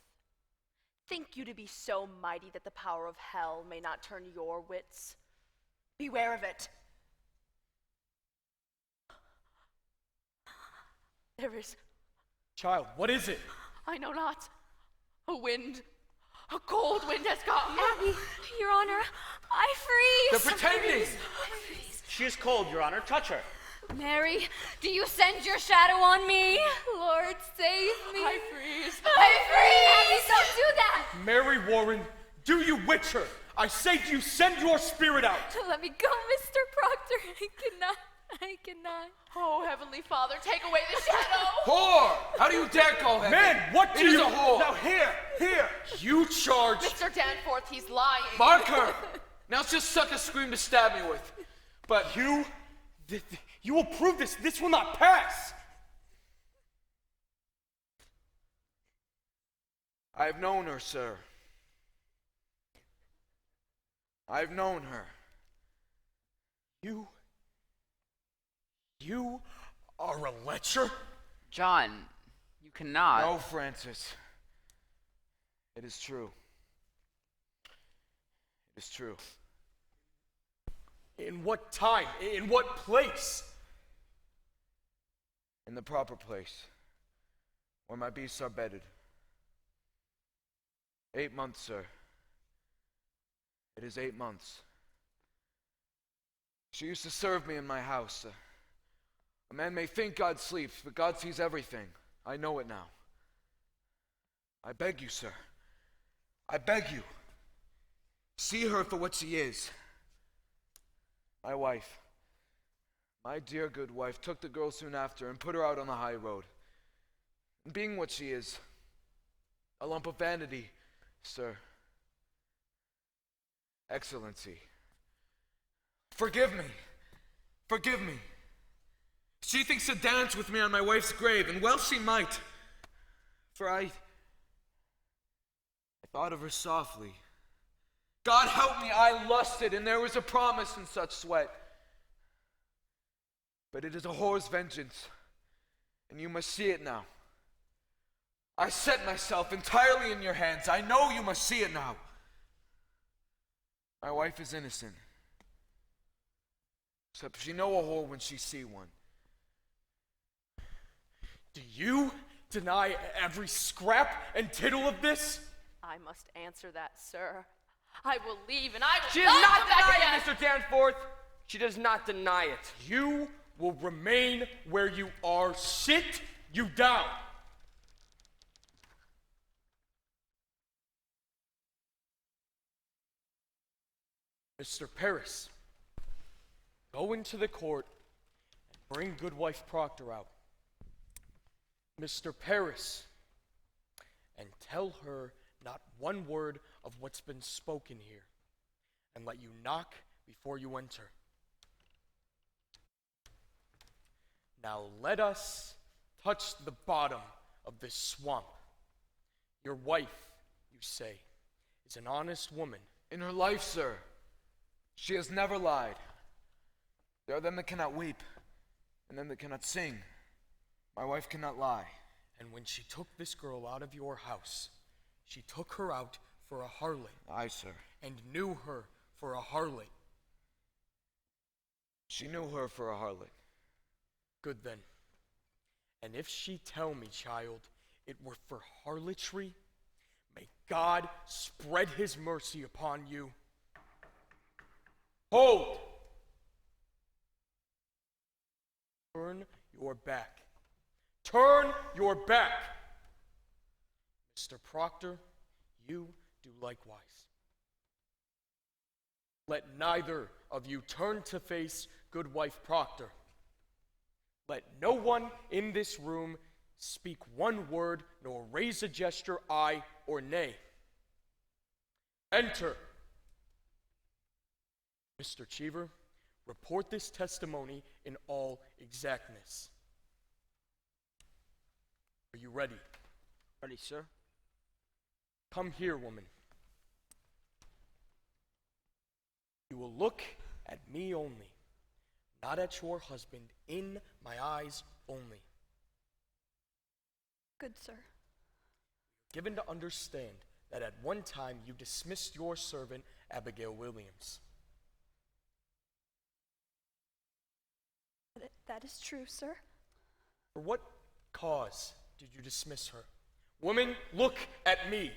Think you to be so mighty that the power of hell may not turn your wits? Beware of it. There is, Child, what is it? I know not, a wind. A cold wind has come. Abby, Your Honor, I freeze. They're pretending. She is cold, Your Honor. Touch her. Mary, do you send your shadow on me? Lord, save me. I freeze. I freeze. Abby, don't do that. Mary Warren, do you witch her? I say to you, send your spirit out. Let me go, Mr. Proctor. I cannot. Oh, Heavenly Father, take away the shadow. Whore! How do you dare call him? Man, what do It is you... a whore. Now here. You charge... Mr. Danforth, he's lying. Mark her! Now it's just suck a scream to stab me with. But You will prove this. This will not pass. I've known her, sir. I've known her. You are a lecher? John, you cannot. No, Francis. It is true. It is true. In what time? In what place? In the proper place, where my beasts are bedded. 8 months, sir. It is 8 months. She used to serve me in my house. A man may think God sleeps, but God sees everything. I know it now. I beg you, sir. I beg you. See her for what she is. My wife, my dear good wife, took the girl soon after and put her out on the high road. And being what she is, a lump of vanity, sir. Excellency, forgive me. Forgive me. She thinks to dance with me on my wife's grave, and well she might. For I thought of her softly. God help me, I lusted, and there was a promise in such sweat. But it is a whore's vengeance, and you must see it now. I set myself entirely in your hands. I know you must see it now. My wife is innocent. Except she know a whore when she see one. Do you deny every scrap and tittle of this? I must answer that, sir. I will leave and I will She does not come back deny again. it, Mr. Danforth. She does not deny it. You will remain where you are. Sit you down. Mr. Paris, go into the court and bring Goodwife Proctor out. Mr. Paris, and tell her not one word of what's been spoken here, and let you knock before you enter. Now let us touch the bottom of this swamp. Your wife, you say, is an honest woman. In her life, sir, she has never lied. There are them that cannot weep, and them that cannot sing. My wife cannot lie. And when she took this girl out of your house, she took her out for a harlot. Aye, sir. And knew her for a harlot. She knew her for a harlot. Good then. And if she tell me, child, it were for harlotry, may God spread his mercy upon you. Hold! Turn your back. Turn your back! Mr. Proctor, you do likewise. Let neither of you turn to face Goodwife Proctor. Let no one in this room speak one word nor raise a gesture, aye or nay. Enter. Mr. Cheever, report this testimony in all exactness. Are you ready? Ready, sir. Come here, woman. You will look at me only, not at your husband, in my eyes only. Good, sir. Given to understand that at one time you dismissed your servant, Abigail Williams. That is true, sir. For what cause did you dismiss her? Woman, look at me.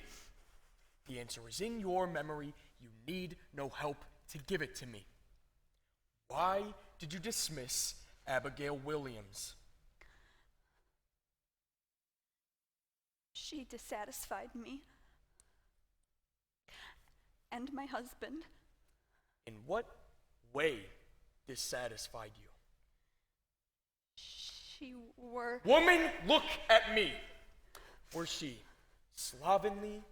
The answer is in your memory. You need no help to give it to me. Why did you dismiss Abigail Williams? She dissatisfied me and my husband. In what way dissatisfied you? She were... Woman, look at me. Were she slovenly,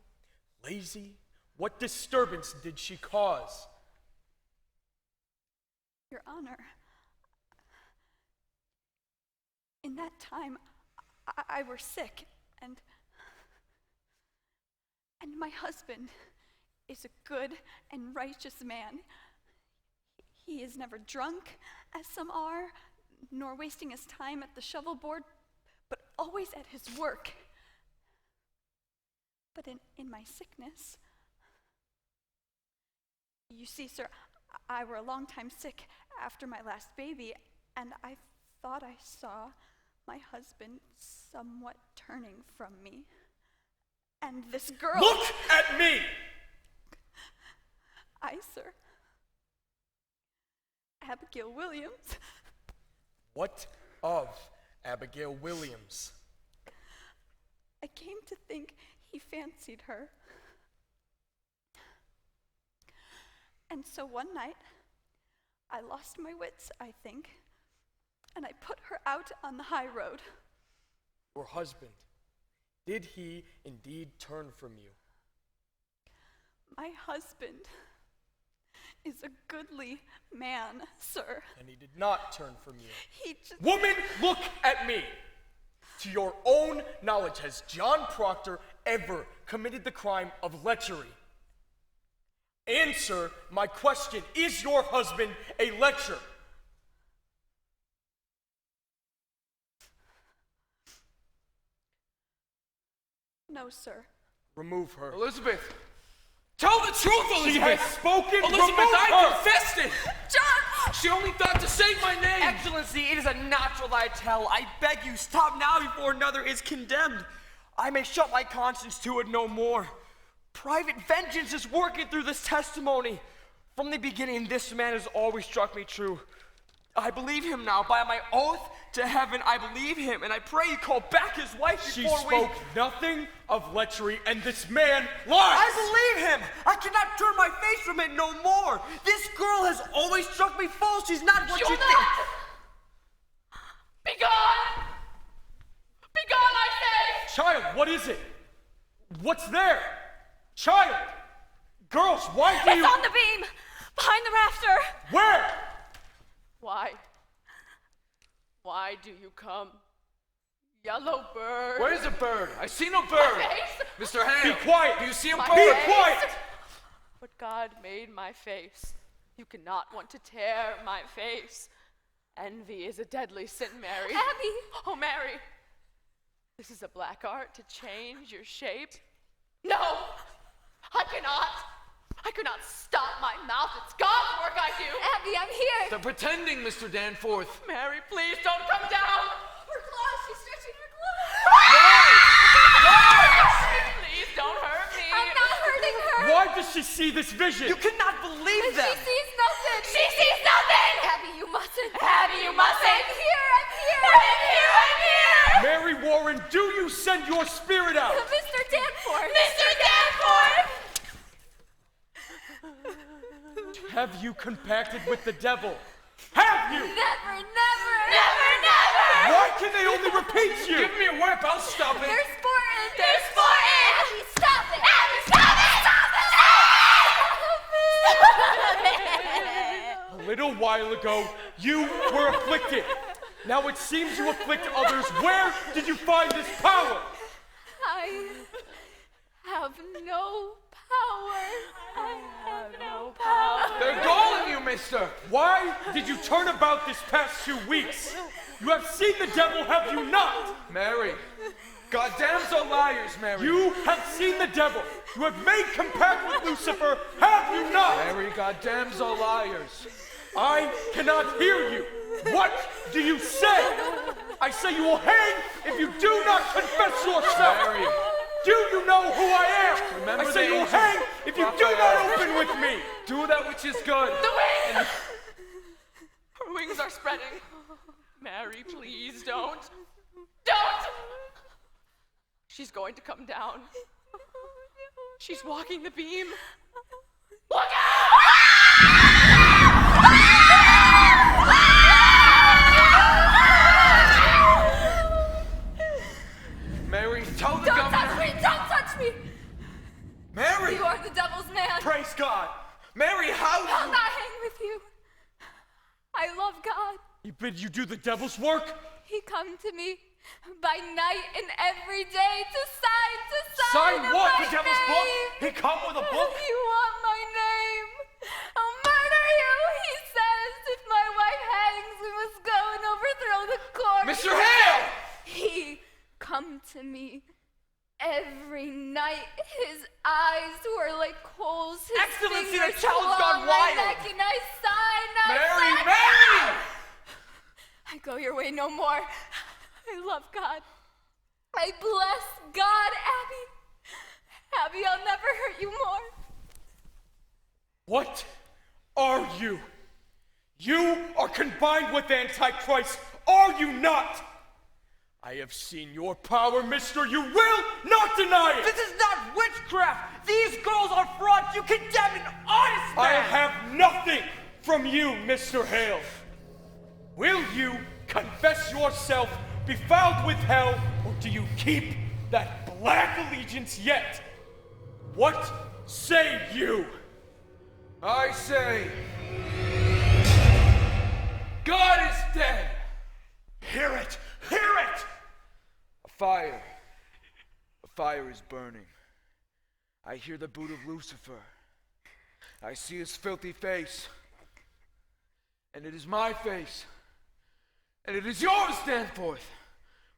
lazy? What disturbance did she cause? Your Honor, in that time, I were sick, and my husband is a good and righteous man. He is never drunk, as some are, nor wasting his time at the shovel board, but always at his work. But in my sickness, you see, sir, I were a long time sick after my last baby, and I thought I saw my husband somewhat turning from me. And this girl... Look at me! I, sir. Abigail Williams. What of Abigail Williams? I came to think he fancied her. And so one night, I lost my wits, I think, and I put her out on the high road. Your husband, did he indeed turn from you? My husband is a goodly man, sir. And he did not turn from you. He just... Woman, look at me! To your own knowledge, has John Proctor ever committed the crime of lechery? Answer my question. Is your husband a lecher? No, sir. Remove her. Elizabeth! Tell the truth, Elizabeth! She has spoken! Elizabeth, Remove I her! confessed it! John! She only thought to save my name! Excellency, it is a natural I tell. I beg you, stop now before another is condemned. I may shut my conscience to it no more. Private vengeance is working through this testimony. From the beginning, this man has always struck me true. I believe him now. By my oath to heaven, I believe him, and I pray you call back his wife before She spoke nothing of lechery, and this man lies! I believe him! I cannot turn my face from it no more! This girl has always struck me false. She's not what you think. Begone! Begone, I say! Child, what is it? What's there? Child! Girls, why do you... It's on the beam! Behind the rafter! Where? Why do you come? Yellow bird. Where's the bird? I see no bird! Mr. Hale! Be quiet! Do you see a My bird? Be face. quiet! But God made my face. You cannot want to tear my face. Envy is a deadly sin, Mary. Abby! Oh, Mary. This is a black art to change your shape. No! I cannot. I could not stop my mouth. It's God's work I do. Abby, I'm here! They're pretending, Mr. Danforth. Mary, please don't come down. Her claws, she's stretching her claws! Please don't hurt me. I'm not hurting her! Why does she see this vision? You cannot believe She them. sees nothing! She sees nothing. Abby, you mustn't! Abby, you mustn't. I'm here! I'm here! I'm here. I'm here. Mary Warren, do you send your spirit out? Mr. Danforth! Mr. Danforth! Have you compacted with the devil? Have you? Never, never! Never, never. Why can they only repeat you? Give me a whip, I'll stop it. They're sporting! They're sporting. Abby, stop it! Abby, stop it. A little while ago, you were afflicted. Now it seems you afflict others. Where did you find this power? I have no power. I have no power. They're galling you, mister. Why did you turn about this past 2 weeks? You have seen the devil, have you not? Mary. Goddamns are liars, Mary. You have seen the devil. You have made compact with Lucifer, have you not? Mary, goddamns are liars. I cannot hear you. What do you say? I I say you will hang if you do not confess yourself. Mary. Do you know who I am? Remember I say the you will angel. hang if you do not open with me. Do that which is good. The wings! Her wings are spreading. Mary, please don't. Don't! She's going to come down. She's walking the beam. Look Mary, tell the Don't governor. touch me! Don't touch me! Mary! You are the devil's man. Praise God. Mary, how do I'll you... not hang with you. I love God. He bid you do the devil's work? He come to me by night and every day to sign Sign what? my The devil's name. book? He come with a book? You want my name? I'll murder you. He says if my wife hangs, we must go and overthrow the court. Mr. Hale! He come to me every night. His eyes were like coals. His Excellency, fingers the child's claw gone my wild. neck, and I sign. Mary! I go your way no more. I love God. I bless God, Abby. Abby, I'll never hurt you more. What are you? You are combined with Antichrist, are you not? I have seen your power, mister. You will not deny it. This is not witchcraft. These girls are frauds. You condemn an honest man. I have nothing from you, Mr. Hale. Will you confess yourself befouled with hell, or do you keep that black allegiance yet? What say you? I say... God is dead. Hear it! Hear it! A fire. A fire is burning. I hear the boot of Lucifer. I see his filthy face. And it is my face. And it is yours, Danforth.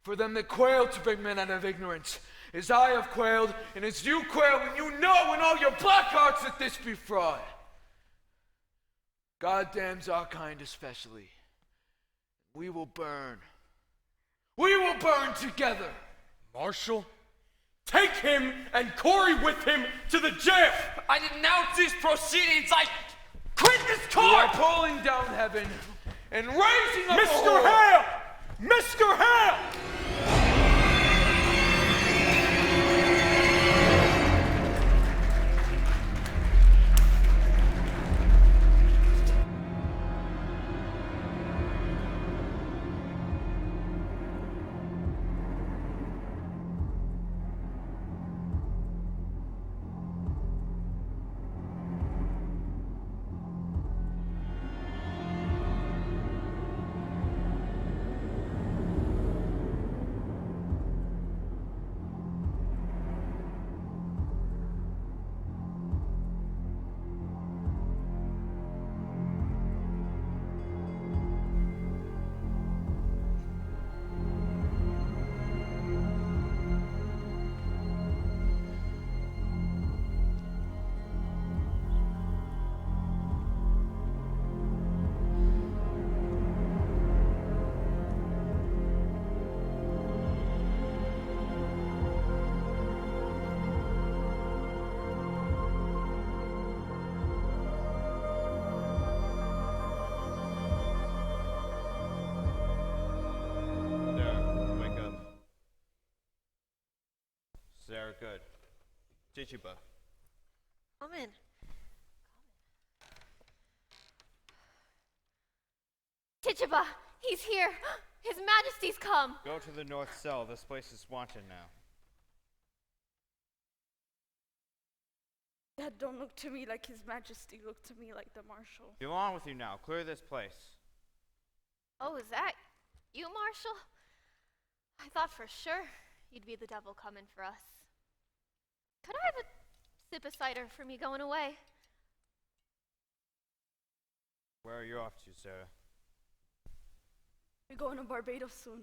For them that quail to bring men out of ignorance, as I have quailed, and as you quail when you know in all your black hearts that this be fraud. God damns our kind especially. We will burn. We will burn together. Marshal, take him and Corey with him to the jail. I denounce these proceedings. I quit this We are court. pulling down heaven and raising up Mr. Hale! Mr. Hale! Sarah, wake up. Sarah, good. Chichiba. Come in. Tituba, he's here. His Majesty's come. Go to the north cell. This place is wanted now. Dad, don't look to me like His Majesty. Look to me like the Marshal. Be along with you now. Clear this place. Oh, is that you, Marshal? I thought for sure you'd be the devil coming for us. Could I have a sip of cider for me going away? Where are you off to, Sarah? We're going to Barbados soon.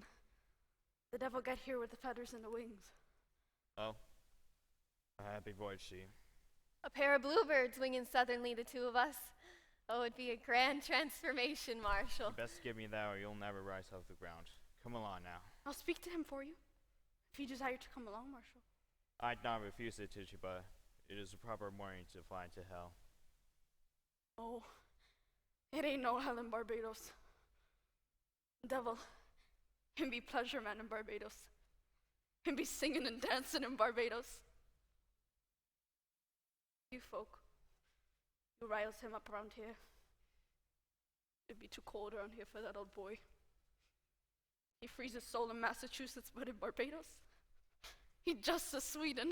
The devil got here with the feathers and the wings. Oh. A happy voyage, she. A pair of bluebirds winging southernly, the two of us. Oh, it'd be a grand transformation, Marshal. You best give me that or you'll never rise off the ground. Come along now. I'll speak to him for you, if you desire to come along, Marshal. I'd not refuse it, Tituba. It is a proper morning to fly to hell. Oh, it ain't no hell in Barbados. Devil, him be pleasure man in Barbados. Him be singing and dancing in Barbados. You folk, you riles him up around here. It'd be too cold around here for that old boy. He frees his soul in Massachusetts, but in Barbados, he just as Sweden.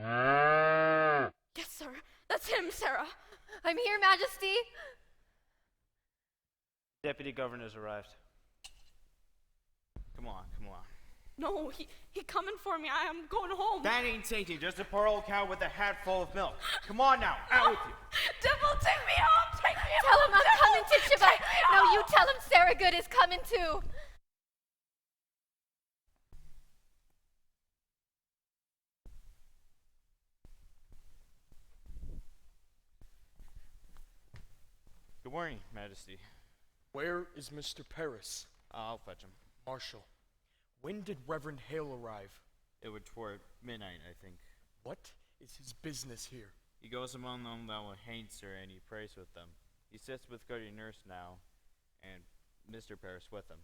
Yes, sir. That's him, Sarah. I'm here, Majesty. Deputy Governor's arrived. Come on, come on. No, he coming for me. I am going home. That ain't tainted, just a poor old cow with a hat full of milk. Come on now, out with you. Devil, take me home. Take me Tell home. him I'm coming, Tituba. No, you tell him Sarah Good is coming too. Good morning, Majesty. Where is Mr. Paris? I'll fetch him. Marshal, when did Reverend Hale arrive? It would toward midnight, I think. What is his business here? He goes among them that will hate, sir, and he prays with them. He sits with Goody Nurse now, and Mr. Paris with him.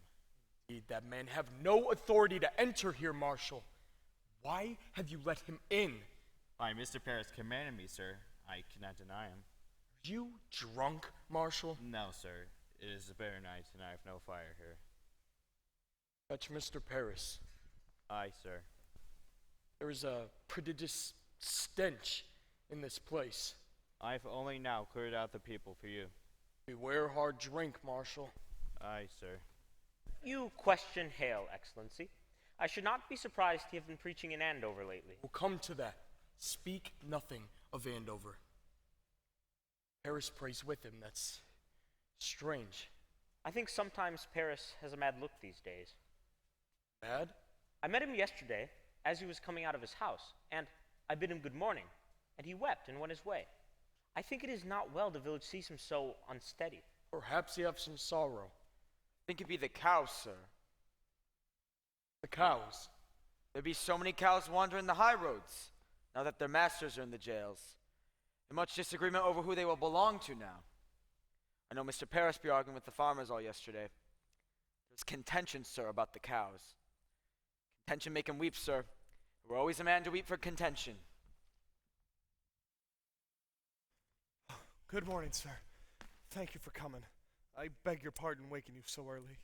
Indeed, that man have no authority to enter here, Marshal. Why have you let him in? Why, Mr. Paris commanded me, sir. I cannot deny him. Are you drunk, Marshal? No, sir. It is a bitter night, and I have no fire here. Fetch Mr. Paris. Aye, sir. There is a prodigious stench in this place. I've only now cleared out the people for you. Beware hard drink, Marshal. Aye, sir. You question Hale, Excellency. I should not be surprised he have been preaching in Andover lately. We'll come to that. Speak nothing of Andover. Paris prays with him. That's strange. I think sometimes Paris has a mad look these days. Mad? I met him yesterday as he was coming out of his house, and I bid him good morning, and he wept and went his way. I think it is not well the village sees him so unsteady. Perhaps he have some sorrow. I think it be the cows, sir. The cows? There be so many cows wandering the high roads, now that their masters are in the jails. And much disagreement over who they will belong to now. I know Mr. Paris be arguing with the farmers all yesterday. There's contention, sir, about the cows. Contention make him weep, sir. We're always a man to weep for contention. Good morning, sir. Thank you for coming. I beg your pardon waking you so early.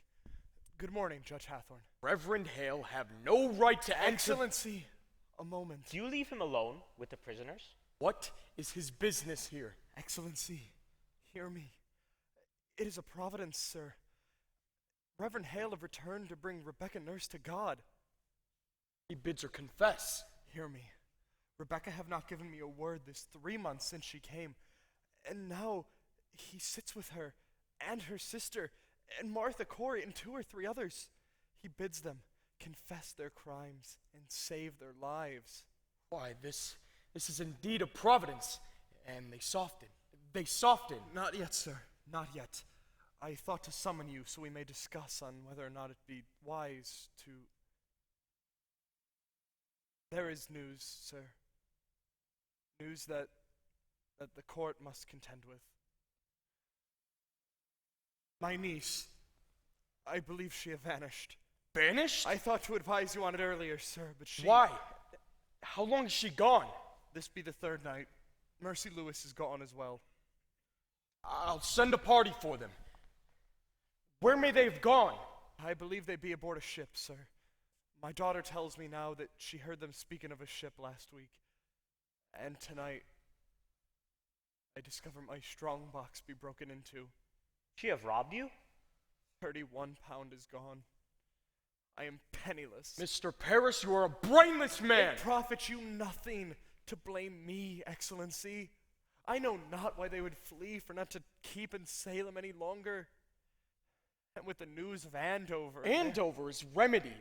Good morning, Judge Hathorne. Reverend Hale have no right to enter. Excellency, a moment. Do you leave him alone with the prisoners? What is his business here? Excellency, hear me. It is a providence, sir. Reverend Hale have returned to bring Rebecca Nurse to God. He bids her confess. Hear me. Rebecca have not given me a word this 3 months since she came, and now he sits with her and her sister and Martha Corey and 2 or 3 others. He bids them confess their crimes and save their lives. Why, this is indeed a providence, and they soften. They soften. Not yet, sir. Not yet. I thought to summon you so we may discuss on whether or not it be wise to... There is news, sir. News that the court must contend with. My niece, I believe she have vanished. Banished? I thought to advise you on it earlier, sir, but she... Why? How long is she gone? This be the 3rd night. Mercy Lewis is gone as well. I'll send a party for them. Where may they have gone? I believe they be aboard a ship, sir. My daughter tells me now that she heard them speaking of a ship last week. And tonight, I discover my strong box be broken into. She have robbed you? 31 pound is gone. I am penniless. Mr. Paris, you are a brainless man. It profits you nothing to blame me, Excellency. I know not why they would flee for not to keep in Salem any longer. And with the news of Andover... Andover is remedied.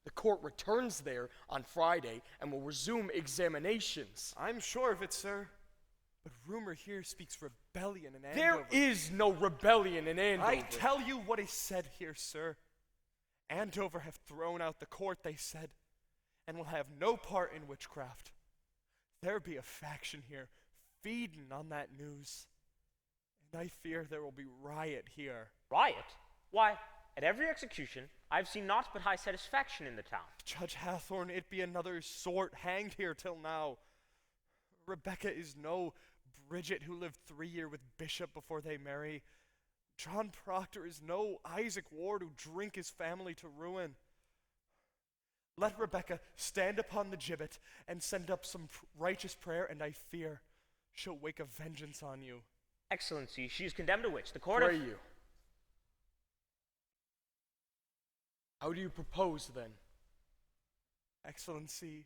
The court returns there on Friday and will resume examinations. I'm sure of it, sir. But rumor here speaks rebellion in Andover. There is no rebellion in Andover. I tell you what is said here, sir. Andover have thrown out the court, they said, and will have no part in witchcraft. There be a faction here feeding on that news, and I fear there will be riot here. Riot? Why, at every execution, I've seen naught but high satisfaction in the town. Judge Hathorne, it be another sort hanged here till now. Rebecca is no Bridget who lived 3 year with Bishop before they marry. John Proctor is no Isaac Ward who drink his family to ruin. Let Rebecca stand upon the gibbet and send up some righteous prayer, and I fear she'll wake a vengeance on you. Excellency, she is condemned to which? The court Pray of... you. How do you propose, then? Excellency,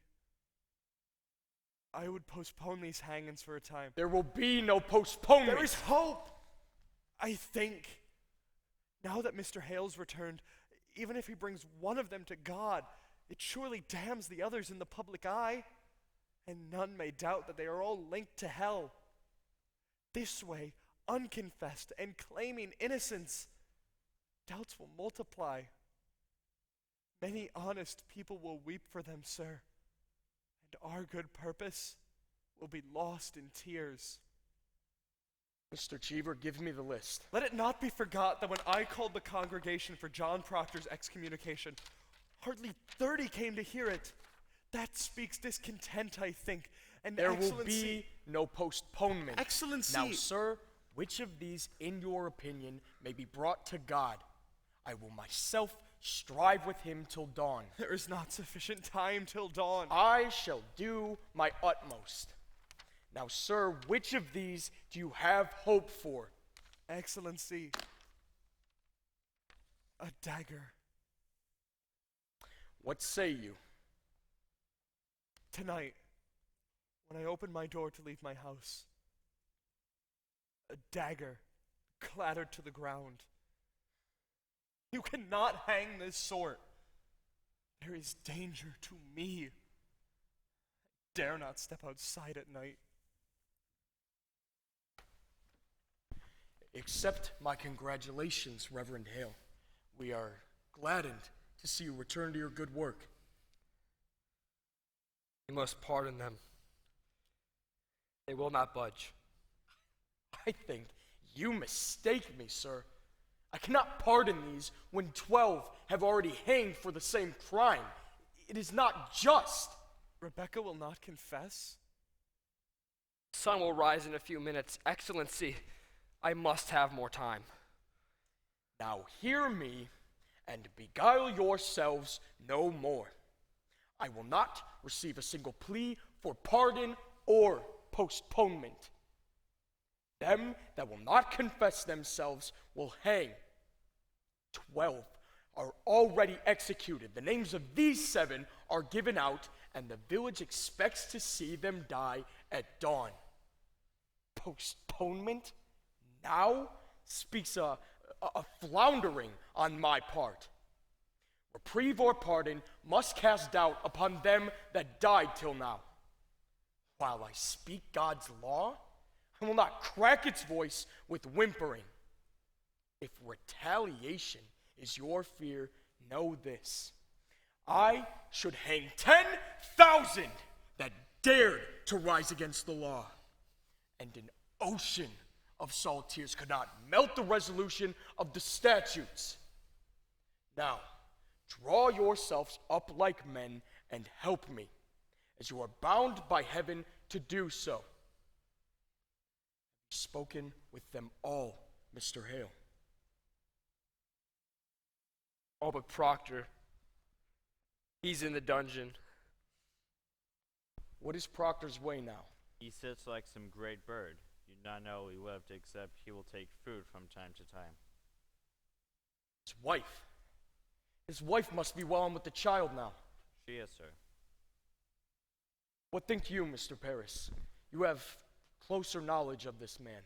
I would postpone these hangings for a time. There will be no postponement. There is hope, I think. Now that Mr. Hale's returned, even if he brings one of them to God, it surely damns the others in the public eye, and none may doubt that they are all linked to hell. This way, unconfessed and claiming innocence, doubts will multiply. Many honest people will weep for them, sir, and our good purpose will be lost in tears. Mr. Cheever, give me the list. Let it not be forgot that when I called the congregation for John Proctor's excommunication, hardly 30 came to hear it. That speaks discontent, I think, and there Excellency... will be no postponement. Excellency... Now, sir, which of these, in your opinion, may be brought to God? I will myself strive with him till dawn. There is not sufficient time till dawn. I shall do my utmost. Now, sir, which of these do you have hope for? Excellency, a dagger. What say you? Tonight, when I opened my door to leave my house, a dagger clattered to the ground. You cannot hang this sort. There is danger to me. I dare not step outside at night. Accept my congratulations, Reverend Hale. We are gladdened to see you return to your good work. You must pardon them. They will not budge. I think you mistake me, sir. I cannot pardon these when 12 have already hanged for the same crime. It is not just. Rebecca will not confess? The sun will rise in a few minutes. Excellency, I must have more time. Now hear me and beguile yourselves no more. I will not receive a single plea for pardon or postponement. Them that will not confess themselves will hang. 12 are already executed. The names of these 7 are given out, and the village expects to see them die at dawn. Postponement now speaks a floundering on my part. Reprieve or pardon must cast doubt upon them that died till now. While I speak God's law, I will not crack its voice with whimpering. If retaliation is your fear, know this. I should hang 10,000 that dared to rise against the law. And an ocean of salt tears could not melt the resolution of the statutes. Now, draw yourselves up like men and help me, as you are bound by heaven to do so. Spoken with them all, Mr. Hale. All but Proctor. He's in the dungeon. What is Proctor's way now? He sits like some great bird. You do not know he lived, except he will take food from time to time. His wife. His wife must be well on with the child now. She is, sir. What think you, Mr. Paris? You have closer knowledge of this man.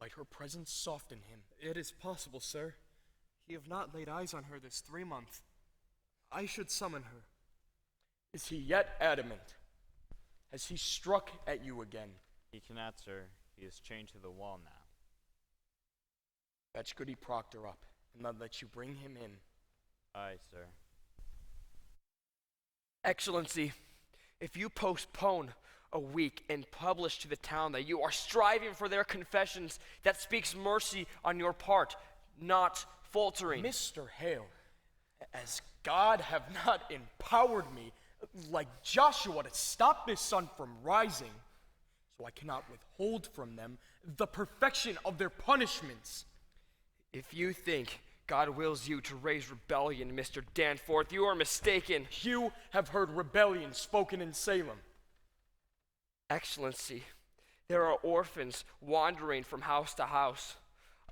Might her presence soften him? It is possible, sir. Ye have not laid eyes on her this 3 month. I should summon her. Is he yet adamant? Has he struck at you again? He cannot, sir. He is chained to the wall now. Fetch Goody Proctor up, and then let you bring him in. Aye, sir. Excellency, if you postpone a week and publish to the town that you are striving for their confessions, that speaks mercy on your part, not faltering. Mr. Hale, as God have not empowered me like Joshua to stop this sun from rising, so I cannot withhold from them the perfection of their punishments. If you think God wills you to raise rebellion, Mr. Danforth, you are mistaken. You have heard rebellion spoken in Salem. Excellency, there are orphans wandering from house to house.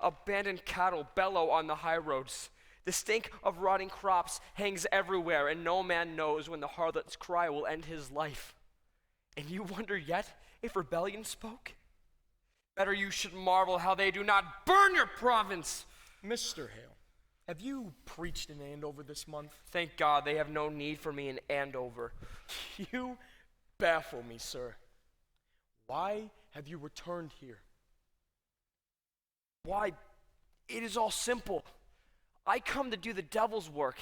Abandoned cattle bellow on the high roads. The stink of rotting crops hangs everywhere, and no man knows when the harlot's cry will end his life. And you wonder yet if rebellion spoke? Better you should marvel how they do not burn your province. Mr. Hale, have you preached in Andover this month? Thank God they have no need for me in Andover. You baffle me, sir. Why have you returned here? Why, it is all simple. I come to do the devil's work.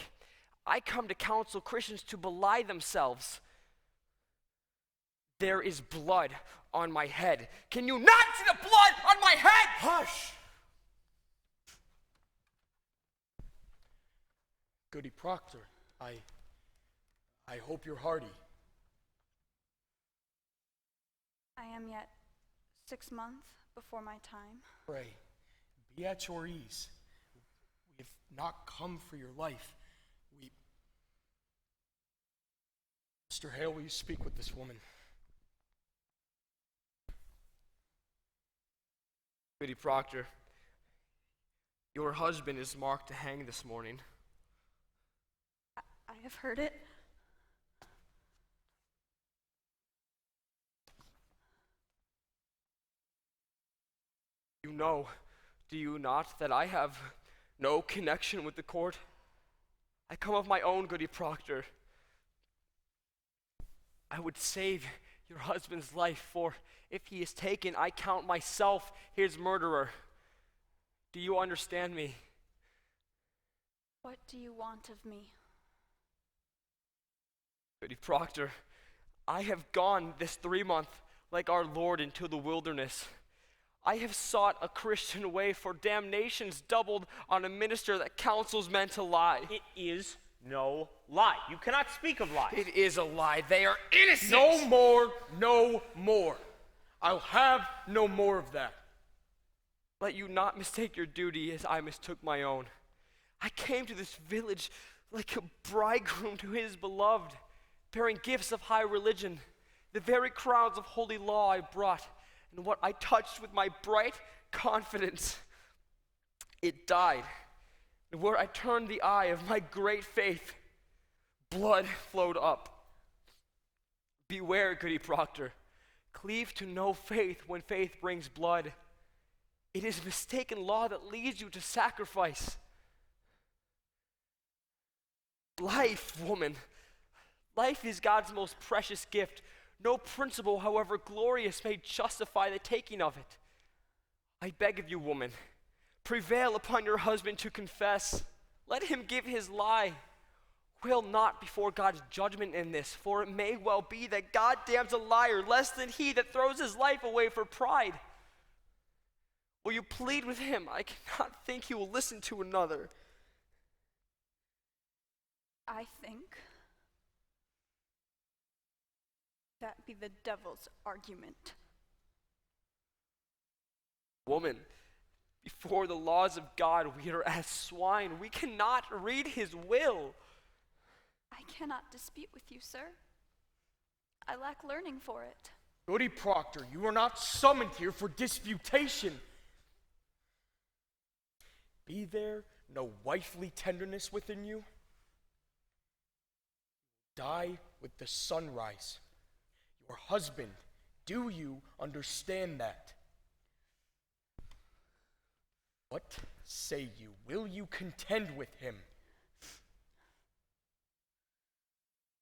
I come to counsel Christians to belie themselves. There is blood on my head. Can you not see the blood on my head? Hush! Goody Proctor, I hope you're hardy. I am yet 6 months before my time. Pray, be at your ease. We have not come for your life. Mr. Hale, will you speak with this woman? Goody Proctor, your husband is marked to hang this morning. I have heard it. You know, do you not, that I have no connection with the court? I come of my own, Goody Proctor. I would save your husband's life, for if he is taken, I count myself his murderer. Do you understand me? What do you want of me? Goody Proctor, I have gone this 3 month like our Lord into the wilderness. I have sought a Christian way, for damnation's doubled on a minister that counsels men to lie. It is no lie. You cannot speak of lies. It is a lie. They are innocent. No more, no more. I'll have no more of that. Let you not mistake your duty as I mistook my own. I came to this village like a bridegroom to his beloved, bearing gifts of high religion. The very crowns of holy law I brought, and what I touched with my bright confidence, it died. And where I turned the eye of my great faith, blood flowed up. Beware, Goody Proctor. Cleave to no faith when faith brings blood. It is mistaken law that leads you to sacrifice. Life, woman. Life is God's most precious gift. No principle, however glorious, may justify the taking of it. I beg of you, woman, prevail upon your husband to confess. Let him give his lie. Wail not before God's judgment in this, for it may well be that God damns a liar less than he that throws his life away for pride. Will you plead with him? I cannot think he will listen to another. I think that be the devil's argument. Woman, before the laws of God, we are as swine. We cannot read his will. I cannot dispute with you, sir. I lack learning for it. Goody Proctor, you are not summoned here for disputation. Be there no wifely tenderness within you? Die with the sunrise. Your husband, do you understand that? What say you? Will you contend with him?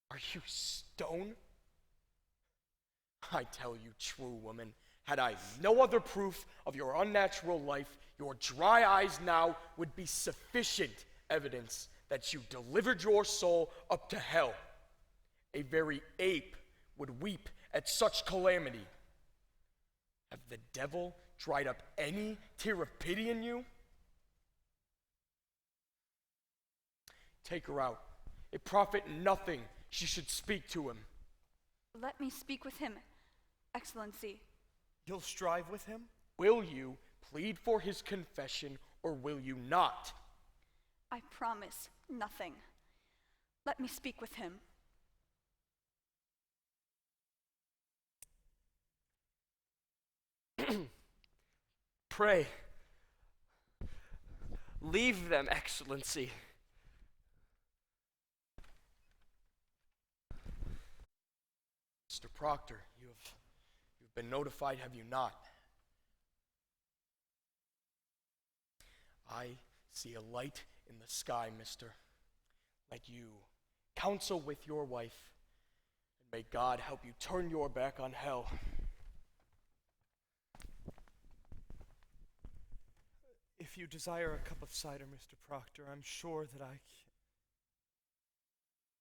Are you stone? I tell you, true woman, had I no other proof of your unnatural life, your dry eyes now would be sufficient evidence that you delivered your soul up to hell. A very ape would weep at such calamity. Have the devil dried up any tear of pity in you? Take her out. It profit nothing she should speak to him. Let me speak with him, Excellency. You'll strive with him? Will you plead for his confession, or will you not? I promise nothing. Let me speak with him. Pray. Leave them, Excellency. Mr. Proctor, you've been notified, have you not? I see a light in the sky, mister. Let you counsel with your wife, and may God help you turn your back on hell. If you desire a cup of cider, Mr. Proctor, I'm sure that I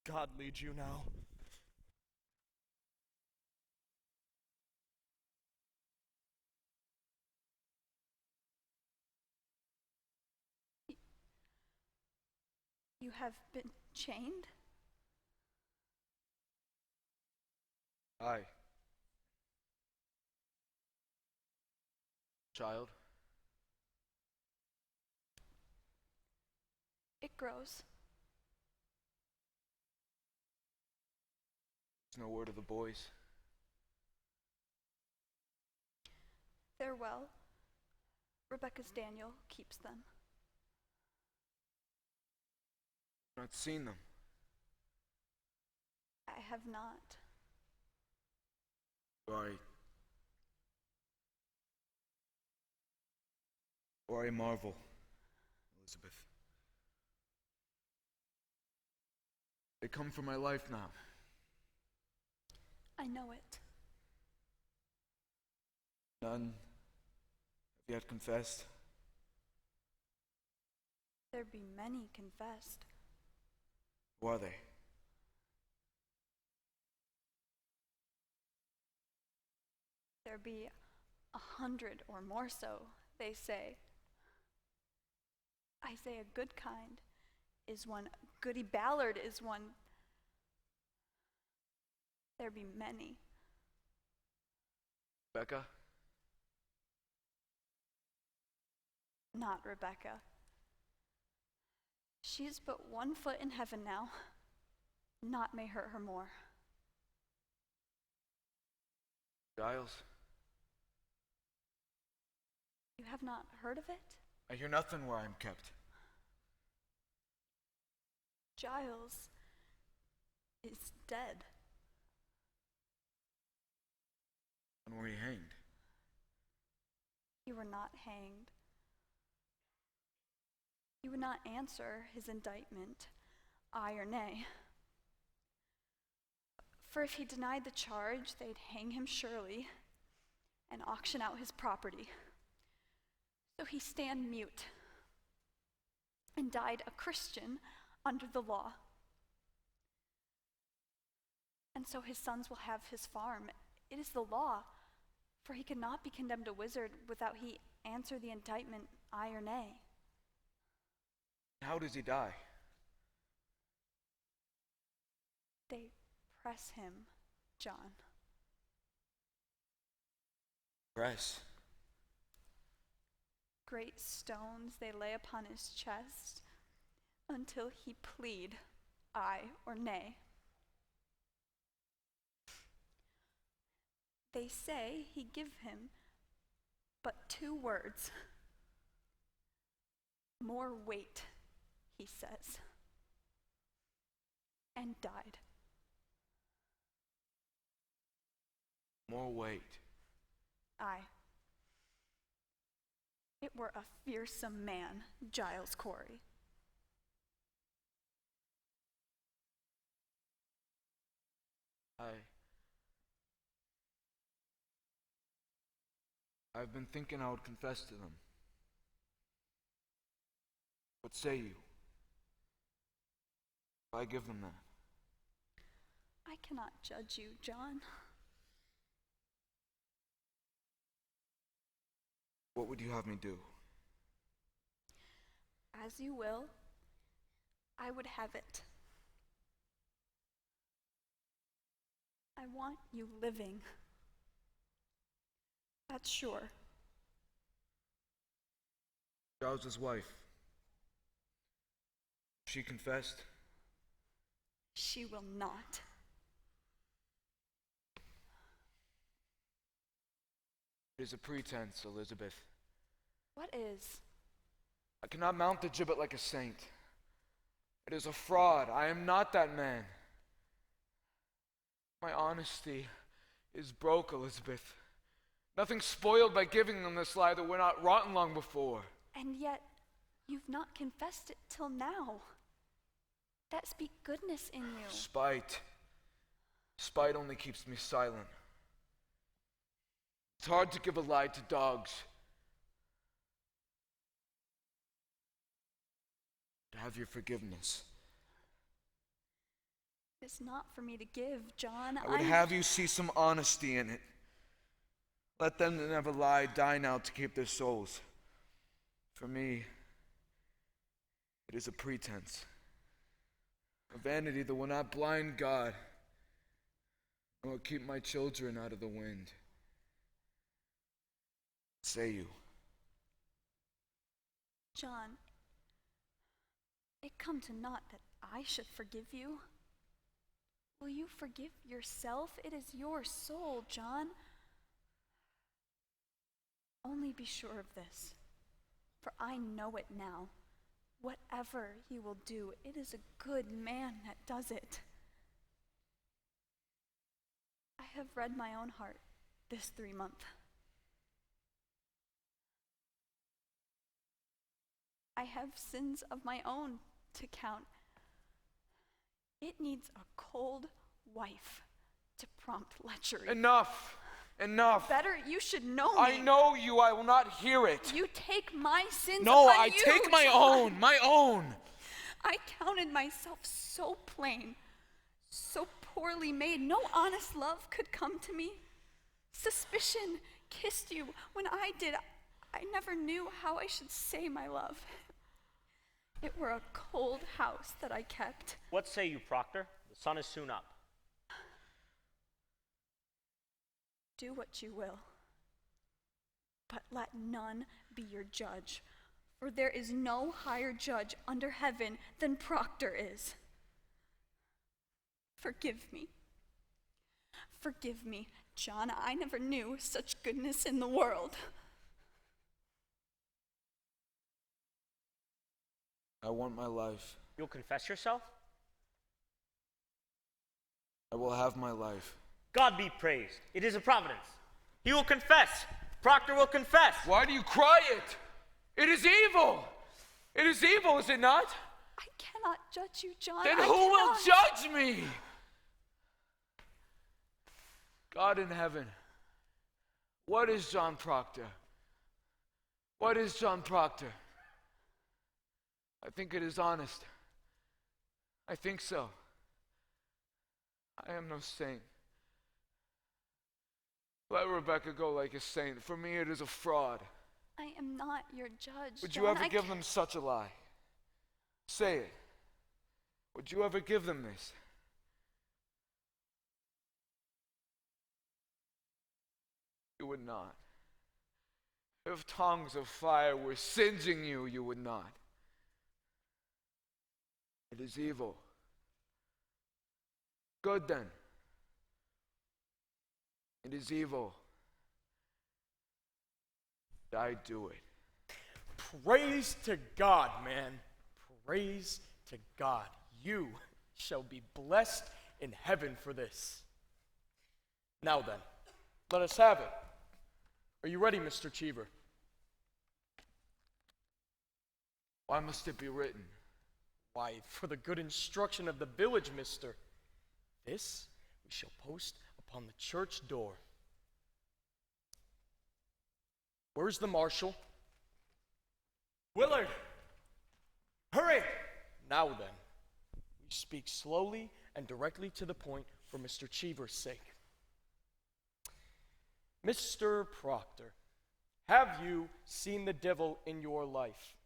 can. God leads you now. You have been chained? Aye. Child? It grows. There's no word of the boys. They're well. Rebecca's Daniel keeps them. Not seen them. I have not. Or I marvel, Elizabeth. They come for my life now. I know it. None have yet confessed. There be many confessed. Who are they? There be 100 or more so, they say. Isaiah Goodkind is one. Goody Ballard is one. There be many. Becca? Not Rebecca. She is but 1 foot in heaven now. Naught may hurt her more. Giles? You have not heard of it? I hear nothing where I am kept. Giles is dead. When were you hanged? You were not hanged. He would not answer his indictment, aye or nay. For if he denied the charge, they'd hang him surely and auction out his property. So he stand mute and died a Christian under the law. And so his sons will have his farm. It is the law, for he could not be condemned a wizard without he answer the indictment, aye or nay. How does he die? They press him, John. Press? Great stones they lay upon his chest until he plead, aye or nay. They say he give him but 2 words. More weight, he says, and died. More weight. Aye. It were a fearsome man, Giles Corey. I've been thinking I would confess to them. What say you? I give them that? I cannot judge you, John. What would you have me do? As you will, I would have it. I want you living. That's sure. Giles' wife. She confessed. She will not. It is a pretense, Elizabeth. What is? I cannot mount the gibbet like a saint. It is a fraud. I am not that man. My honesty is broke, Elizabeth. Nothing spoiled by giving them this lie that we're not rotten long before. And yet, you've not confessed it till now. That speak goodness in you. Spite. Spite only keeps me silent. It's hard to give a lie to dogs. To have your forgiveness. It's not for me to give, John. I would have you see some honesty in it. Let them that never lie die now to keep their souls. For me, it is a pretense. A vanity that will not blind God, nor keep my children out of the wind. Say you. John, it come to naught that I should forgive you. Will you forgive yourself? It is your soul, John. Only be sure of this, for I know it now. Whatever he will do, it is a good man that does it. I have read my own heart this 3 month. I have sins of my own to count. It needs a cold wife to prompt lechery. Enough! Enough! Better you should know me. I know you, I will not hear it. You take my sins No, upon I you, take my John. own, my own. I counted myself so plain, so poorly made, no honest love could come to me. Suspicion kissed you when I did. I never knew how I should say my love. It were a cold house that I kept. What say you, Proctor? The sun is soon up. Do what you will, but let none be your judge, for there is no higher judge under heaven than Proctor is. Forgive me. Forgive me, John. I never knew such goodness in the world. I want my life. You'll confess yourself? I will have my life. God be praised. It is a providence. He will confess. Proctor will confess. Why do you cry it? It is evil. It is evil, is it not? I cannot judge you, John. Then I who will cannot. judge me? God in heaven, what is John Proctor? What is John Proctor? I think it is honest. I think so. I am no saint. Let Rebecca go like a saint. For me, it is a fraud. I am not your judge. Would John. you ever give them such a lie? Say it. Would you ever give them this? You would not. If tongues of fire were singeing you, you would not. It is evil. Good then. It is evil. I do it. Praise to God, man. Praise to God. You shall be blessed in heaven for this. Now then, let us have it. Are you ready, Mr. Cheever? Why must it be written? Why, for the good instruction of the village, mister. This we shall post upon the church door. Where's the marshal? Willard! Hurry! Now then, we speak slowly and directly to the point for Mr. Cheever's sake. Mr. Proctor, have you seen the devil in your life?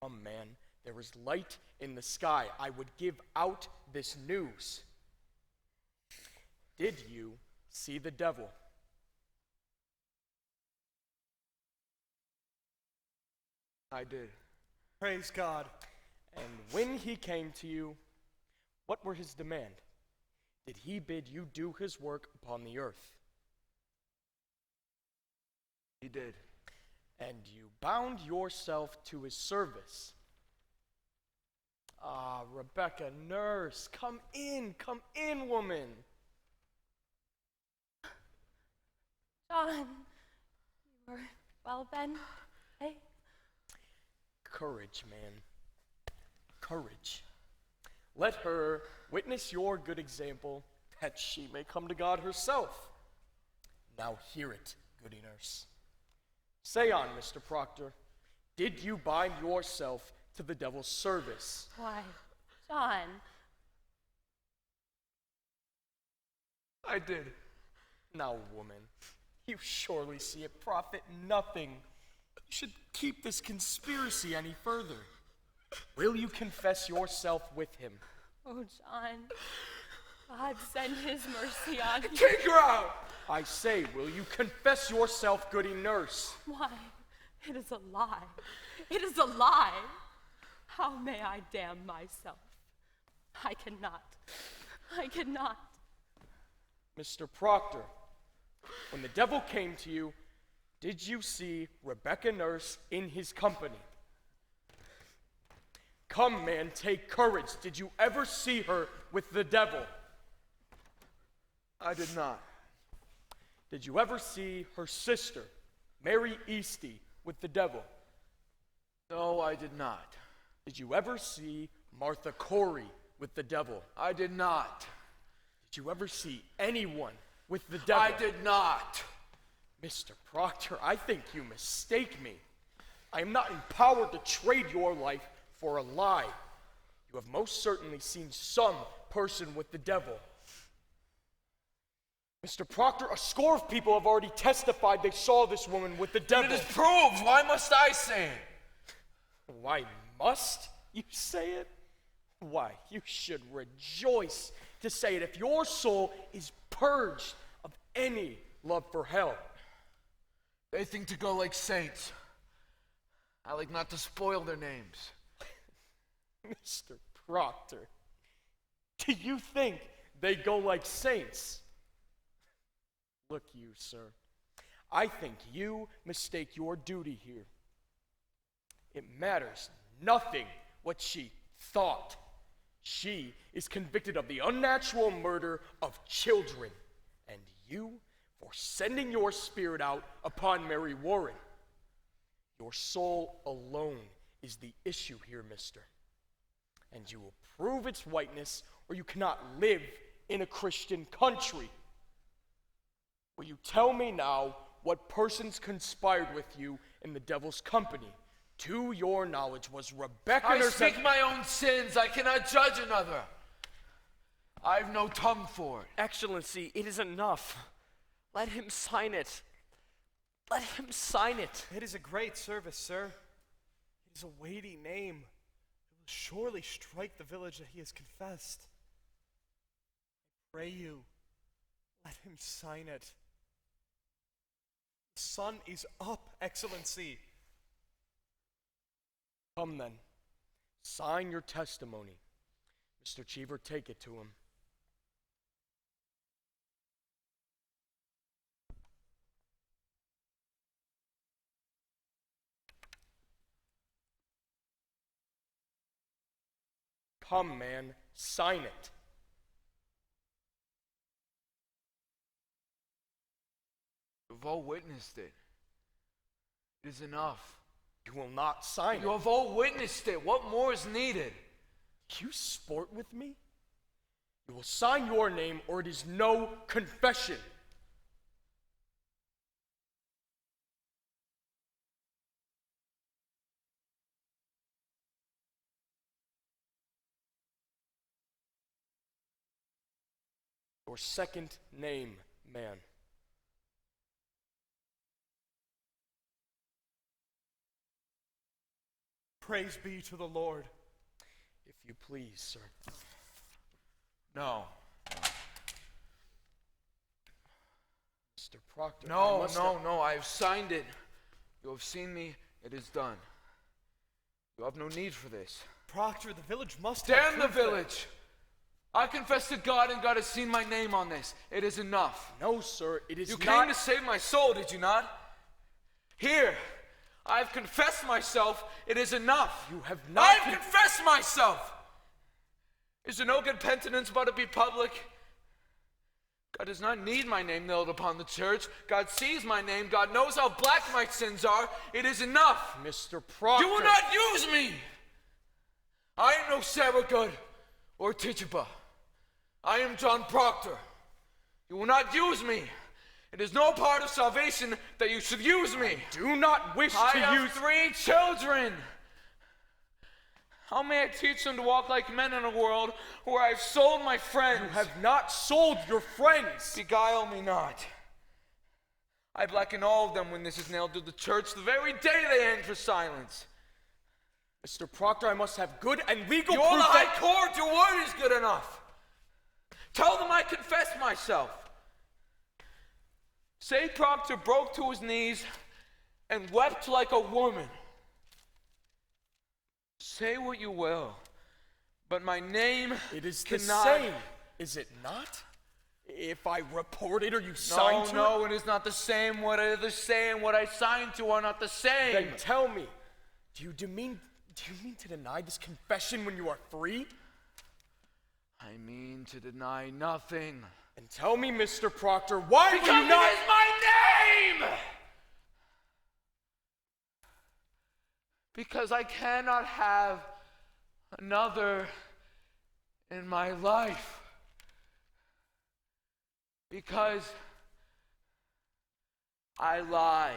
Come, man, there is light in the sky. I would give out this news. Did you see the devil? I did. Praise God. And when he came to you, what were his demand? Did he bid you do his work upon the earth? He did. And you bound yourself to his service. Ah, Rebecca, nurse, come in, woman. John, you were well then, eh? Courage, man. Courage. Let her witness your good example, that she may come to God herself. Now hear it, goody nurse. Say on, Mr. Proctor. Did you bind yourself to the devil's service? Why, John. I did. Now, woman, you surely see it profit nothing. You should keep this conspiracy any further. Will you confess yourself with him? Oh, John. God send his mercy on you. Take her out! I say, will you confess yourself, goody nurse? Why, it is a lie. It is a lie. How may I damn myself? I cannot. I cannot. Mr. Proctor, when the devil came to you, did you see Rebecca Nurse in his company? Come, man, take courage. Did you ever see her with the devil? I did not. Did you ever see her sister, Mary Easty, with the devil? No, I did not. Did you ever see Martha Corey with the devil? I did not. Did you ever see anyone with the devil? I did not. Mr. Proctor, I think you mistake me. I am not empowered to trade your life for a lie. You have most certainly seen some person with the devil. Mr. Proctor, a score of people have already testified they saw this woman with the devil. It is proved. Why must I say it? Why must you say it? Why, you should rejoice to say it if your soul is purged of any love for hell. They think to go like saints. I like not to spoil their names. Mr. Proctor, do you think they go like saints? Look, you, sir, I think you mistake your duty here. It matters nothing what she thought. She is convicted of the unnatural murder of children, and you for sending your spirit out upon Mary Warren. Your soul alone is the issue here, mister. And you will prove its whiteness, or you cannot live in a Christian country. Will you tell me now what persons conspired with you in the devil's company? To your knowledge, was Rebecca I speak my own sins. I cannot judge another. I have no tongue for it. Excellency, it is enough. Let him sign it. Let him sign it. It is a great service, sir. It is a weighty name. It will surely strike the village that he has confessed. I pray you, let him sign it. The sun is up, Excellency. Come then, sign your testimony. Mr. Cheever, take it to him. Come, man, sign it. You've all witnessed it. It is enough. You will not sign it. You have all witnessed it. What more is needed? You sport with me? You will sign your name, or it is no confession. Your second name, man. Praise be to the Lord. If you please, sir. No. Mr. Proctor, I No, must no, I have signed it. You have seen me. It is done. You have no need for this. Proctor, the village must have Damn the proof that- village! I confess to God, and God has seen my name on this. It is enough. No, sir, it is You not. came to save my soul, did you not? Here, I've confessed myself. It is enough. You have not. I've confessed myself. Is there no good penitence but to be public? God does not need my name nailed upon the church. God sees my name. God knows how black my sins are. It is enough. Mr. Proctor. You will not use me. I am no Sarah Good or Tituba. I am John Proctor. You will not use me. It is no part of salvation that you should use me. I do not wish I to have use 3 children. How may I teach them to walk like men in a world where I've sold my friends? You have not sold your friends. Beguile me not. I blacken all of them when this is nailed to the church the very day they enter silence. Mr. Proctor, I must have good and legal You're proof the that... high court. Your word is good enough. Tell them I confess myself. Say Proctor broke to his knees and wept like a woman. Say what you will, but my name It is cannot... the same, is it not? If I report it or you sign to it? No, it is not the same. What are the same? What I signed to are not the same. Then tell me, do you mean to deny this confession when you are free? I mean to deny nothing. And tell me, Mr. Proctor, why Because will you not... it is my name! Because I cannot have another in my life. Because I lie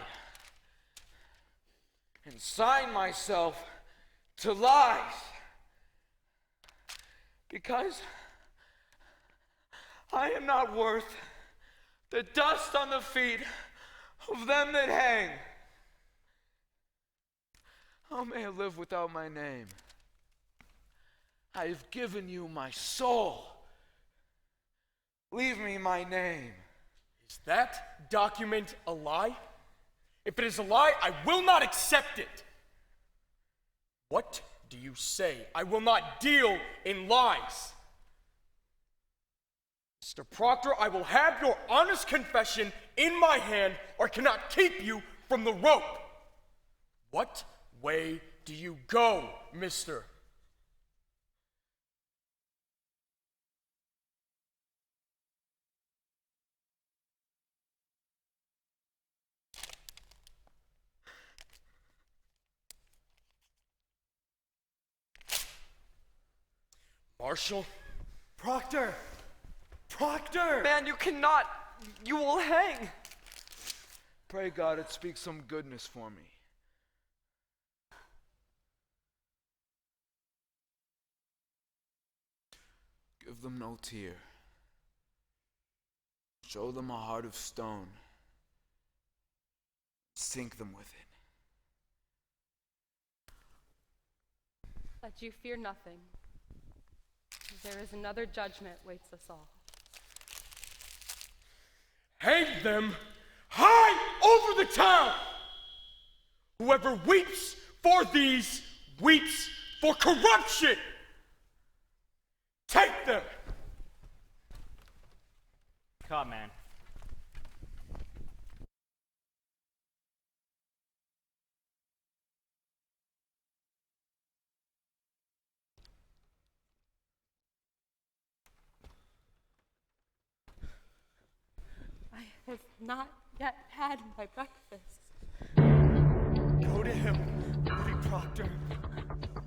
and sign myself to lies. Because I am not worth the dust on the feet of them that hang. How may I live without my name? I have given you my soul. Leave me my name. Is that document a lie? If it is a lie, I will not accept it. What do you say? I will not deal in lies. Mr. Proctor, I will have your honest confession in my hand or cannot keep you from the rope. What way do you go, mister? Marshal? Proctor! Proctor! Man, you cannot. You will hang. Pray God it speaks some goodness for me. Give them no tear. Show them a heart of stone. Sink them with it. Let you fear nothing. There is another judgment waits us all. Hang them high over the town! Whoever weeps for these weeps for corruption! Take them! Come, man. I have not yet had my breakfast. Go to him, Lady Proctor.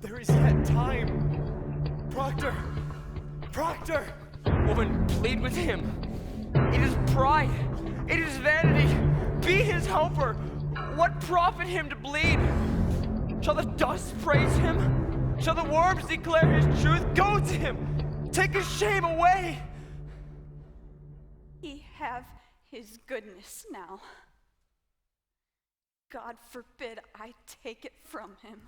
There is yet time. Proctor! Proctor! Woman, plead with him. It is pride. It is vanity. Be his helper. What profit him to bleed? Shall the dust praise him? Shall the worms declare his truth? Go to him. Take his shame away. have his goodness now. God forbid I take it from him.